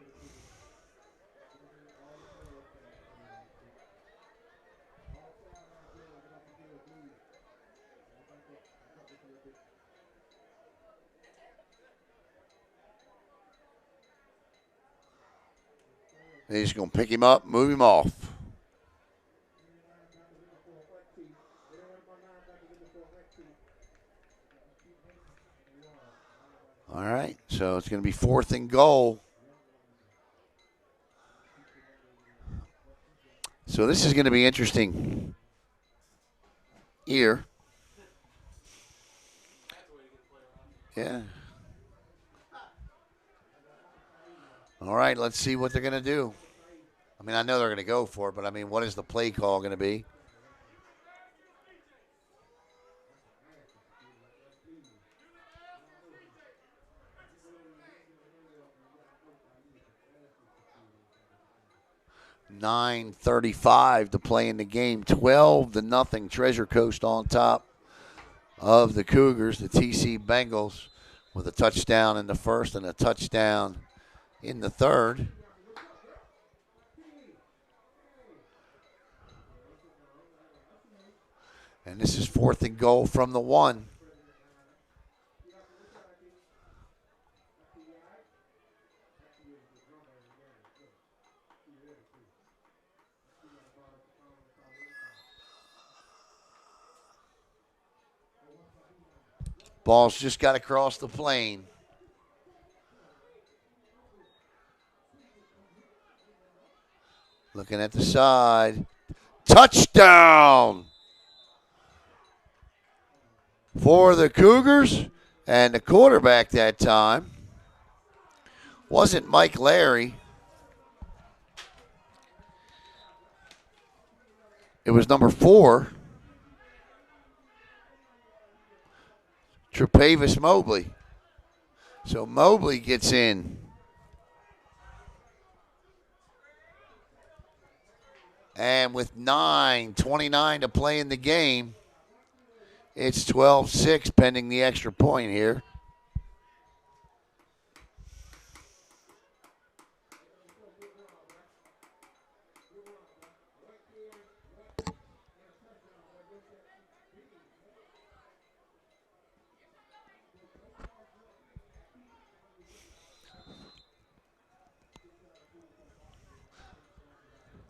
They're just going to pick him up, move him off. All right, so it's going to be 4th and goal. So this is going to be interesting here. Yeah. All right, let's see what they're going to do. I mean, I know they're going to go for it, but I mean, what is the play call going to be? 9:35 to play in the game. 12-0 Treasure Coast on top of the Cougars, the TC Bengals, with a touchdown in the first and a touchdown in the third. And this is 4th and goal from the 1. Ball's just got across the plane. Looking at the side. Touchdown for the Cougars. And the quarterback that time wasn't Mike Larry. It was number 4, Trepavis Mobley. So Mobley gets in. And with 9:29 to play in the game, it's 12-6 pending the extra point here.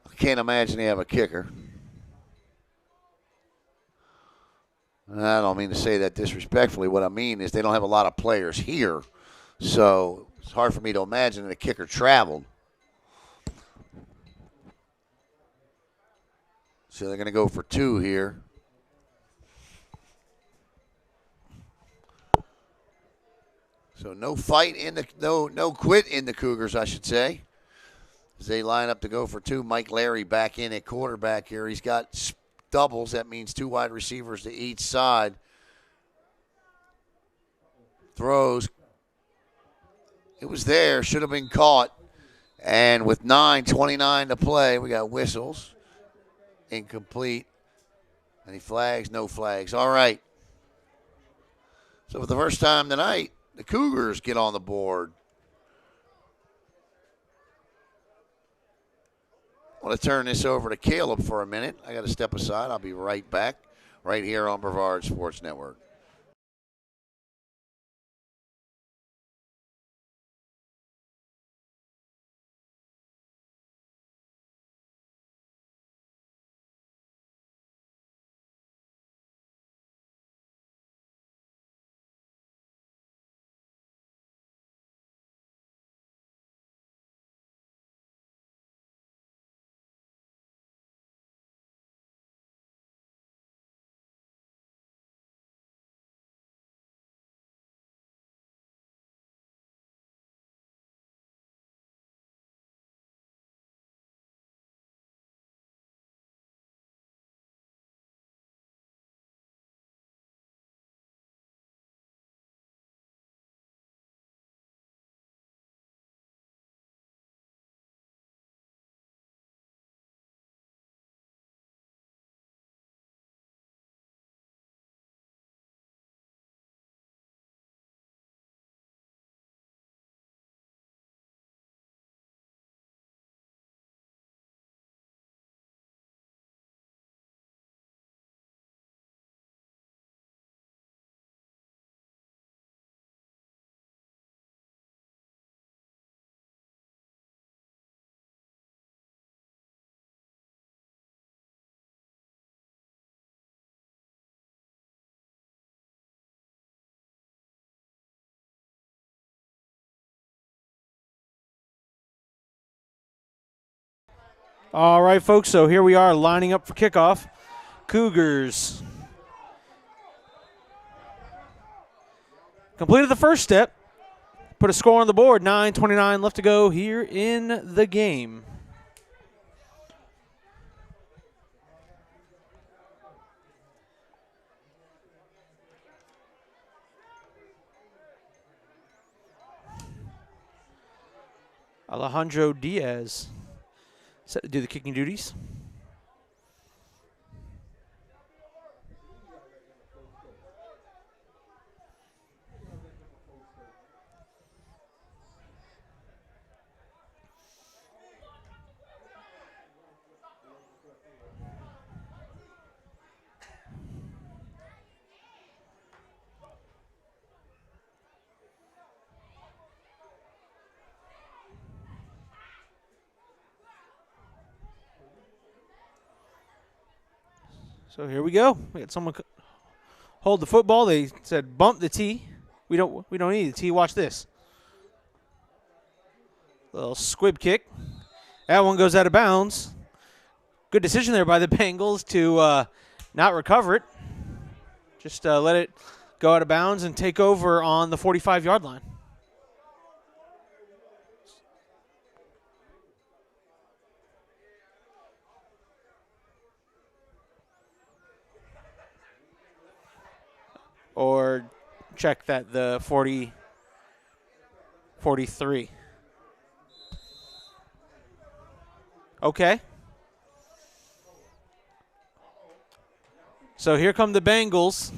I can't imagine they have a kicker. I don't mean to say that disrespectfully. What I mean is they don't have a lot of players here. So it's hard for me to imagine that a kicker traveled. So they're going to go for 2 here. So no fight in the no quit in the Cougars, I should say. As they line up to go for 2. Mike Larry back in at quarterback here. He's got doubles. That means 2 wide receivers to each side. Throws. It was there. Should have been caught. And with 9:29 to play, we got whistles. Incomplete. Any flags? No flags. All right. So for the first time tonight, the Cougars get on the board. I want to turn this over to Caleb for a minute. I got to step aside. I'll be right back right here on Brevard Sports Network. All right, folks, so here we are lining up for kickoff. Cougars completed the first step. Put a score on the board, 9:29 left to go here in the game. Alejandro Diaz set to do the kicking duties. So here we go. We had someone hold the football. They said bump the tee. We don't need the tee. Watch this. Little squib kick. That one goes out of bounds. Good decision there by the Bengals to not recover it. Just let it go out of bounds and take over on the 45-yard line. Or check that the 43. Okay. So here come the Bengals.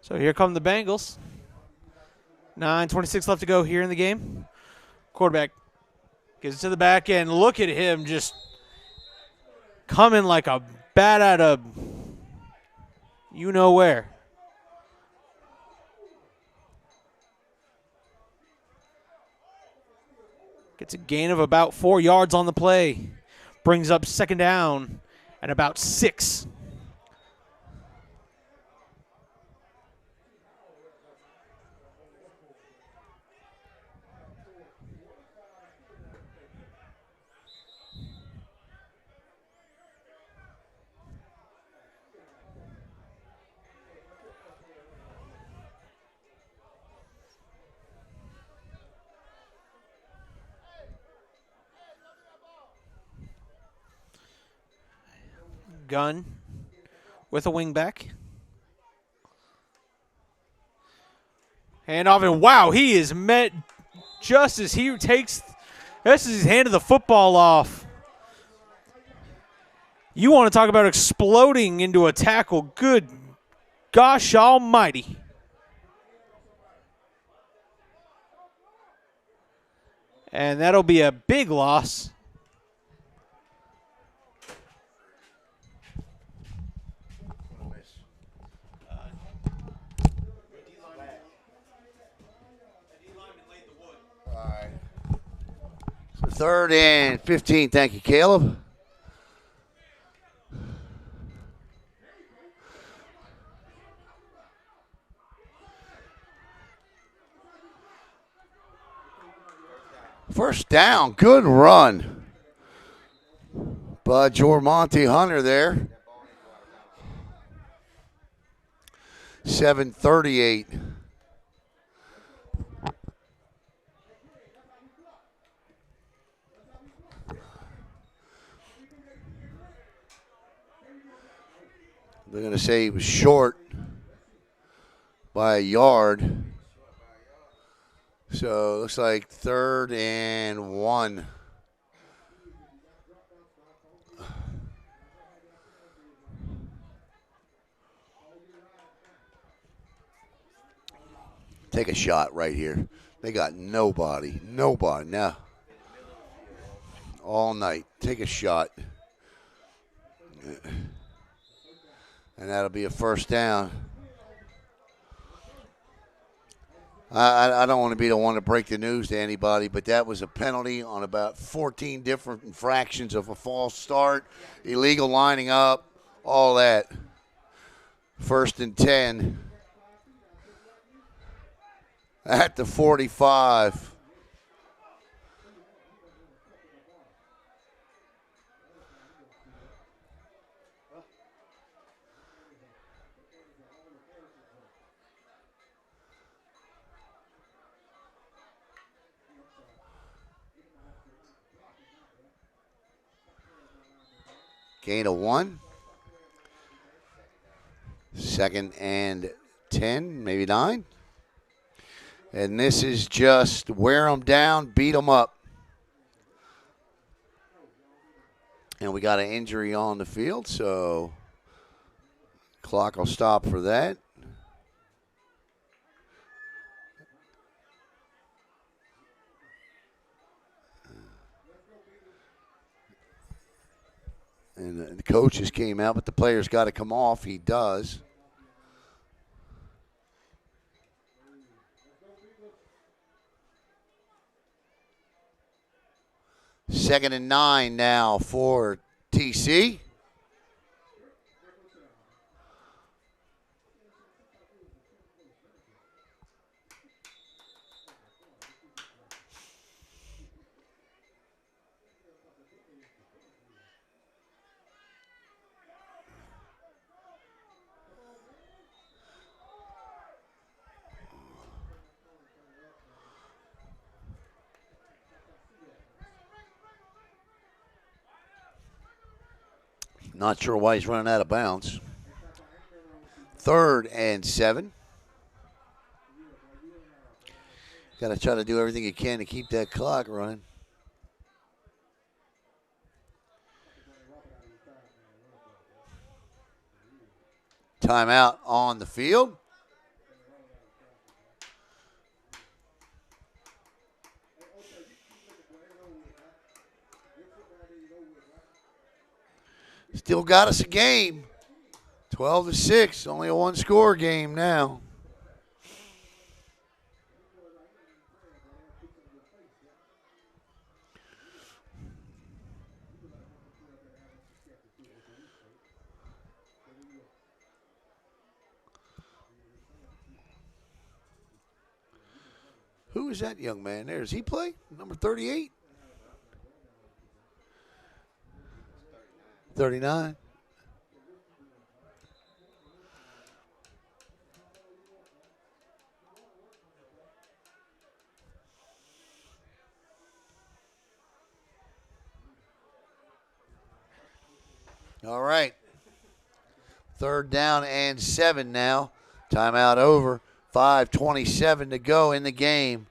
So here come the Bengals. 9:26 left to go here in the game. Quarterback gets it to the back end. Look at him just coming like a bat out of you know where. Gets a gain of about 4 yards on the play. Brings up second down and about 6. Gun with a wingback. Handoff, and wow, he is met just as he takes this is his hand of the football off. You want to talk about exploding into a tackle. Good gosh almighty. And that'll be a big loss. So 3rd and 15. Thank you, Caleb. First down. Good run by Jormonte Hunter there. 7:38. They're going to say he was short by a yard. So it looks like 3rd and 1. Take a shot right here. They got nobody now. All night. Take a shot. And that'll be a first down. I don't want to be the one to break the news to anybody, but that was a penalty on about 14 different infractions of a false start, illegal lining up, all that. 1st and 10 at the 45. Gain of 1. 2nd and 10, maybe 9. And this is just wear them down, beat them up. And we got an injury on the field, so clock will stop for that. And the coaches came out, but the player's got to come off. He does. Second and 9 now for TC. Not sure why he's running out of bounds. 3rd and 7. Got to try to do everything you can to keep that clock running. Timeout on the field. Still got us a game. 12-6, only a 1-score game now. Who is that young man there? Does he play? Number 38? 39? All right. 3rd down and 7 now. Timeout over. 5:27 to go in the game.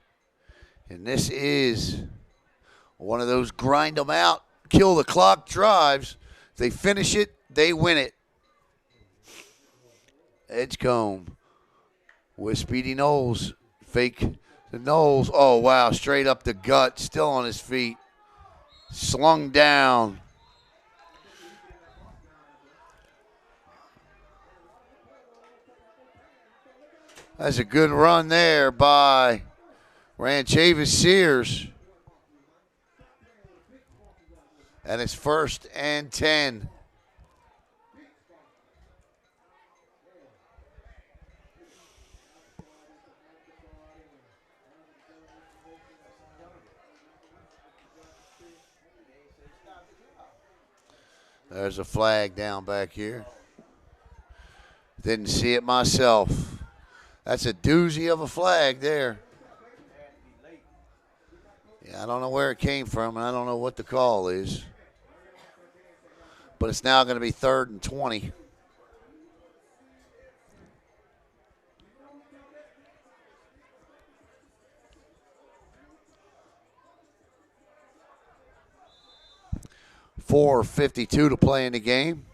And this is one of those grind them out, kill the clock drives. If they finish it, they win it. Edgecombe with Speedy Knowles. Fake the Knowles. Oh, wow. Straight up the gut. Still on his feet. Slung down. That's a good run there by Ranchavis Sears. And it's 1st and 10. There's a flag down back here. Didn't see it myself. That's a doozy of a flag there. Yeah, I don't know where it came from, and I don't know what the call is. But it's now going to be 3rd and 20. .452 to play in the game.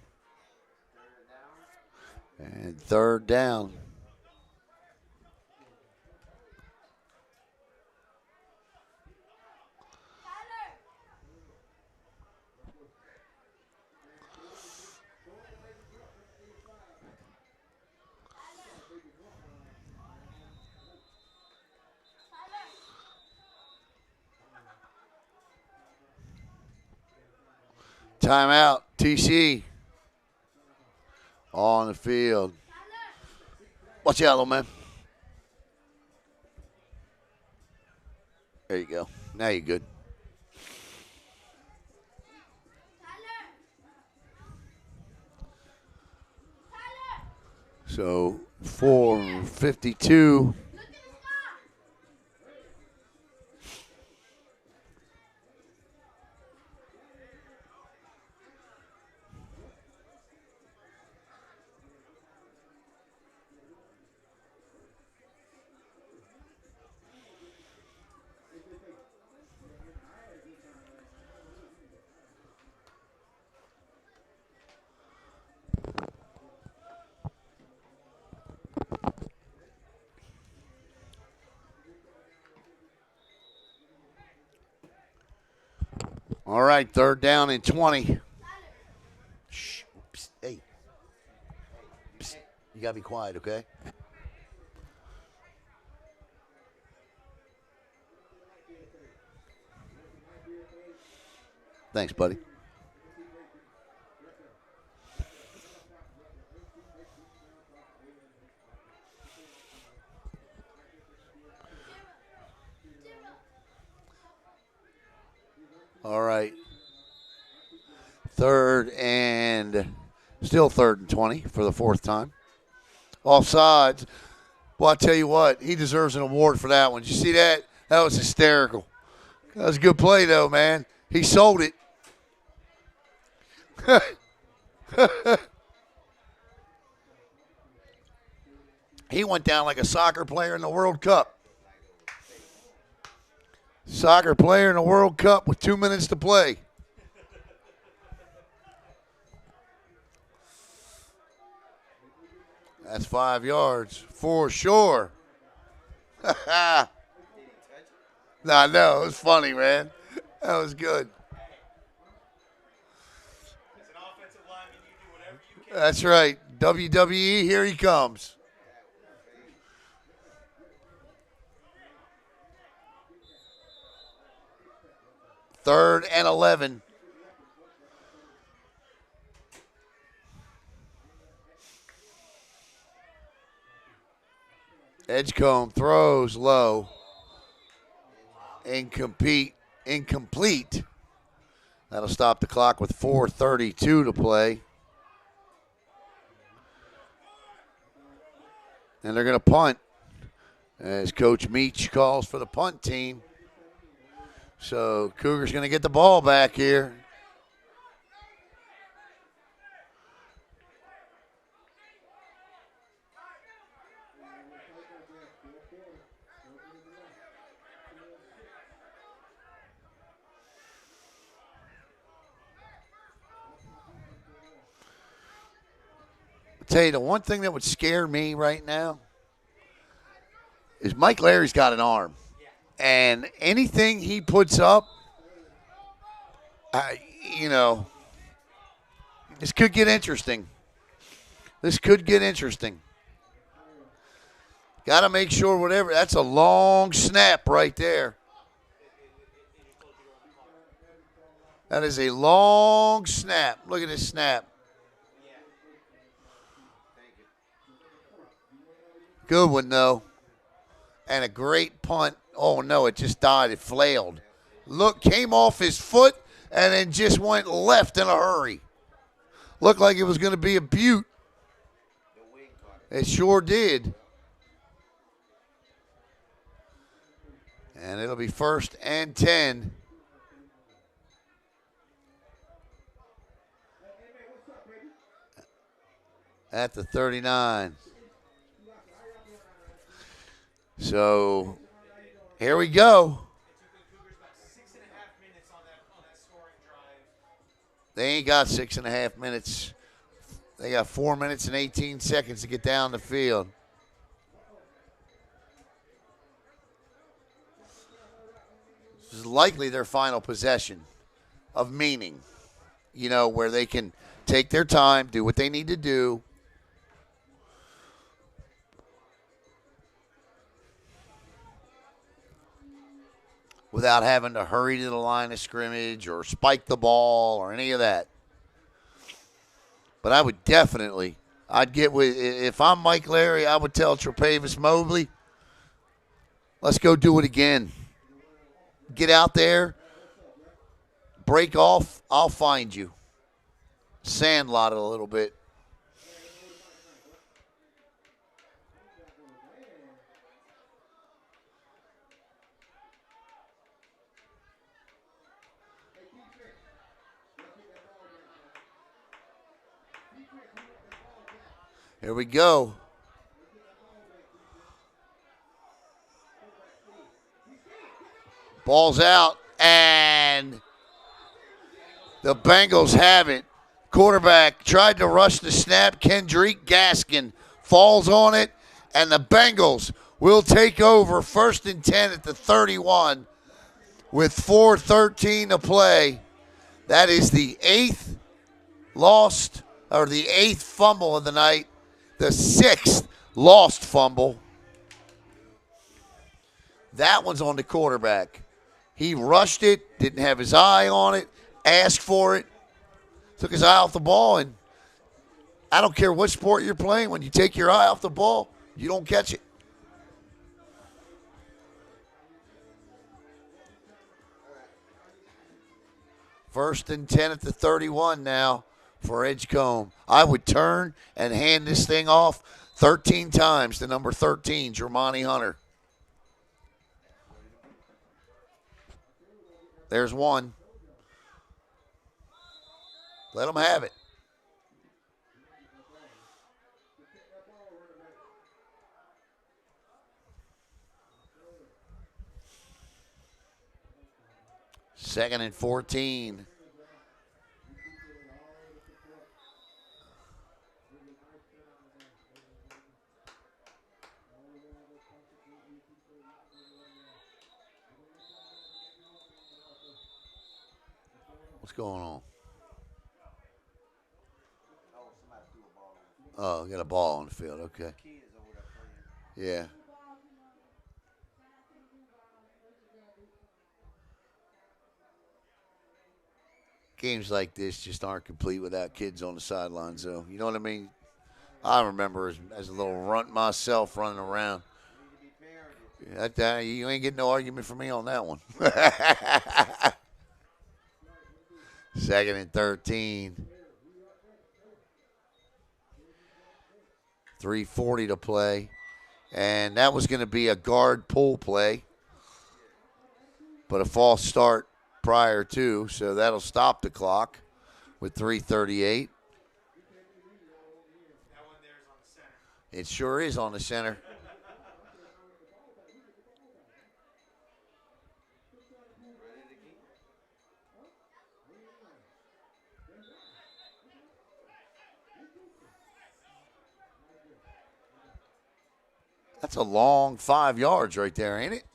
And 3rd down. Timeout, TC on the field. Watch out, little man. There you go. Now you're good. So 4:52. All right, 3rd down and 20. Shh. Psst, hey. Psst. You got to be quiet, okay? Thanks, buddy. All right. Still 3rd and 20 for the 4th time. Offsides. Well, I tell you what, he deserves an award for that one. Did you see that? That was hysterical. That was a good play, though, man. He sold it. He went down like a soccer player in the World Cup. Soccer player in the World Cup with 2 minutes to play. That's 5 yards for sure. No, it was funny, man. That was good. As an offensive lineman, you do whatever you can. That's right. WWE, here he comes. Third and 11. Edgecombe throws low. Incomplete. That'll stop the clock with 4:32 to play. And they're going to punt as Coach Meach calls for the punt team. So Cougars going to get the ball back here. I'll tell you, the one thing that would scare me right now is Mike Larry's got an arm. And anything he puts up, this could get interesting. Got to make sure whatever. That's a long snap right there. That is a long snap. Look at this snap. Good one, though. And a great punt. Oh, no, it just died. It flailed. Look, came off his foot and then just went left in a hurry. Looked like it was going to be a beaut. It sure did. And it'll be 1st and 10. At the 39. So, here we go. They ain't got 6.5 minutes. They got 4 minutes and 18 seconds to get down the field. This is likely their final possession of meaning, where they can take their time, do what they need to do. Without having to hurry to the line of scrimmage or spike the ball or any of that. But I would definitely, if I'm Mike Larry, I would tell Tre'Pavis Mobley, let's go do it again. Get out there, break off, I'll find you. Sandlot it a little bit. Here we go. Ball's out, and the Bengals have it. Quarterback tried to rush the snap. Kendrick Gaskin falls on it, and the Bengals will take over 1st and 10 at the 31 with 4:13 to play. That is the 8th lost, or the 8th fumble of the night, the 6th lost fumble. That one's on the quarterback. He rushed it, didn't have his eye on it, asked for it, took his eye off the ball, and I don't care what sport you're playing, when you take your eye off the ball, you don't catch it. First and 10 at the 31 now for Edgecombe. I would turn and hand this thing off 13 times to number 13, Jermani Hunter. There's one. Let them have it. Second and 14. What's going on? Oh, got a ball on the field. Okay. Yeah. Games like this just aren't complete without kids on the sidelines, though. You know what I mean? I remember as a little runt myself running around. You ain't getting no argument from me on that one. Second and 13. 3:40 to play. And that was going to be a guard pull play, but a false start prior to, so that'll stop the clock with 3:38. It sure is on the center. That's a long 5 yards right there, ain't it?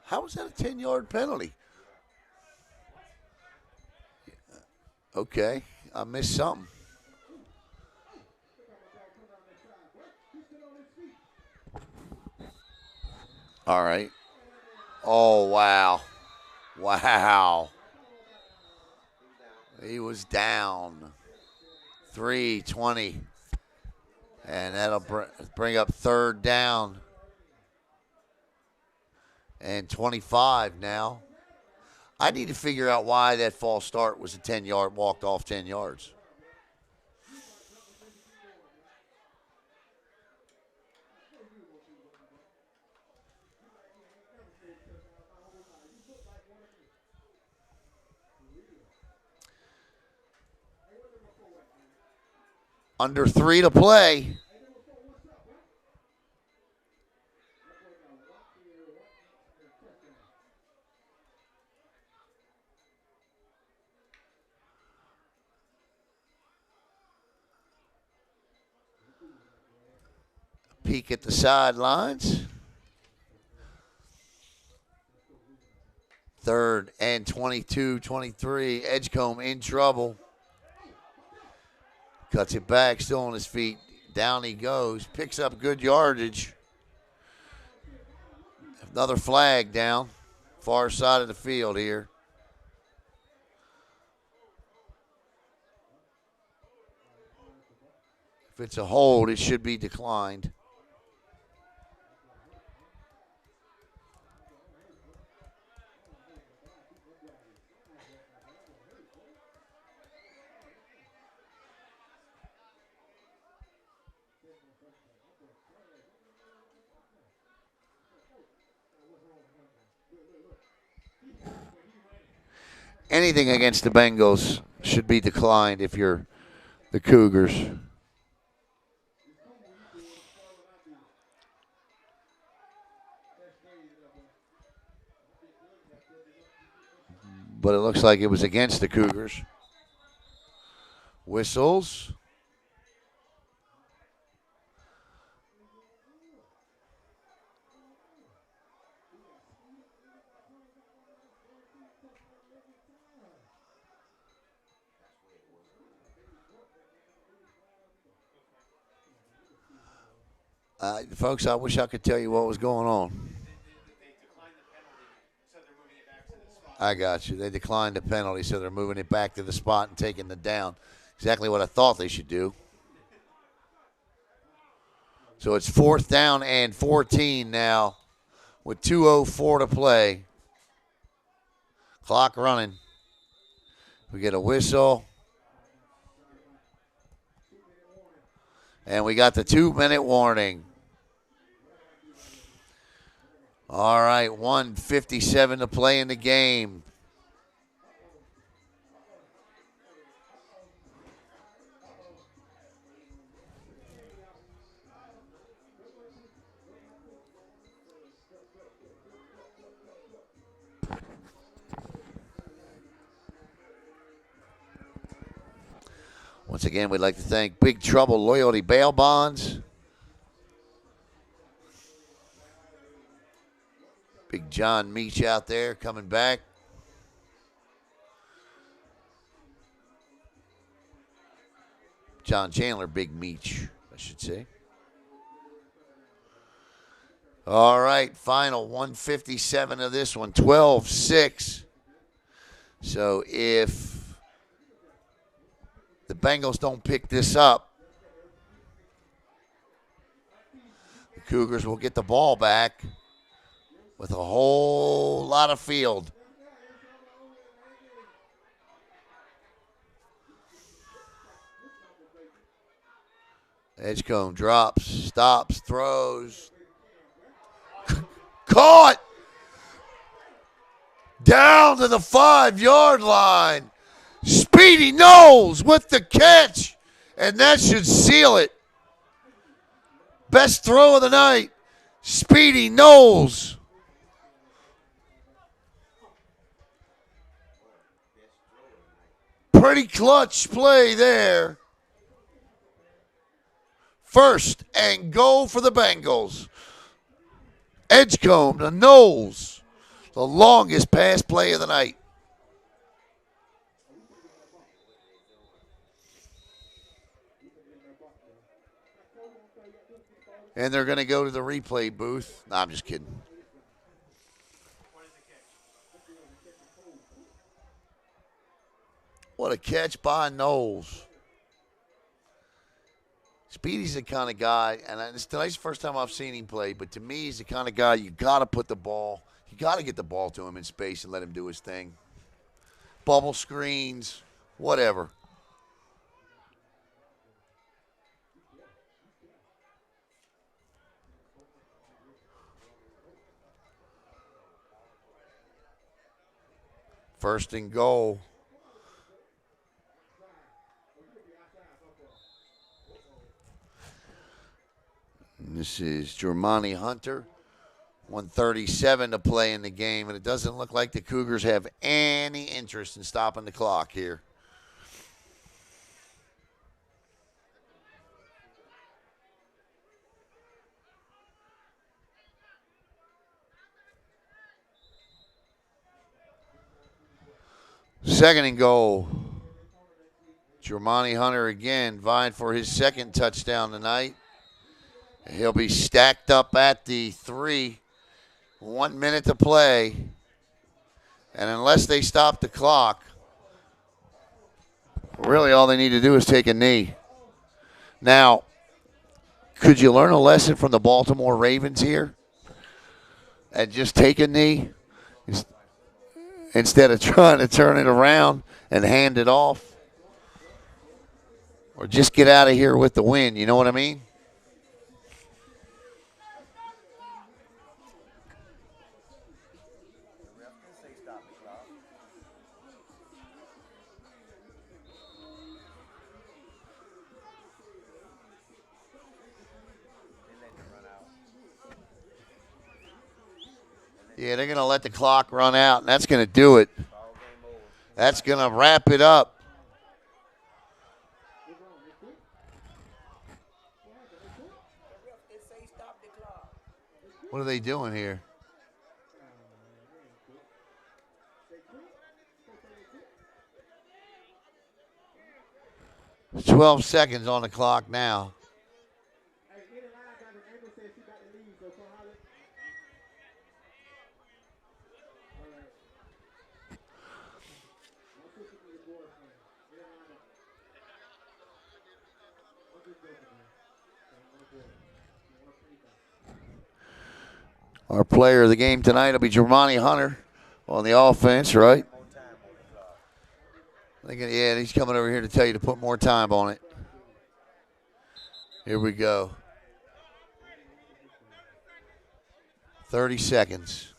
How was that a 10-yard penalty? Okay, I missed something. All right. Oh, wow. Wow. He was down. 3:20. And that'll bring up third down. And 25 now. I need to figure out why that false start was a 10-yard, walked off 10 yards. Under 3 to play. Peek at the sidelines. Third and 22, 23. Edgecombe in trouble. Cuts it back, still on his feet. Down he goes. Picks up good yardage. Another flag down. Far side of the field here. If it's a hold, it should be declined. Anything against the Bengals should be declined if you're the Cougars. But it looks like it was against the Cougars. Whistles. Folks, I wish I could tell you what was going on. I got you. They declined the penalty, so they're moving it back to the spot and taking the down. Exactly what I thought they should do. So it's 4th down and 14 now with 2:04 to play. Clock running. We get a whistle. And we got the 2-minute warning. All right, 1:57 to play in the game. Once again, we'd like to thank Big Trouble Loyalty Bail Bonds. Big John Meach out there coming back. John Chandler, Big Meach, I should say. All right, final 1:57 of this one, 12-6. So if the Bengals don't pick this up, the Cougars will get the ball back with a whole lot of field. Edgecombe drops, stops, throws. Caught! Down to the 5-yard line. Speedy Knowles with the catch, and that should seal it. Best throw of the night, Speedy Knowles. Pretty clutch play there. 1st and goal for the Bengals. Edgecombe to Knowles, the longest pass play of the night. And they're going to go to the replay booth. No, I'm just kidding. What a catch by Knowles. Speedy's the kind of guy, and it's tonight's the first time I've seen him play, but to me, he's the kind of guy you got to put the ball, you got to get the ball to him in space and let him do his thing. Bubble screens, whatever. First and goal. And this is Jermani Hunter. 1:37 to play in the game, and it doesn't look like the Cougars have any interest in stopping the clock here. Second and goal. Jermani Hunter again vying for his second touchdown tonight. He'll be stacked up at the 3. 1 minute to play. And unless they stop the clock, really all they need to do is take a knee. Now, could you learn a lesson from the Baltimore Ravens here? And just take a knee instead of trying to turn it around and hand it off? Or just get out of here with the win, you know what I mean? Yeah, they're going to let the clock run out, and that's going to do it. That's going to wrap it up. What are they doing here? 12 seconds on the clock now. Our player of the game tonight will be Jermani Hunter on the offense, right? Yeah, he's coming over here to tell you to put more time on it. Here we go. 30 seconds.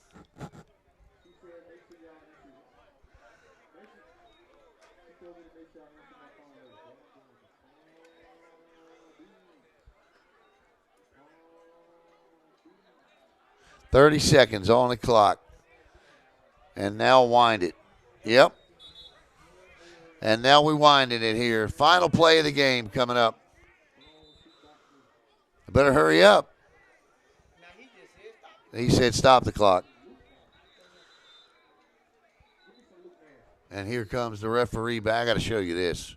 .30 seconds on the clock. And now wind it. Yep. And now we winding it here. Final play of the game coming up. Better hurry up. He said stop the clock. And here comes the referee back. I got to show you this.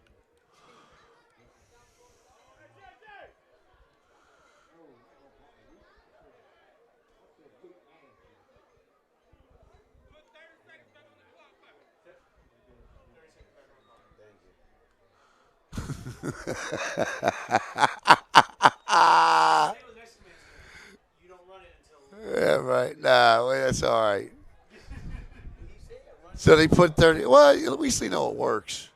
Yeah, right. Nah, well, that's all right. So they put 30. Well, at least they know it works.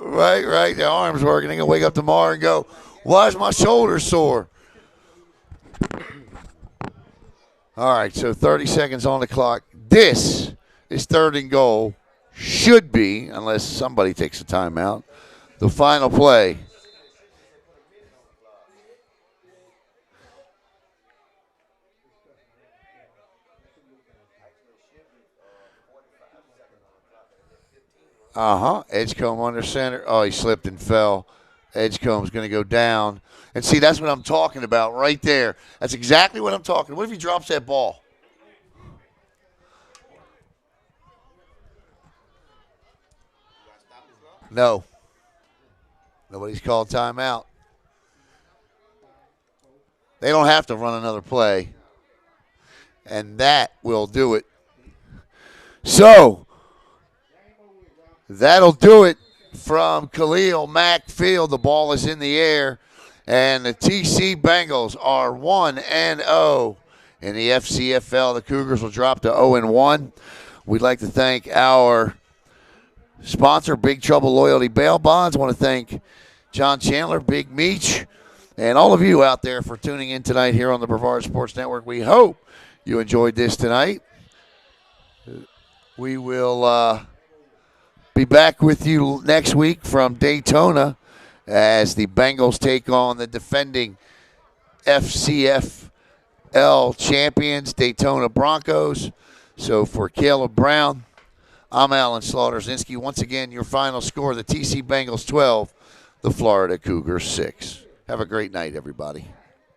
Right. Their arm's working. They're going to wake up tomorrow and go, why is my shoulder sore? All right, so 30 seconds on the clock. This is 3rd and goal. Should be, unless somebody takes a timeout, the final play. Edgecombe under center. Oh, he slipped and fell. Edgecombe's going to go down. And see, that's what I'm talking about right there. That's exactly what I'm talking about. What if he drops that ball? No. Nobody's called timeout. They don't have to run another play. And that will do it. So, that'll do it from Khalil Mack Field. The ball is in the air. And the TC Bengals are 1-0 in the FCFL. The Cougars will drop to 0-1. We'd like to thank our sponsor, Big Trouble Loyalty Bail Bonds. I want to thank John Chandler, Big Meech, and all of you out there for tuning in tonight here on the Brevard Sports Network. We hope you enjoyed this tonight. We will be back with you next week from Daytona as the Bengals take on the defending FCFL champions, Daytona Broncos. So for Caleb Brown, I'm Alan Slaughter-Zinski. Once again, your final score, the TC Bengals 12, the Florida Cougars 6. Have a great night, everybody.